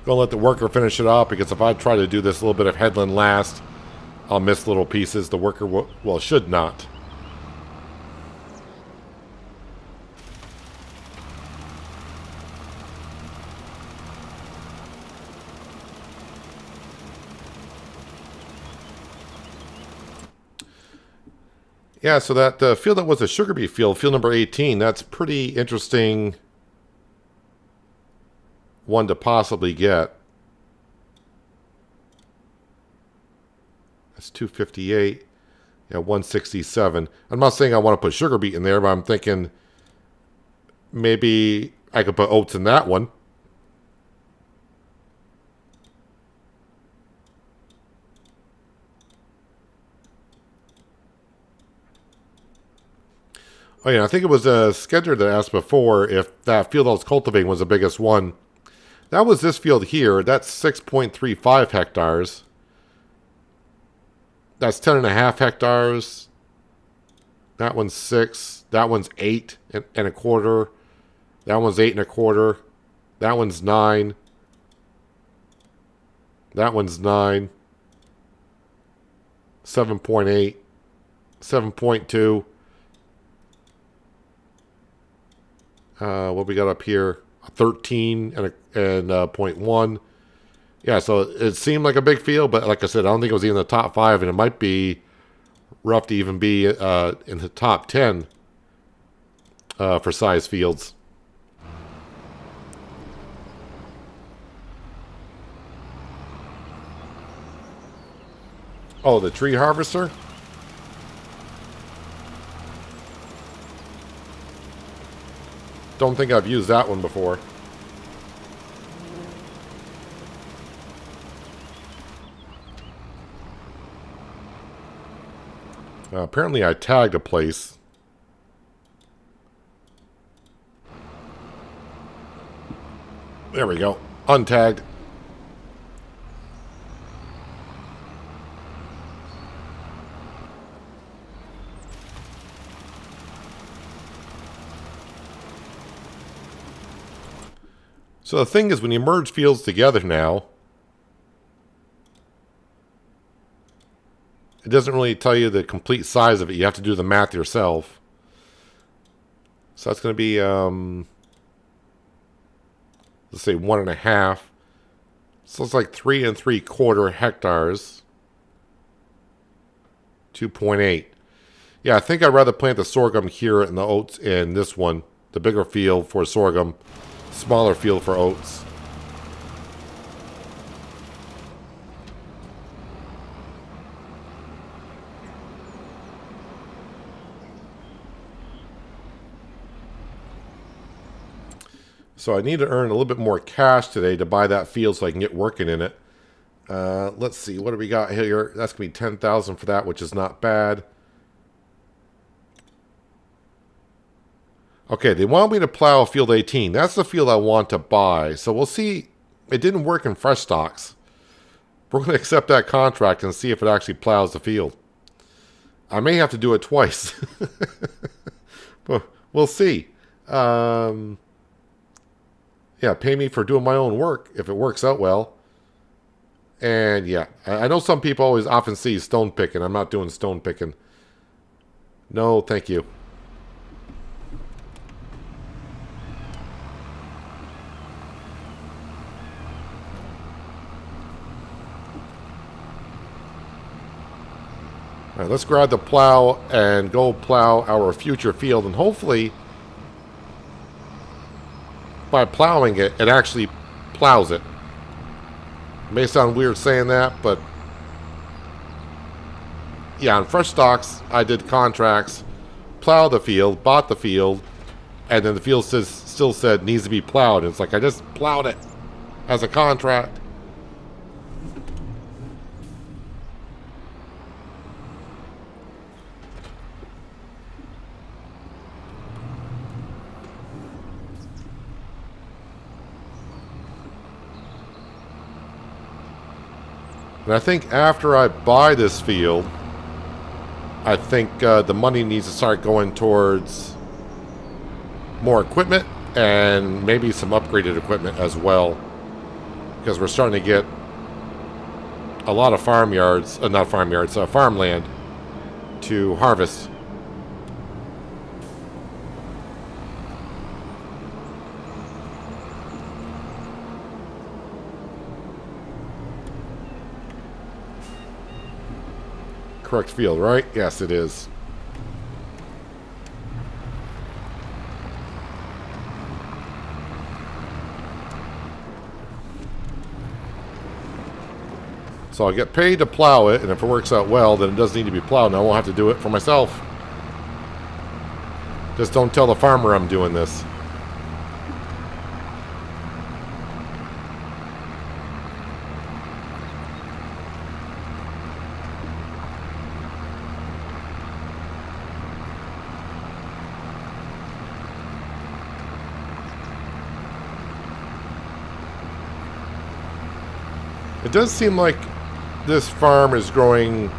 Gonna let the worker finish it off because if I try to do this little bit of headland last, I'll miss little pieces. The worker well should not. Yeah, so that field that was a sugar beet field, field number 18, that's pretty interesting one to possibly get. That's 258. Yeah, 167. I'm not saying I want to put sugar beet in there, but I'm thinking maybe I could put oats in that one. Oh yeah, I think it was a scheduler that asked before if that field I was cultivating was the biggest one. That was this field here. That's 6.35 hectares. That's 10.5 hectares. That one's 6. That one's 8.25. That one's 8.25. That one's 9. That one's 9. 7.8. 7.2. What we got up here? 13 and and 0.1. Yeah, so it seemed like a big field, but like I said, I don't think it was even in the top 5, and it might be rough to even be in the top 10 for size fields. Oh, the tree harvester? Don't think I've used that one before. Apparently I tagged a place. There we go. Untagged. So the thing is, when you merge fields together now, it doesn't really tell you the complete size of it. You have to do the math yourself. So that's going to be, let's say 1.5. So it's like 3 3/4 hectares. 2.8. Yeah, I think I'd rather plant the sorghum here and the oats in this one. The bigger field for sorghum. Smaller field for oats. So I need to earn a little bit more cash today to buy that field so I can get working in it. Let's see, what do we got here? That's going to be 10,000 for that, which is not bad. Okay, they want me to plow field 18. That's the field I want to buy. So we'll see. It didn't work in fresh stocks. We're going to accept that contract and see if it actually plows the field. I may have to do it twice. But we'll see. Yeah, pay me for doing my own work if it works out well. And yeah, I know some people often see stone picking. I'm not doing stone picking. No, thank you. All right, let's grab the plow and go plow our future field. And hopefully, by plowing it, it actually plows it. It may sound weird saying that, but yeah, on fresh stocks, I did contracts, plow the field, bought the field, and then the field still said needs to be plowed. And it's like I just plowed it as a contract. And I think after I buy this field, I think the money needs to start going towards more equipment and maybe some upgraded equipment as well. Because we're starting to get a lot of farmland to harvest. Correct field, right? Yes, it is. So I get paid to plow it, and if it works out well, then it doesn't need to be plowed, and I won't have to do it for myself. Just don't tell the farmer I'm doing this. It does seem like this farm is growing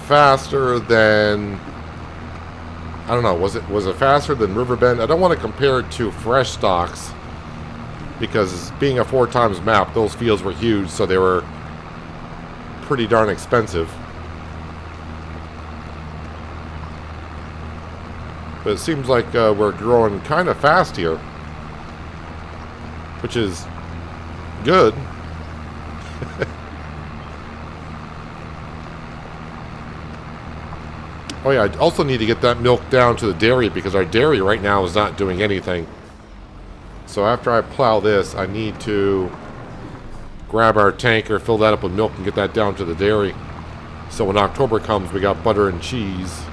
faster than, I don't know, was it faster than Riverbend? I don't want to compare it to fresh stocks because being a 4x map, those fields were huge, so they were pretty darn expensive. But it seems like we're growing kind of fast here. which is good. Oh yeah, I also need to get that milk down to the dairy because our dairy right now is not doing anything. So after I plow this, I need to grab our tanker, fill that up with milk, and get that down to the dairy. So when October comes, we got butter and cheese.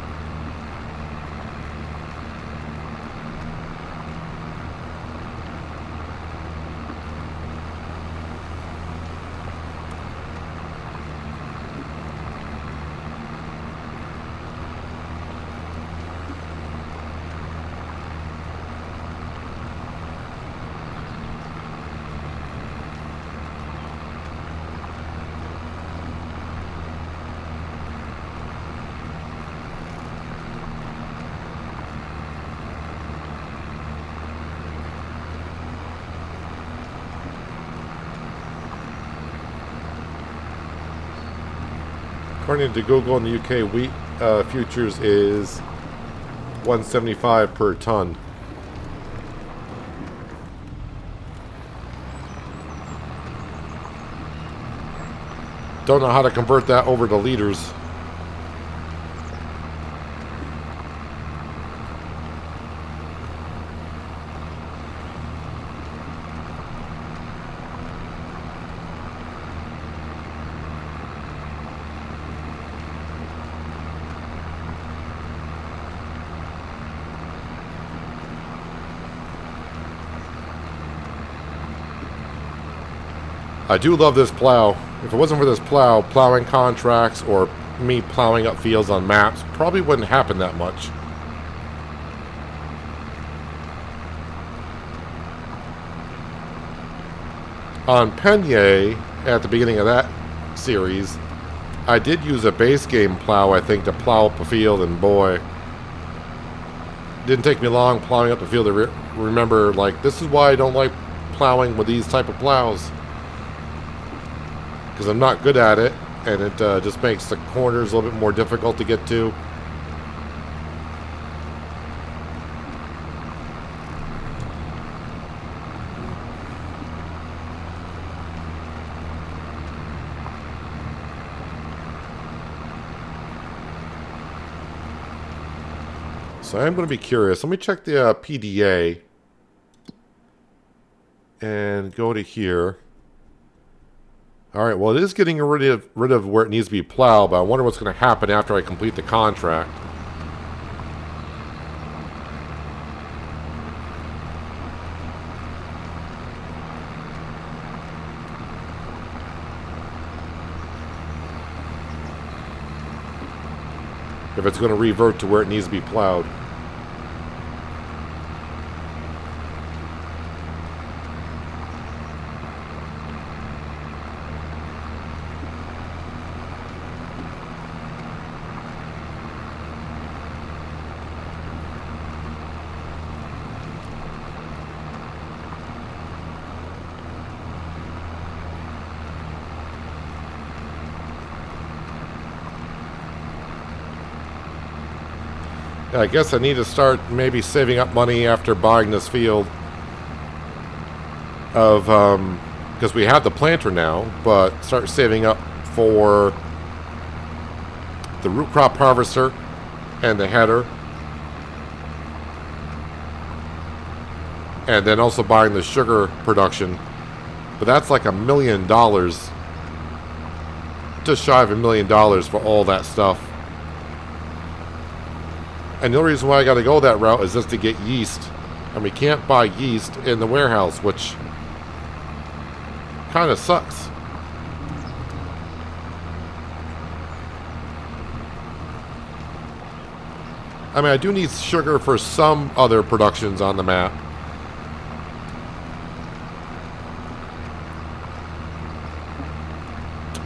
According to Google in the UK, wheat futures is 175 per ton. Don't know how to convert that over to liters. I do love this plow. If it wasn't for this plow, plowing contracts or me plowing up fields on maps probably wouldn't happen that much. On Penye, at the beginning of that series, I did use a base game plow, I think, to plow up a field, and boy, didn't take me long plowing up the field to remember, like, this is why I don't like plowing with these type of plows. Because I'm not good at it, and it just makes the corners a little bit more difficult to get to. So I'm going to be curious. Let me check the PDA and go to here. Alright, well, it is getting rid of where it needs to be plowed, but I wonder what's going to happen after I complete the contract. If it's going to revert to where it needs to be plowed. I guess I need to start maybe saving up money after buying this field of, because we have the planter now, but start saving up for the root crop harvester and the header. And then also buying the sugar production. But that's like $1 million. Just shy of $1 million for all that stuff. And the only reason why I got to go that route is just to get yeast. And we can't buy yeast in the warehouse, which kind of sucks. I mean, I do need sugar for some other productions on the map.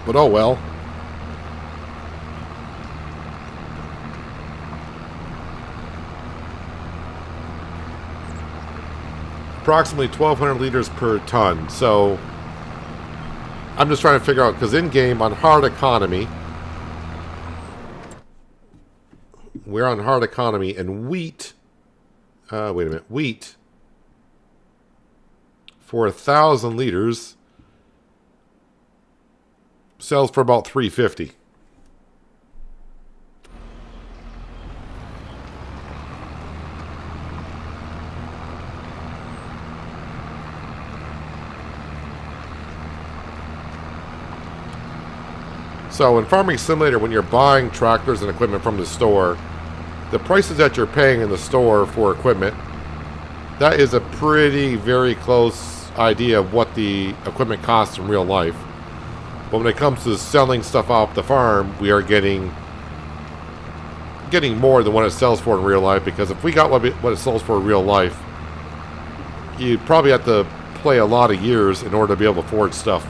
But oh well. Approximately 1,200 liters per ton. So I'm just trying to figure out, because in game on hard economy, we're on hard economy, and wheat, wait a minute, wheat for 1,000 liters. Sells for about $3.50. So in Farming Simulator, when you're buying tractors and equipment from the store, the prices that you're paying in the store for equipment, that is a pretty very close idea of what the equipment costs in real life. But when it comes to selling stuff off the farm, we are getting more than what it sells for in real life, because if we got what it sells for in real life, you'd probably have to play a lot of years in order to be able to afford stuff.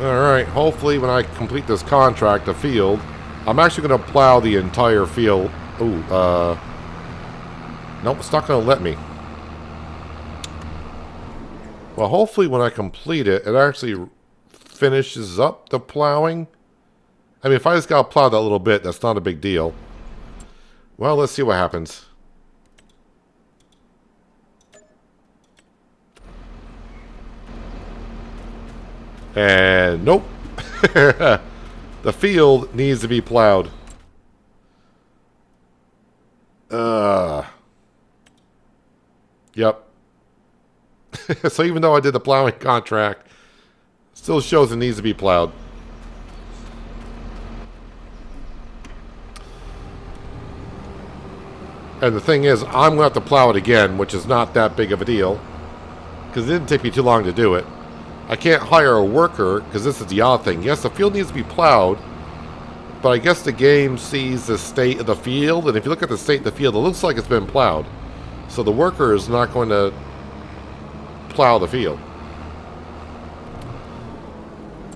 Alright, hopefully when I complete this contract, the field, I'm actually going to plow the entire field. Ooh, nope, it's not going to let me. Well, hopefully when I complete it, it actually finishes up the plowing. I mean, if I just got to plow that little bit, that's not a big deal. Well, let's see what happens. And nope. The field needs to be plowed. Yep. So even though I did the plowing contract, still shows it needs to be plowed. And the thing is, I'm going to have to plow it again, which is not that big of a deal, because it didn't take me too long to do it. I can't hire a worker, because this is the odd thing. Yes, the field needs to be plowed, but I guess the game sees the state of the field, and if you look at the state of the field, it looks like it's been plowed. So the worker is not going to plow the field.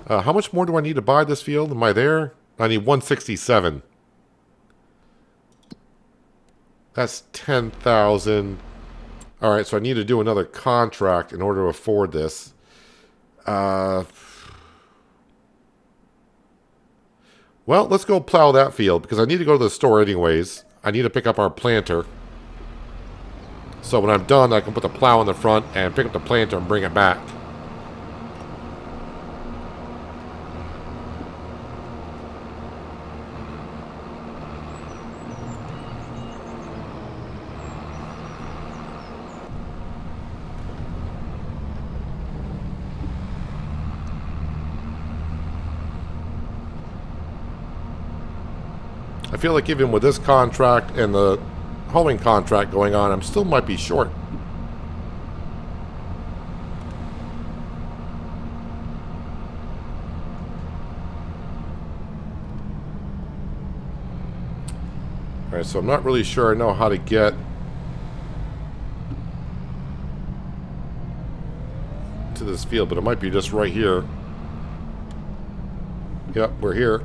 How much more do I need to buy this field? Am I there? I need 167. That's 10,000. Alright, so I need to do another contract in order to afford this. Well, let's go plow that field, because I need to go to the store anyways. I need to pick up our planter. So when I'm done, I can put the plow in the front and pick up the planter and bring it back. I feel like even with this contract and the hoeing contract going on, I still might be short. Alright, so I'm not really sure I know how to get to this field, but it might be just right here. Yep, we're here.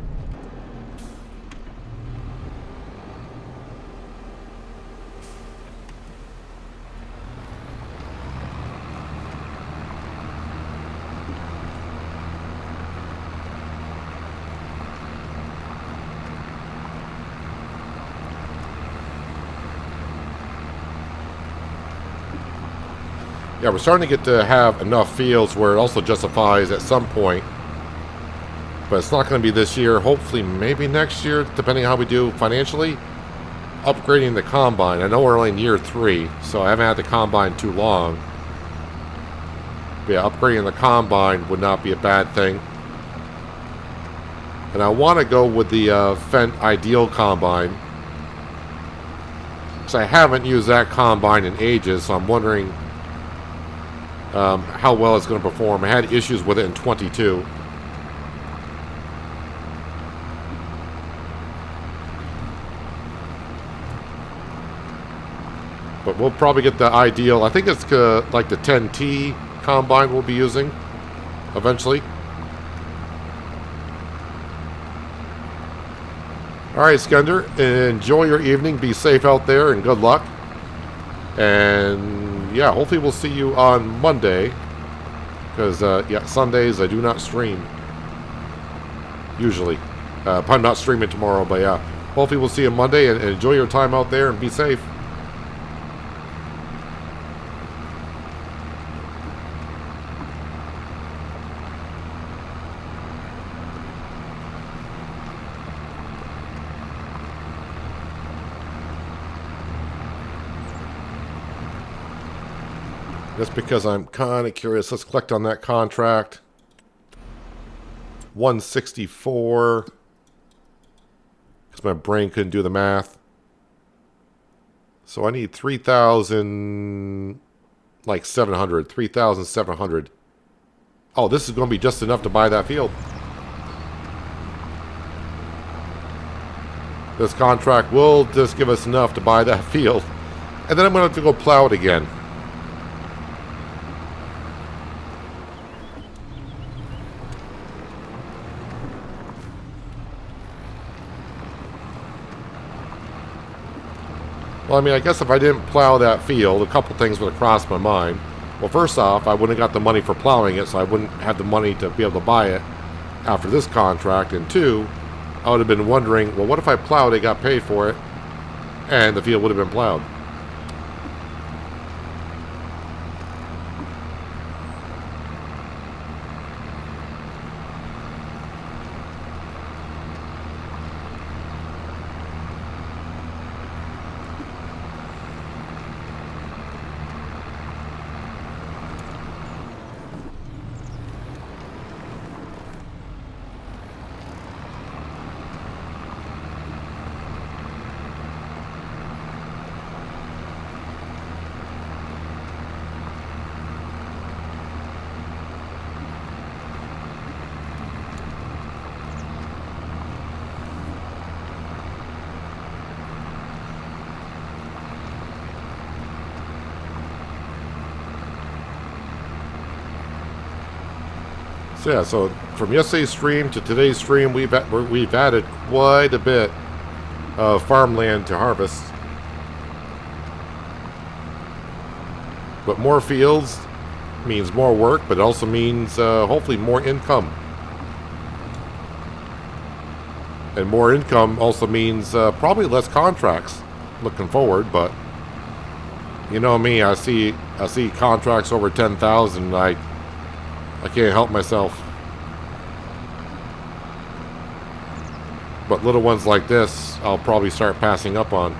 Yeah, we're starting to get to have enough fields where it also justifies at some point. But it's not going to be this year. Hopefully, maybe next year, depending on how we do financially. Upgrading the combine. I know we're only in year 3, so I haven't had the combine too long. But yeah, upgrading the combine would not be a bad thing. And I want to go with the Fendt Ideal Combine. Because I haven't used that combine in ages, so I'm wondering how well it's going to perform. I had issues with it in 22. But we'll probably get the Ideal. I think it's like the 10T combine we'll be using eventually. Alright, Skender, enjoy your evening. Be safe out there and good luck. And yeah, hopefully we'll see you on Monday. Because, yeah, Sundays I do not stream. Usually. I'm not streaming tomorrow, but yeah. Hopefully we'll see you Monday and enjoy your time out there and be safe. Just because I'm kind of curious. Let's collect on that contract. 164. Because my brain couldn't do the math. So I need 3,000... like 700. 3,700. Oh, this is going to be just enough to buy that field. This contract will just give us enough to buy that field. And then I'm going to have to go plow it again. Well, I mean, I guess if I didn't plow that field, a couple things would have crossed my mind. Well, first off, I wouldn't have got the money for plowing it, so I wouldn't have the money to be able to buy it after this contract. And two, I would have been wondering, well, what if I plowed it, got paid for it, and the field would have been plowed? So yeah, so from yesterday's stream to today's stream, we've added quite a bit of farmland to harvest. But more fields means more work, but it also means hopefully more income. And more income also means probably less contracts looking forward, but you know me, I see contracts over 10,000, I can't help myself. But little ones like this, I'll probably start passing up on.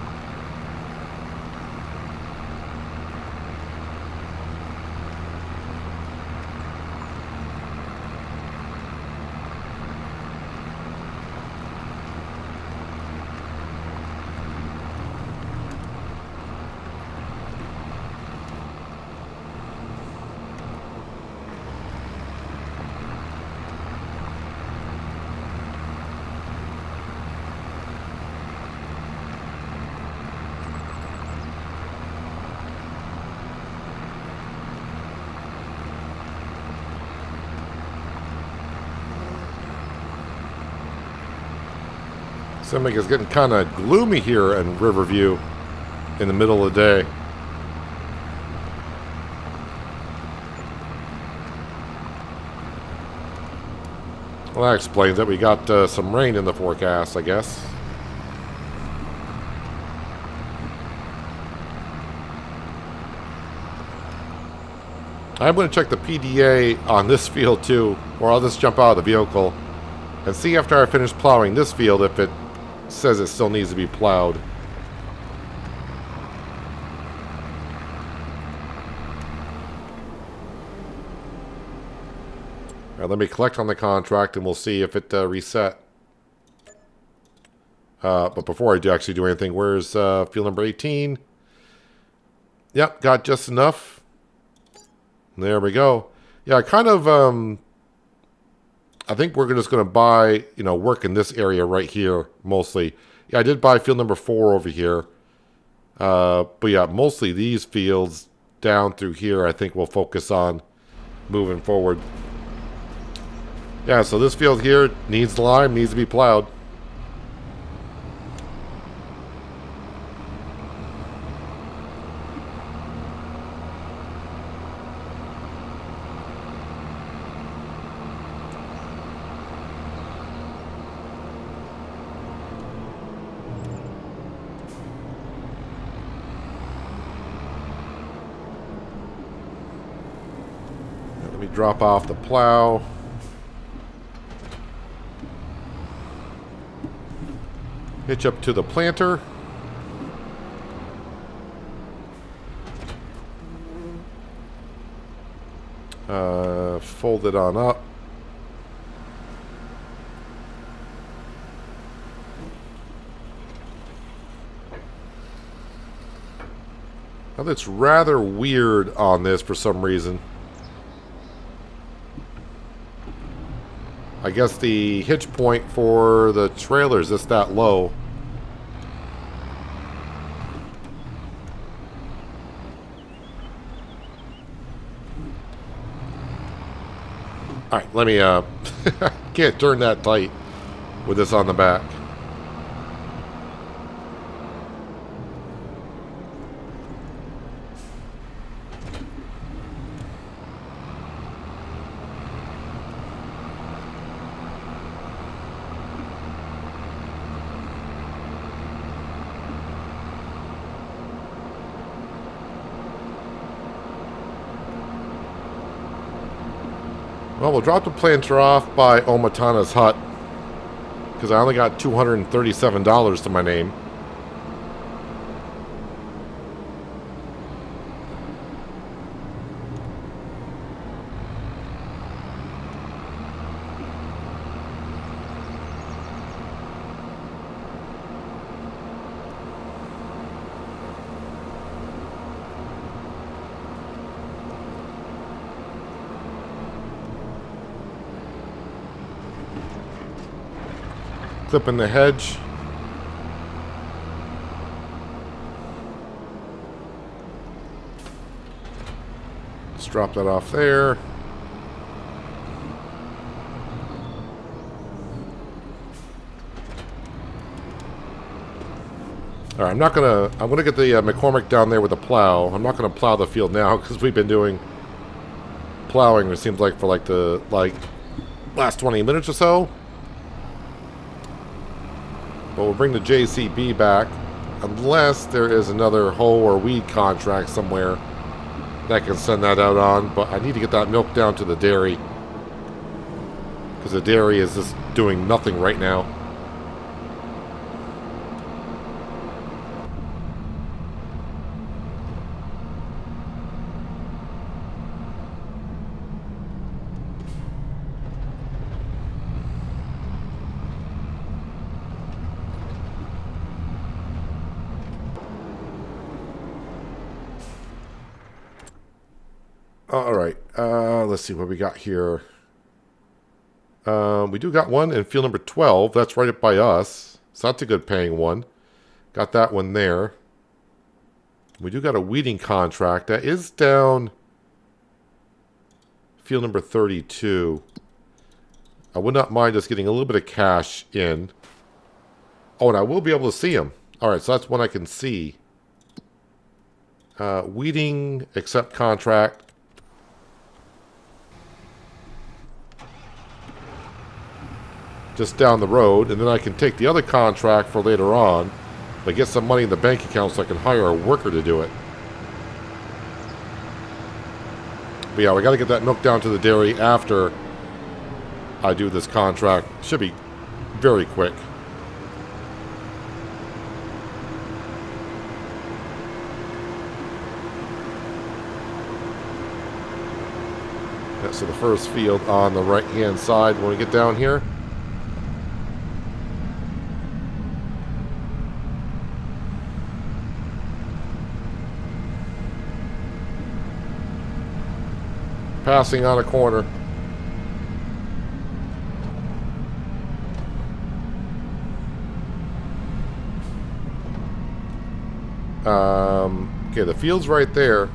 Seems like it's getting kind of gloomy here in Riverview in the middle of the day. Well, that explains it. We got some rain in the forecast, I guess. I'm going to check the PDA on this field too, or I'll just jump out of the vehicle and see after I finish plowing this field if it says it still needs to be plowed. All right, let me collect on the contract and we'll see if it reset. But before I do actually do anything, where's field number 18? Yep, got just enough. There we go. Yeah, I kind of, I think we're just going to buy, work in this area right here, mostly. Yeah, I did buy field number 4 over here. But yeah, mostly these fields down through here, I think we'll focus on moving forward. Yeah, so this field here needs lime, needs to be plowed. Let me drop off the plow. Hitch up to the planter. Fold it on up. Now that's rather weird on this for some reason. I guess the hitch point for the trailer is just that low. Alright, let me, can't turn that tight with this on the back. Well, we'll drop the planter off by Omatana's hut, because I only got $237 to my name. Clipping the hedge. Let's drop that off there. All right, I'm gonna get the McCormick down there with the plow. I'm not gonna plow the field now because we've been doing plowing, it seems like, for the last 20 minutes or so. But we'll bring the JCB back, unless there is another hoe or weed contract somewhere that can send that out on. But I need to get that milk down to the dairy, because the dairy is just doing nothing right now. All right, let's see what we got here. We do got one in field number 12. That's right up by us. So that's a good paying one. Got that one there. We do got a weeding contract. That is down field number 32. I would not mind just getting a little bit of cash in. Oh, and I will be able to see them. All right, so that's one I can see. Weeding, accept contract. Just down the road, and then I can take the other contract for later on, but get some money in the bank account so I can hire a worker to do it. But yeah, we got to get that milk down to the dairy after I do this contract. Should be very quick. So the first field on the right hand side when we get down here. passing on a corner. Okay, the field's right there.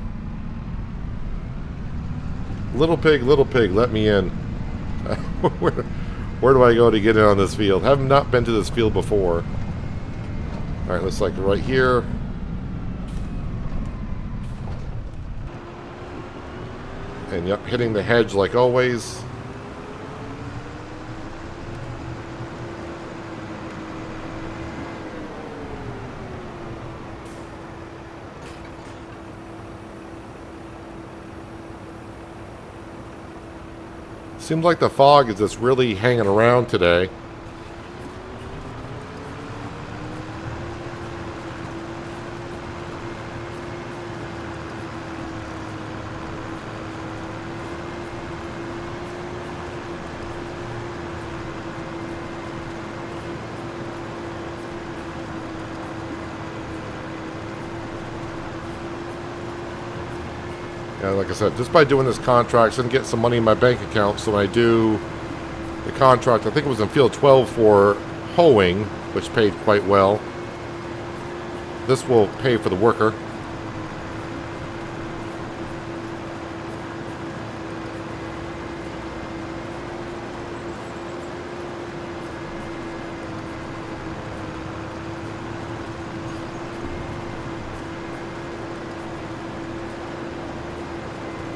Little pig, let me in. Where do I go to get in on this field? Have not been to this field before. Alright, looks like right here. And yep, hitting the hedge like always. Seems like the fog is just really hanging around today. Yeah, like I said, just by doing this contract, I can get some money in my bank account. So when I do the contract, I think it was in field 12 for hoeing, which paid quite well. This will pay for the worker.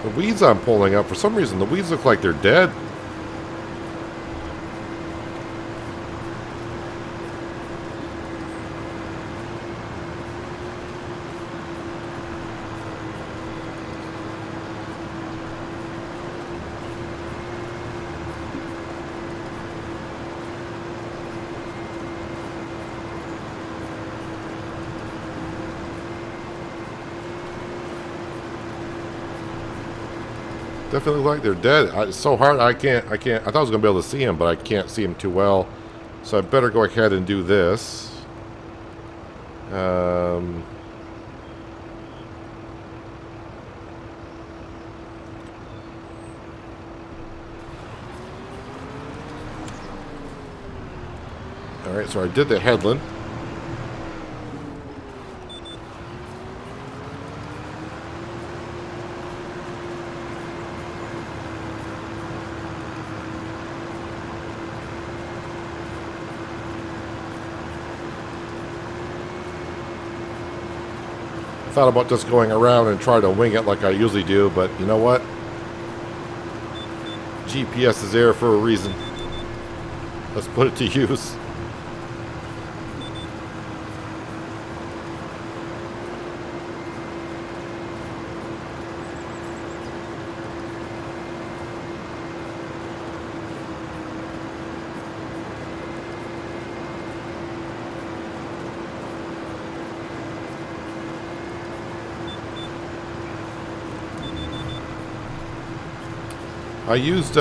The weeds I'm pulling up, for some reason, the weeds look like they're dead. Definitely look like they're dead. It's so hard. I can't. I thought I was gonna be able to see them, but I can't see them too well. So I better go ahead and do this. All right. So I did the headland. Thought about just going around and try to wing it like I usually do, but you know what? GPS is there for a reason. Let's put it to use. I used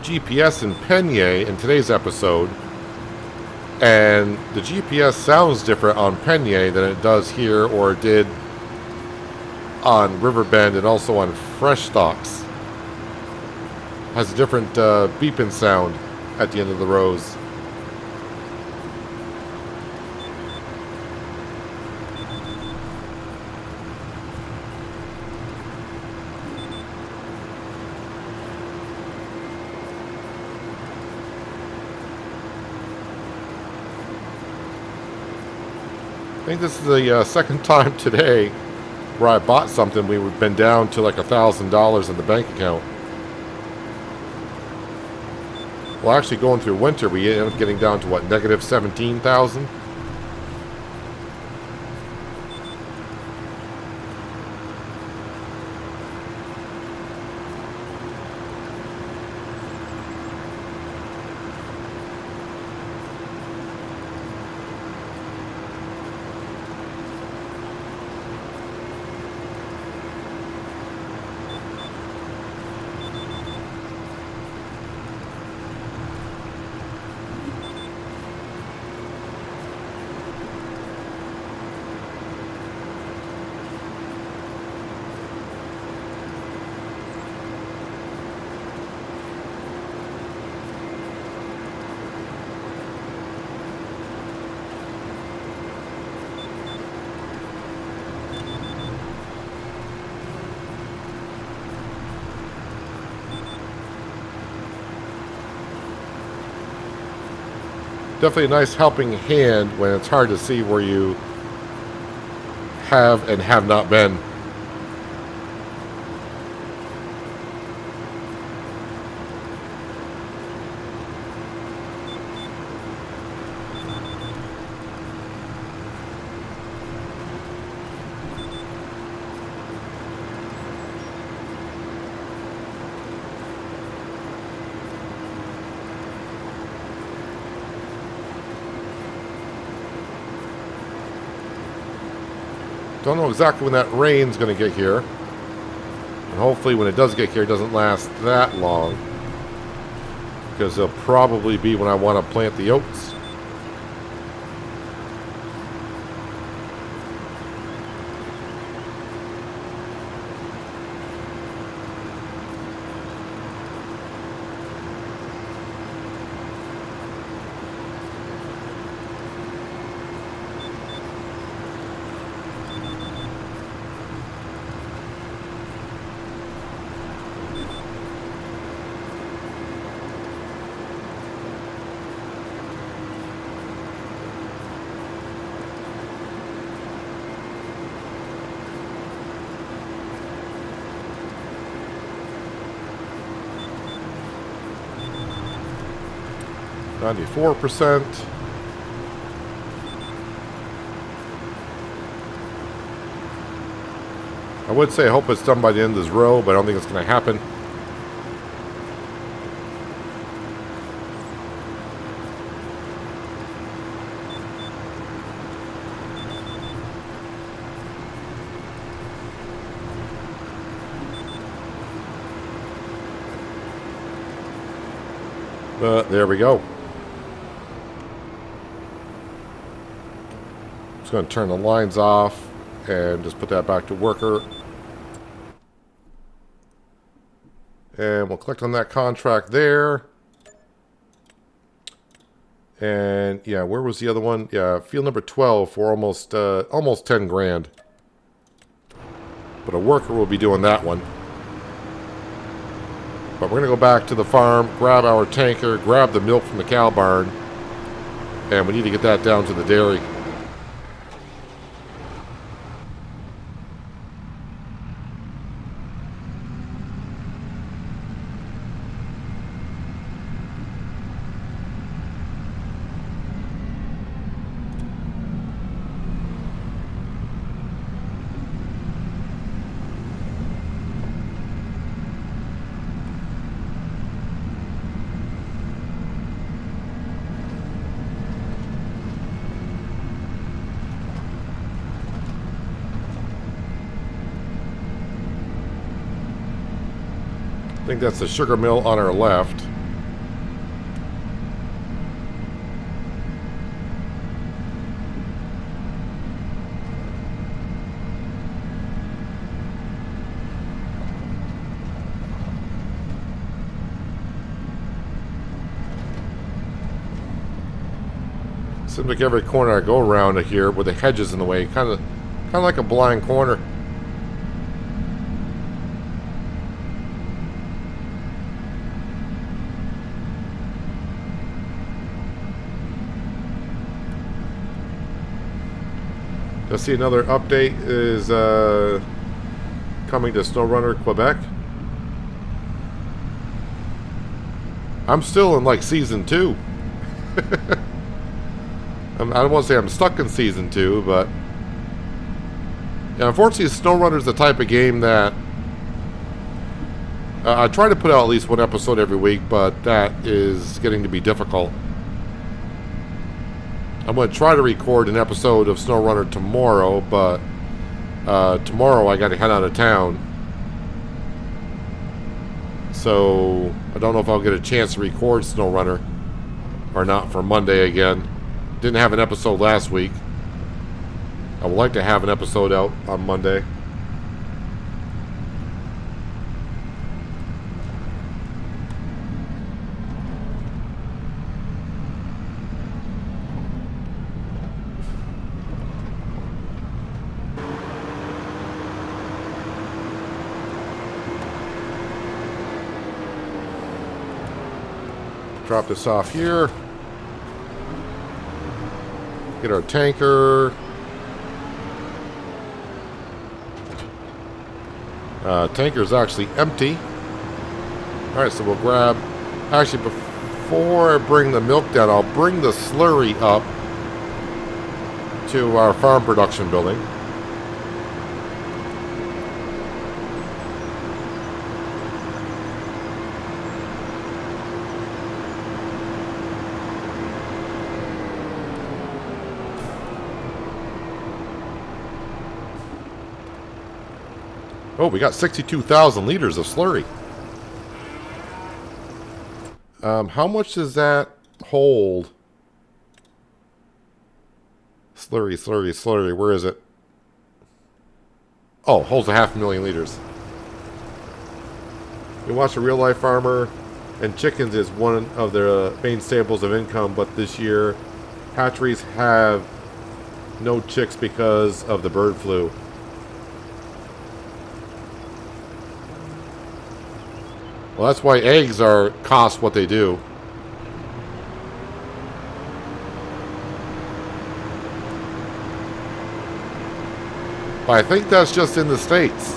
GPS in Penye in today's episode, and the GPS sounds different on Penye than it does here, or it did on Riverbend and also on Fresh Stalks. Has a different beeping sound at the end of the rows. I think this is the second time today where I bought something. We've been down to like $1,000 in the bank account. Well, actually going through winter, we ended up getting down to what, negative 17,000? Definitely a nice helping hand when it's hard to see where you have and have not been. Don't know exactly when that rain's going to get here. And hopefully when it does get here, it doesn't last that long. Because it'll probably be when I want to plant the oats. %. I would say I hope it's done by the end of this row, but I don't think it's going to happen. But there we go. Just going to turn the lines off and just put that back to worker. And we'll click on that contract there. And yeah, where was the other one? Yeah, field number 12 for almost 10 grand. But a worker will be doing that one. But we're going to go back to the farm, grab our tanker, grab the milk from the cow barn. And we need to get that down to the dairy. I think that's the sugar mill on our left. Seems like every corner I go around here with the hedges in the way, kind of like a blind corner. I see another update is coming to SnowRunner Quebec. I'm still in like season 2. I don't want to say I'm stuck in season 2, but yeah, unfortunately SnowRunner is the type of game that I try to put out at least one episode every week, but that is getting to be difficult. I'm going to try to record an episode of SnowRunner tomorrow, but tomorrow I got to head out of town. So I don't know if I'll get a chance to record SnowRunner or not for Monday again. Didn't have an episode last week. I would like to have an episode out on Monday. Drop this off here. Get our tanker. Tanker's actually empty. Alright, so we'll grab... Actually, before I bring the milk down, I'll bring the slurry up to our farm production building. Oh, we got 62,000 liters of slurry. How much does that hold? Slurry. Where is it? Oh, holds 500,000 liters. You watch a real-life farmer, and chickens is one of their main staples of income, but this year, hatcheries have no chicks because of the bird flu. Well, that's why eggs cost what they do. But I think that's just in the States.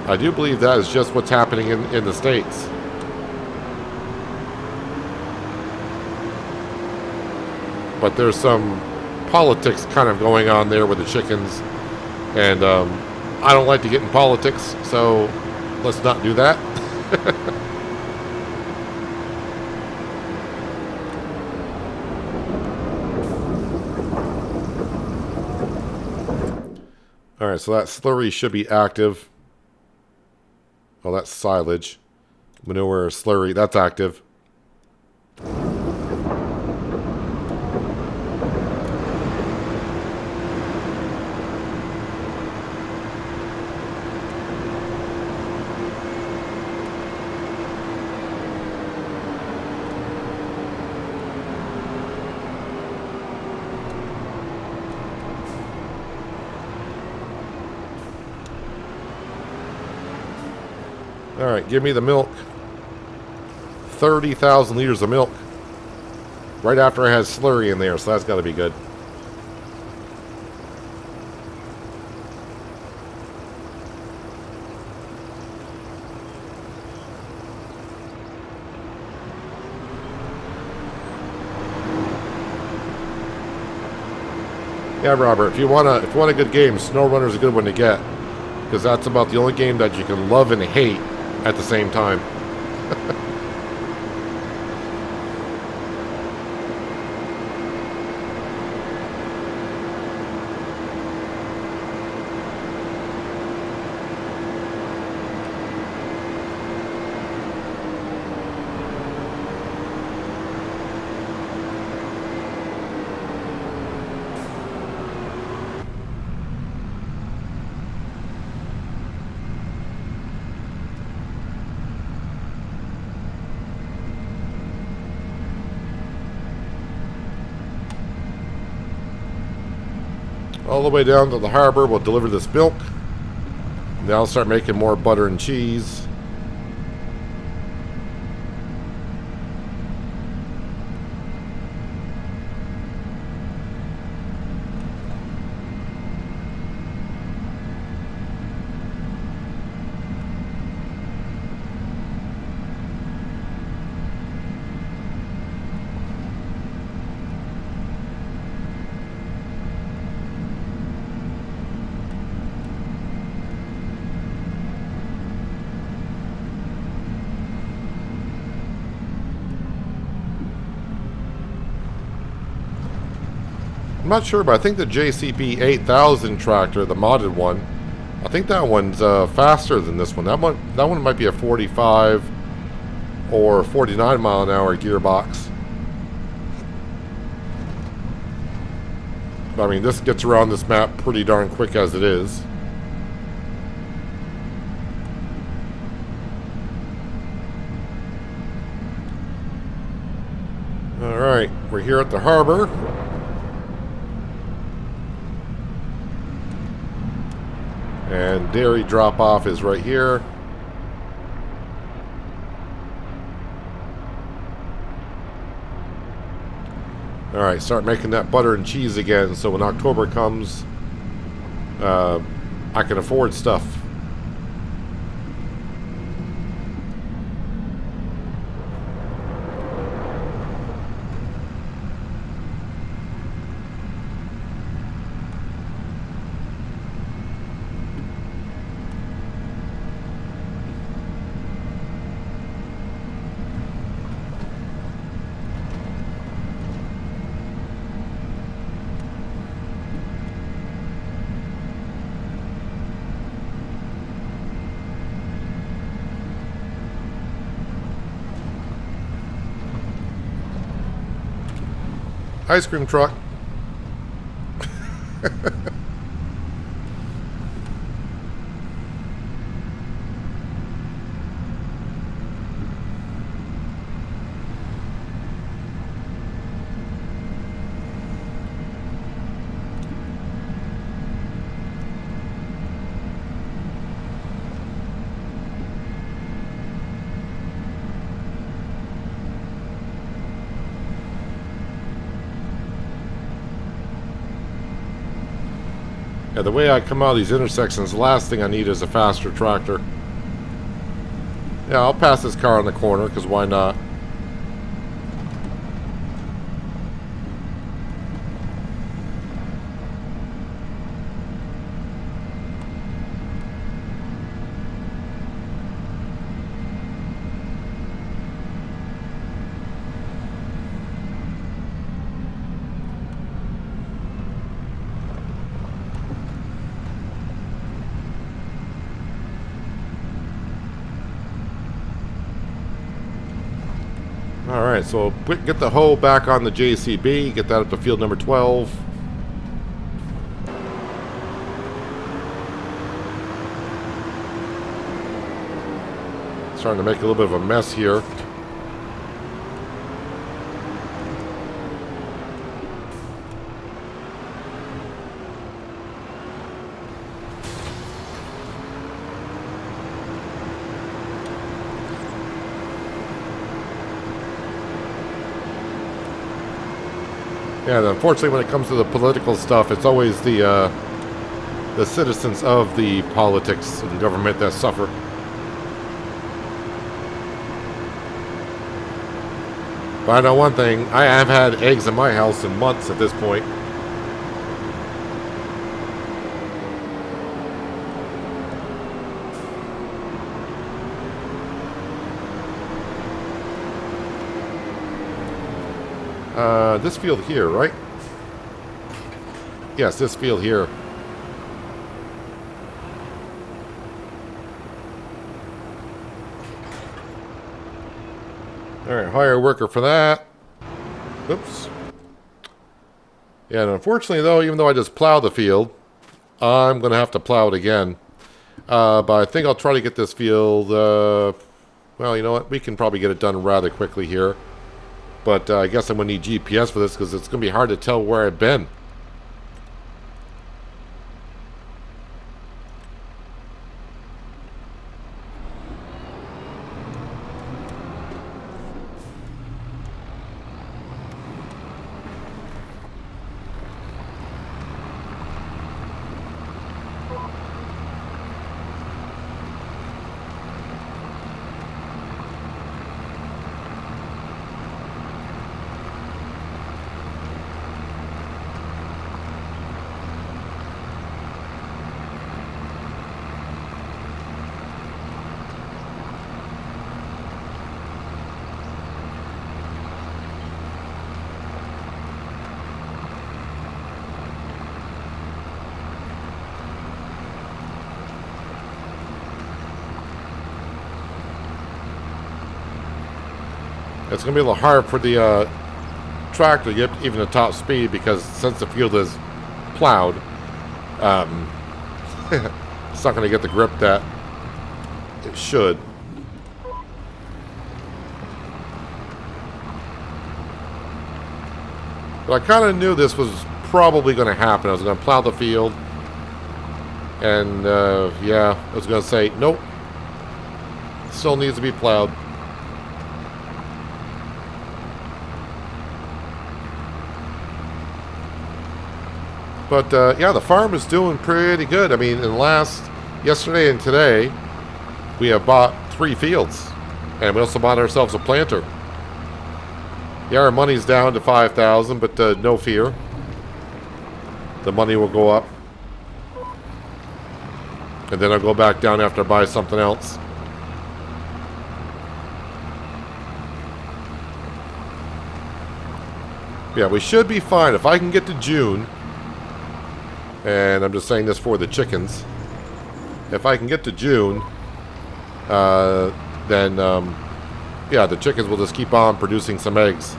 I do believe that is just what's happening in the States. But there's some politics kind of going on there with the chickens. And I don't like to get in politics, so let's not do that. Alright, so that slurry should be active. Oh, that's silage. Manure, slurry, that's active. Alright, give me the milk. 30,000 liters of milk. Right after I had slurry in there, so that's got to be good. Yeah, Robert, if you want a good game, SnowRunner's a good one to get. Because that's about the only game that you can love and hate at the same time. All the way down to the harbor, we'll deliver this milk. Now I'll start making more butter and cheese. I'm not sure, but I think the JCB 8000 tractor, the modded one, I think that one's faster than this one. That one might be a 45 or 49 mile an hour gearbox. I mean, this gets around this map pretty darn quick as it is. Alright, we're here at the harbor. And dairy drop-off is right here. Alright, start making that butter and cheese again, so when October comes, I can afford stuff. Ice cream truck. Yeah, the way I come out of these intersections, the last thing I need is a faster tractor. Yeah, I'll pass this car on the corner, because why not? Alright, so get the hoe back on the JCB, get that up to field number 12. Starting to make a little bit of a mess here. Yeah, and unfortunately, when it comes to the political stuff, it's always the citizens of the politics and government that suffer. But I know one thing, I have had eggs in my house in months at this point. This field here, right? Yes, this field here. Alright, hire a worker for that. Oops. Yeah, and unfortunately though, even though I just plowed the field, I'm going to have to plow it again. But I think I'll try to get this field, well, you know what? We can probably get it done rather quickly here. But I guess I'm going to need GPS for this because it's going to be hard to tell where I've been. It's going to be a little hard for the tractor to get even the top speed because since the field is plowed, it's not going to get the grip that it should. But I kind of knew this was probably going to happen. I was going to plow the field. And, yeah, I was going to say, nope. Still needs to be plowed. But yeah, the farm is doing pretty good. I mean, yesterday and today, we have bought 3 fields. And we also bought ourselves a planter. Yeah, our money's down to 5,000, but no fear. The money will go up. And then I'll go back down after I buy something else. Yeah, we should be fine. If I can get to June, and I'm just saying this for the chickens, if I can get to June, then, yeah, the chickens will just keep on producing some eggs.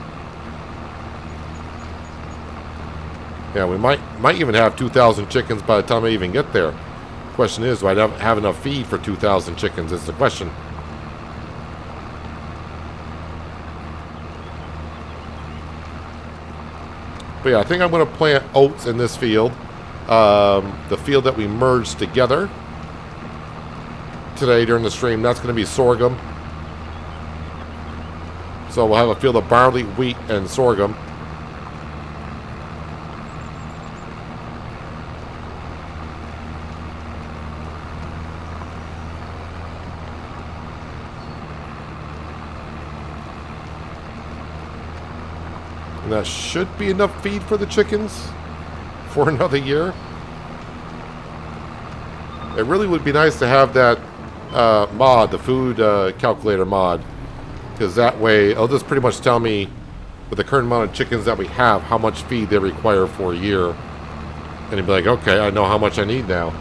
Yeah, we might even have 2,000 chickens by the time I even get there. Question is, do I have enough feed for 2,000 chickens is the question. But yeah, I think I'm going to plant oats in this field. The field that we merged together today during the stream, that's going to be sorghum. So we'll have a field of barley, wheat, and sorghum. And that should be enough feed for the chickens for another year. It really would be nice to have that mod, the food calculator mod. Because that way, it'll just pretty much tell me, with the current amount of chickens that we have, how much feed they require for a year. And it'd be like, okay, I know how much I need now.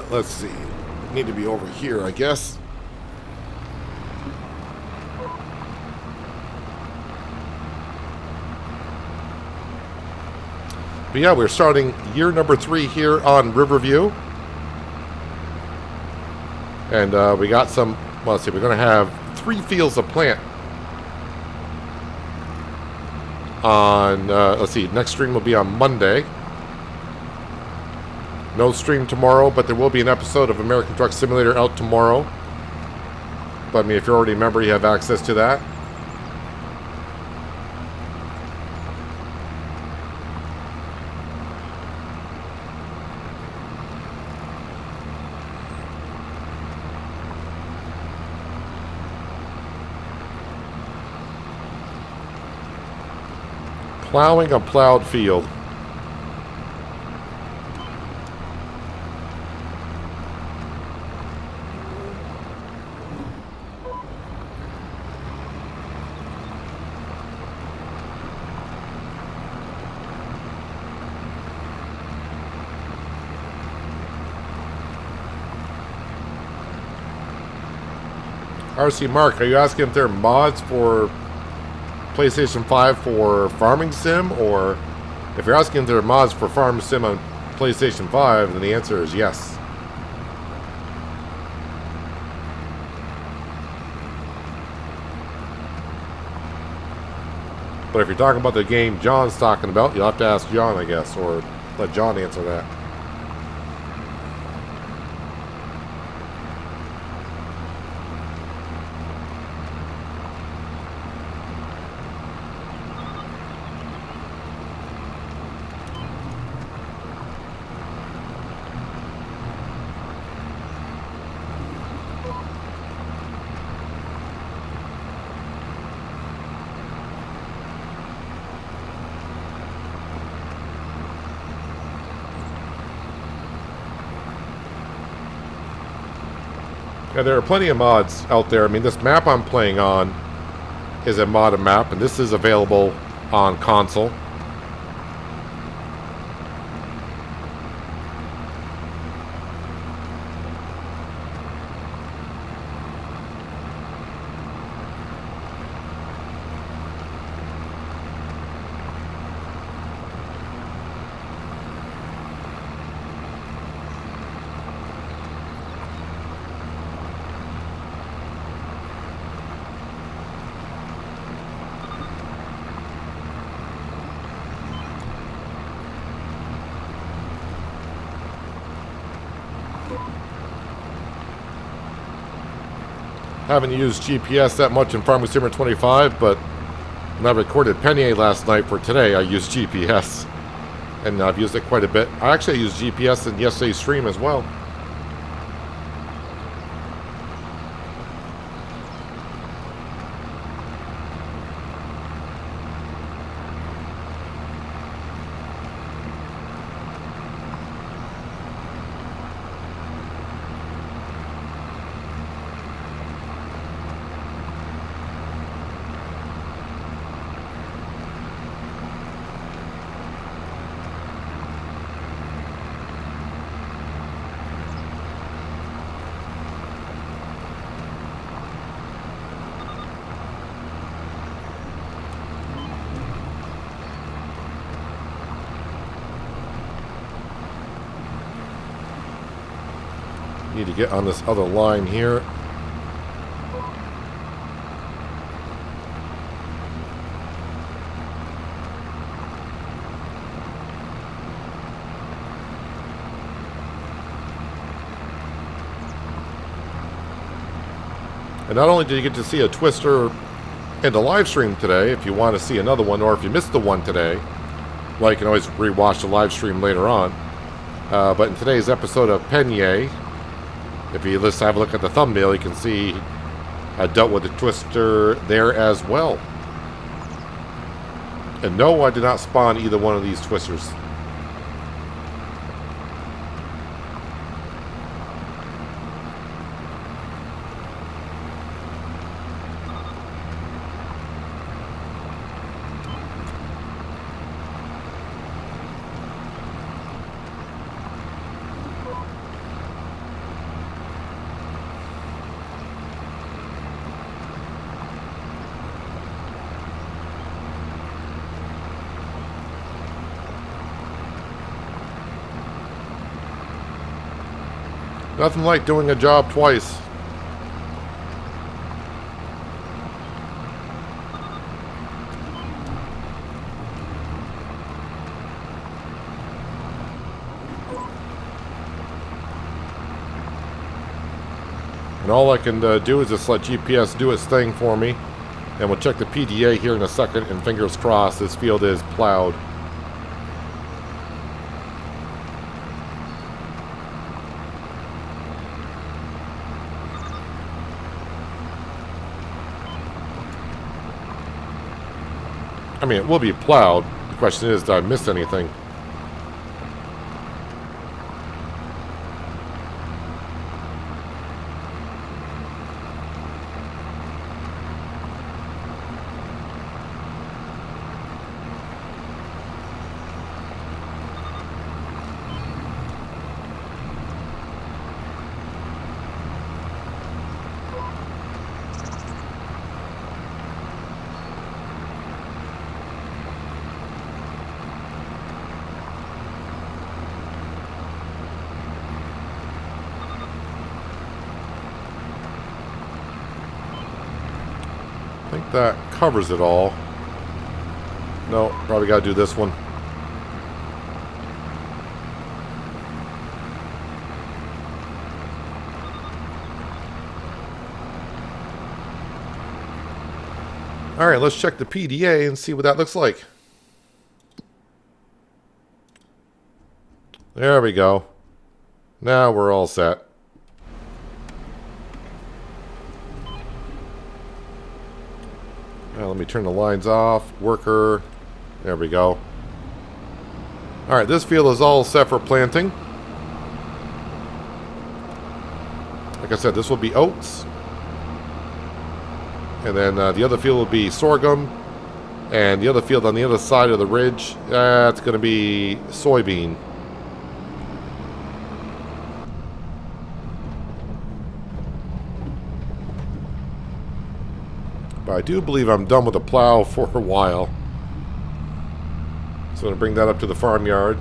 Let's see. Need to be over here, I guess. But yeah, we're starting year number 3 here on Riverview. And we got some, well, let's see, we're going to have 3 fields of plant on, let's see, next stream will be on Monday. No stream tomorrow, but there will be an episode of American Truck Simulator out tomorrow. But I mean, if you're already a member, you have access to that. Plowing a plowed field. RC Mark, are you asking if there are mods for PlayStation 5 for Farming Sim? Or if you're asking if there are mods for Farming Sim on PlayStation 5, then the answer is yes. But if you're talking about the game John's talking about, you'll have to ask John, I guess, or let John answer that. Yeah, there are plenty of mods out there. I mean, this map I'm playing on is a modded map, and this is available on console. Haven't used GPS that much in Farming Simulator 25, but when I recorded Penier last night for today, I used GPS. And I've used it quite a bit. I actually used GPS in yesterday's stream as well. Need to get on this other line here. And not only did you get to see a twister in the live stream today, if you want to see another one, or if you missed the one today, well, you can always rewatch the live stream later on. But in today's episode of Penier, if you just have a look at the thumbnail, you can see I dealt with the twister there as well. And no, I did not spawn either one of these twisters. Nothing like doing a job twice. And all I can do is just let GPS do its thing for me. And we'll check the PDA here in a second, and fingers crossed this field is plowed. I mean, it will be plowed. The question is, did I miss anything? I think that covers it all. No, probably got to do this one. All right, let's check the PDA and see what that looks like. There we go. Now we're all set. Now let me turn the lines off. Worker. There we go. Alright, this field is all set for planting. Like I said, this will be oats. And then the other field will be sorghum. And the other field on the other side of the ridge, that's going to be soybean. But I do believe I'm done with the plow for a while. So I'm going to bring that up to the farmyard.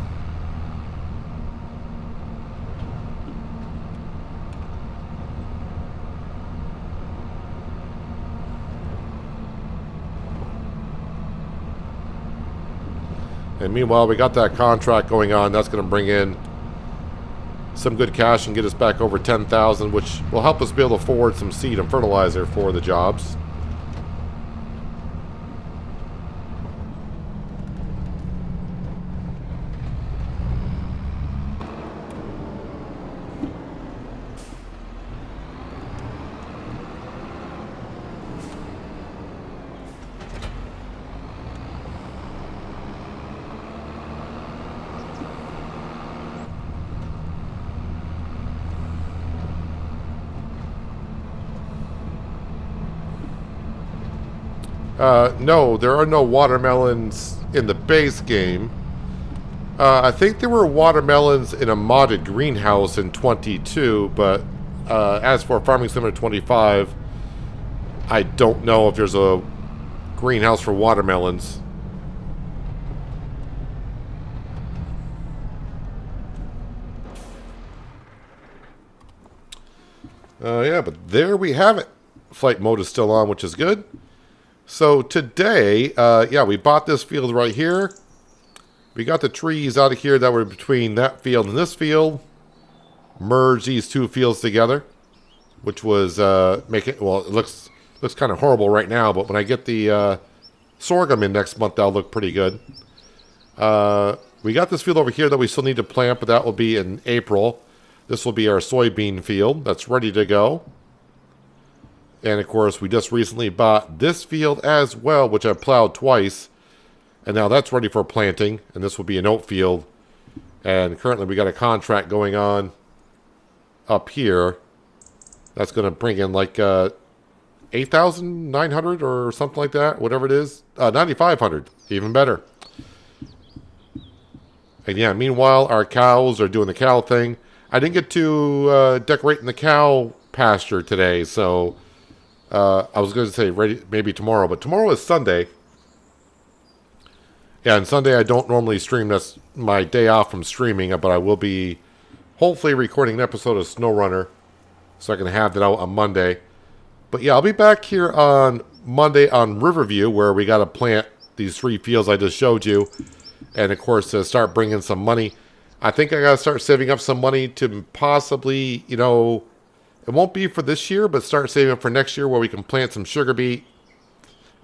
And meanwhile, we got that contract going on. That's going to bring in some good cash and get us back over 10,000, which will help us be able to afford some seed and fertilizer for the jobs. No, there are no watermelons in the base game. I think there were watermelons in a modded greenhouse in 22, but as for Farming Simulator 25, I don't know if there's a greenhouse for watermelons. Yeah, but there we have it. Flight mode is still on, which is good. So today, yeah, we bought this field right here. We got the trees out of here that were between that field and this field. Merged these two fields together, which was making, well, it looks kind of horrible right now, but when I get the sorghum in next month, that'll look pretty good. We got this field over here that we still need to plant, but that will be in April. This will be our soybean field that's ready to go. And of course, we just recently bought this field as well, which I plowed twice. And now that's ready for planting. And this will be an oat field. And currently we got a contract going on up here. That's going to bring in like 8,900 or something like that. Whatever it is. 9,500. Even better. And yeah, meanwhile, our cows are doing the cow thing. I didn't get to decorating the cow pasture today, so I was going to say maybe tomorrow, but tomorrow is Sunday. Yeah, and Sunday I don't normally stream. That's my day off from streaming, but I will be hopefully recording an episode of SnowRunner, so I can have that out on Monday. But yeah, I'll be back here on Monday on Riverview, where we got to plant these 3 fields I just showed you, and of course to start bringing some money. I think I got to start saving up some money to possibly, you know, it won't be for this year, but start saving up for next year where we can plant some sugar beet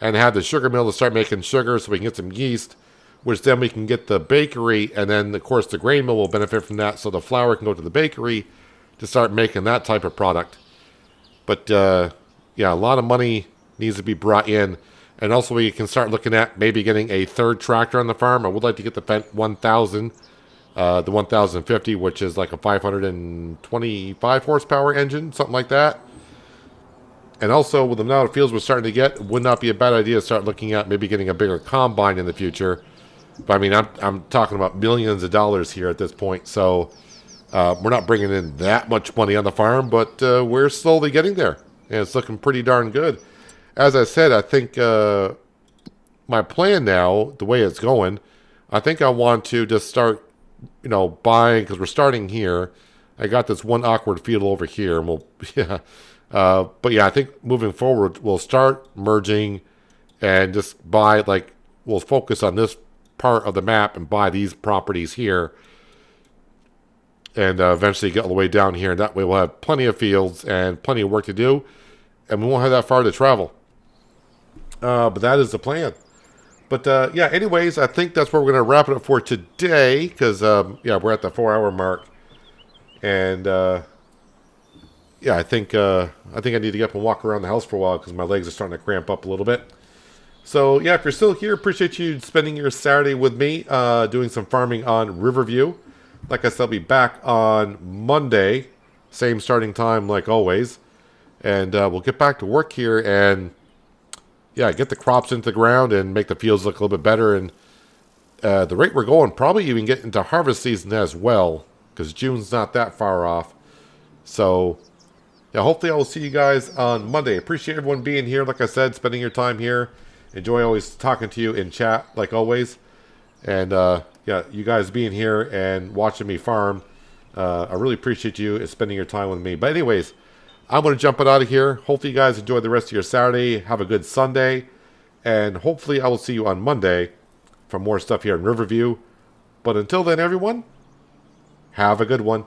and have the sugar mill to start making sugar so we can get some yeast, which then we can get the bakery, and then, of course, the grain mill will benefit from that, so the flour can go to the bakery to start making that type of product. But, yeah, a lot of money needs to be brought in, and also we can start looking at maybe getting a 3rd tractor on the farm. I would like to get the 1000. The 1050, which is like a 525 horsepower engine, something like that. And also, with the amount of fields we're starting to get, it would not be a bad idea to start looking at maybe getting a bigger combine in the future. But I mean, I'm talking about millions of dollars here at this point, so we're not bringing in that much money on the farm, but we're slowly getting there, and it's looking pretty darn good. As I said, I think my plan now, the way it's going, I think I want to just start, you know, buying, because we're starting here. I got this one awkward field over here, and we'll, yeah. But yeah, I think moving forward, we'll start merging and just buy, like, we'll focus on this part of the map and buy these properties here. And eventually get all the way down here. And that way we'll have plenty of fields and plenty of work to do. And we won't have that far to travel. But that is the plan. But, yeah, anyways, I think that's where we're going to wrap it up for today. Because, yeah, we're at the 4-hour mark. And, yeah, I think I need to get up and walk around the house for a while. Because my legs are starting to cramp up a little bit. So, yeah, if you're still here, appreciate you spending your Saturday with me. Doing some farming on Riverview. Like I said, I'll be back on Monday. Same starting time like always. And we'll get back to work here and, yeah, get the crops into the ground and make the fields look a little bit better. And the rate we're going, probably even get into harvest season as well, because June's not that far off. So, yeah, hopefully I will see you guys on Monday. Appreciate everyone being here, like I said, spending your time here. Enjoy always talking to you in chat, like always. And, yeah, you guys being here and watching me farm. I really appreciate you spending your time with me. But anyways, I'm going to jump it out of here. Hopefully you guys enjoy the rest of your Saturday. Have a good Sunday. And hopefully I will see you on Monday for more stuff here in Riverview. But until then, everyone, have a good one.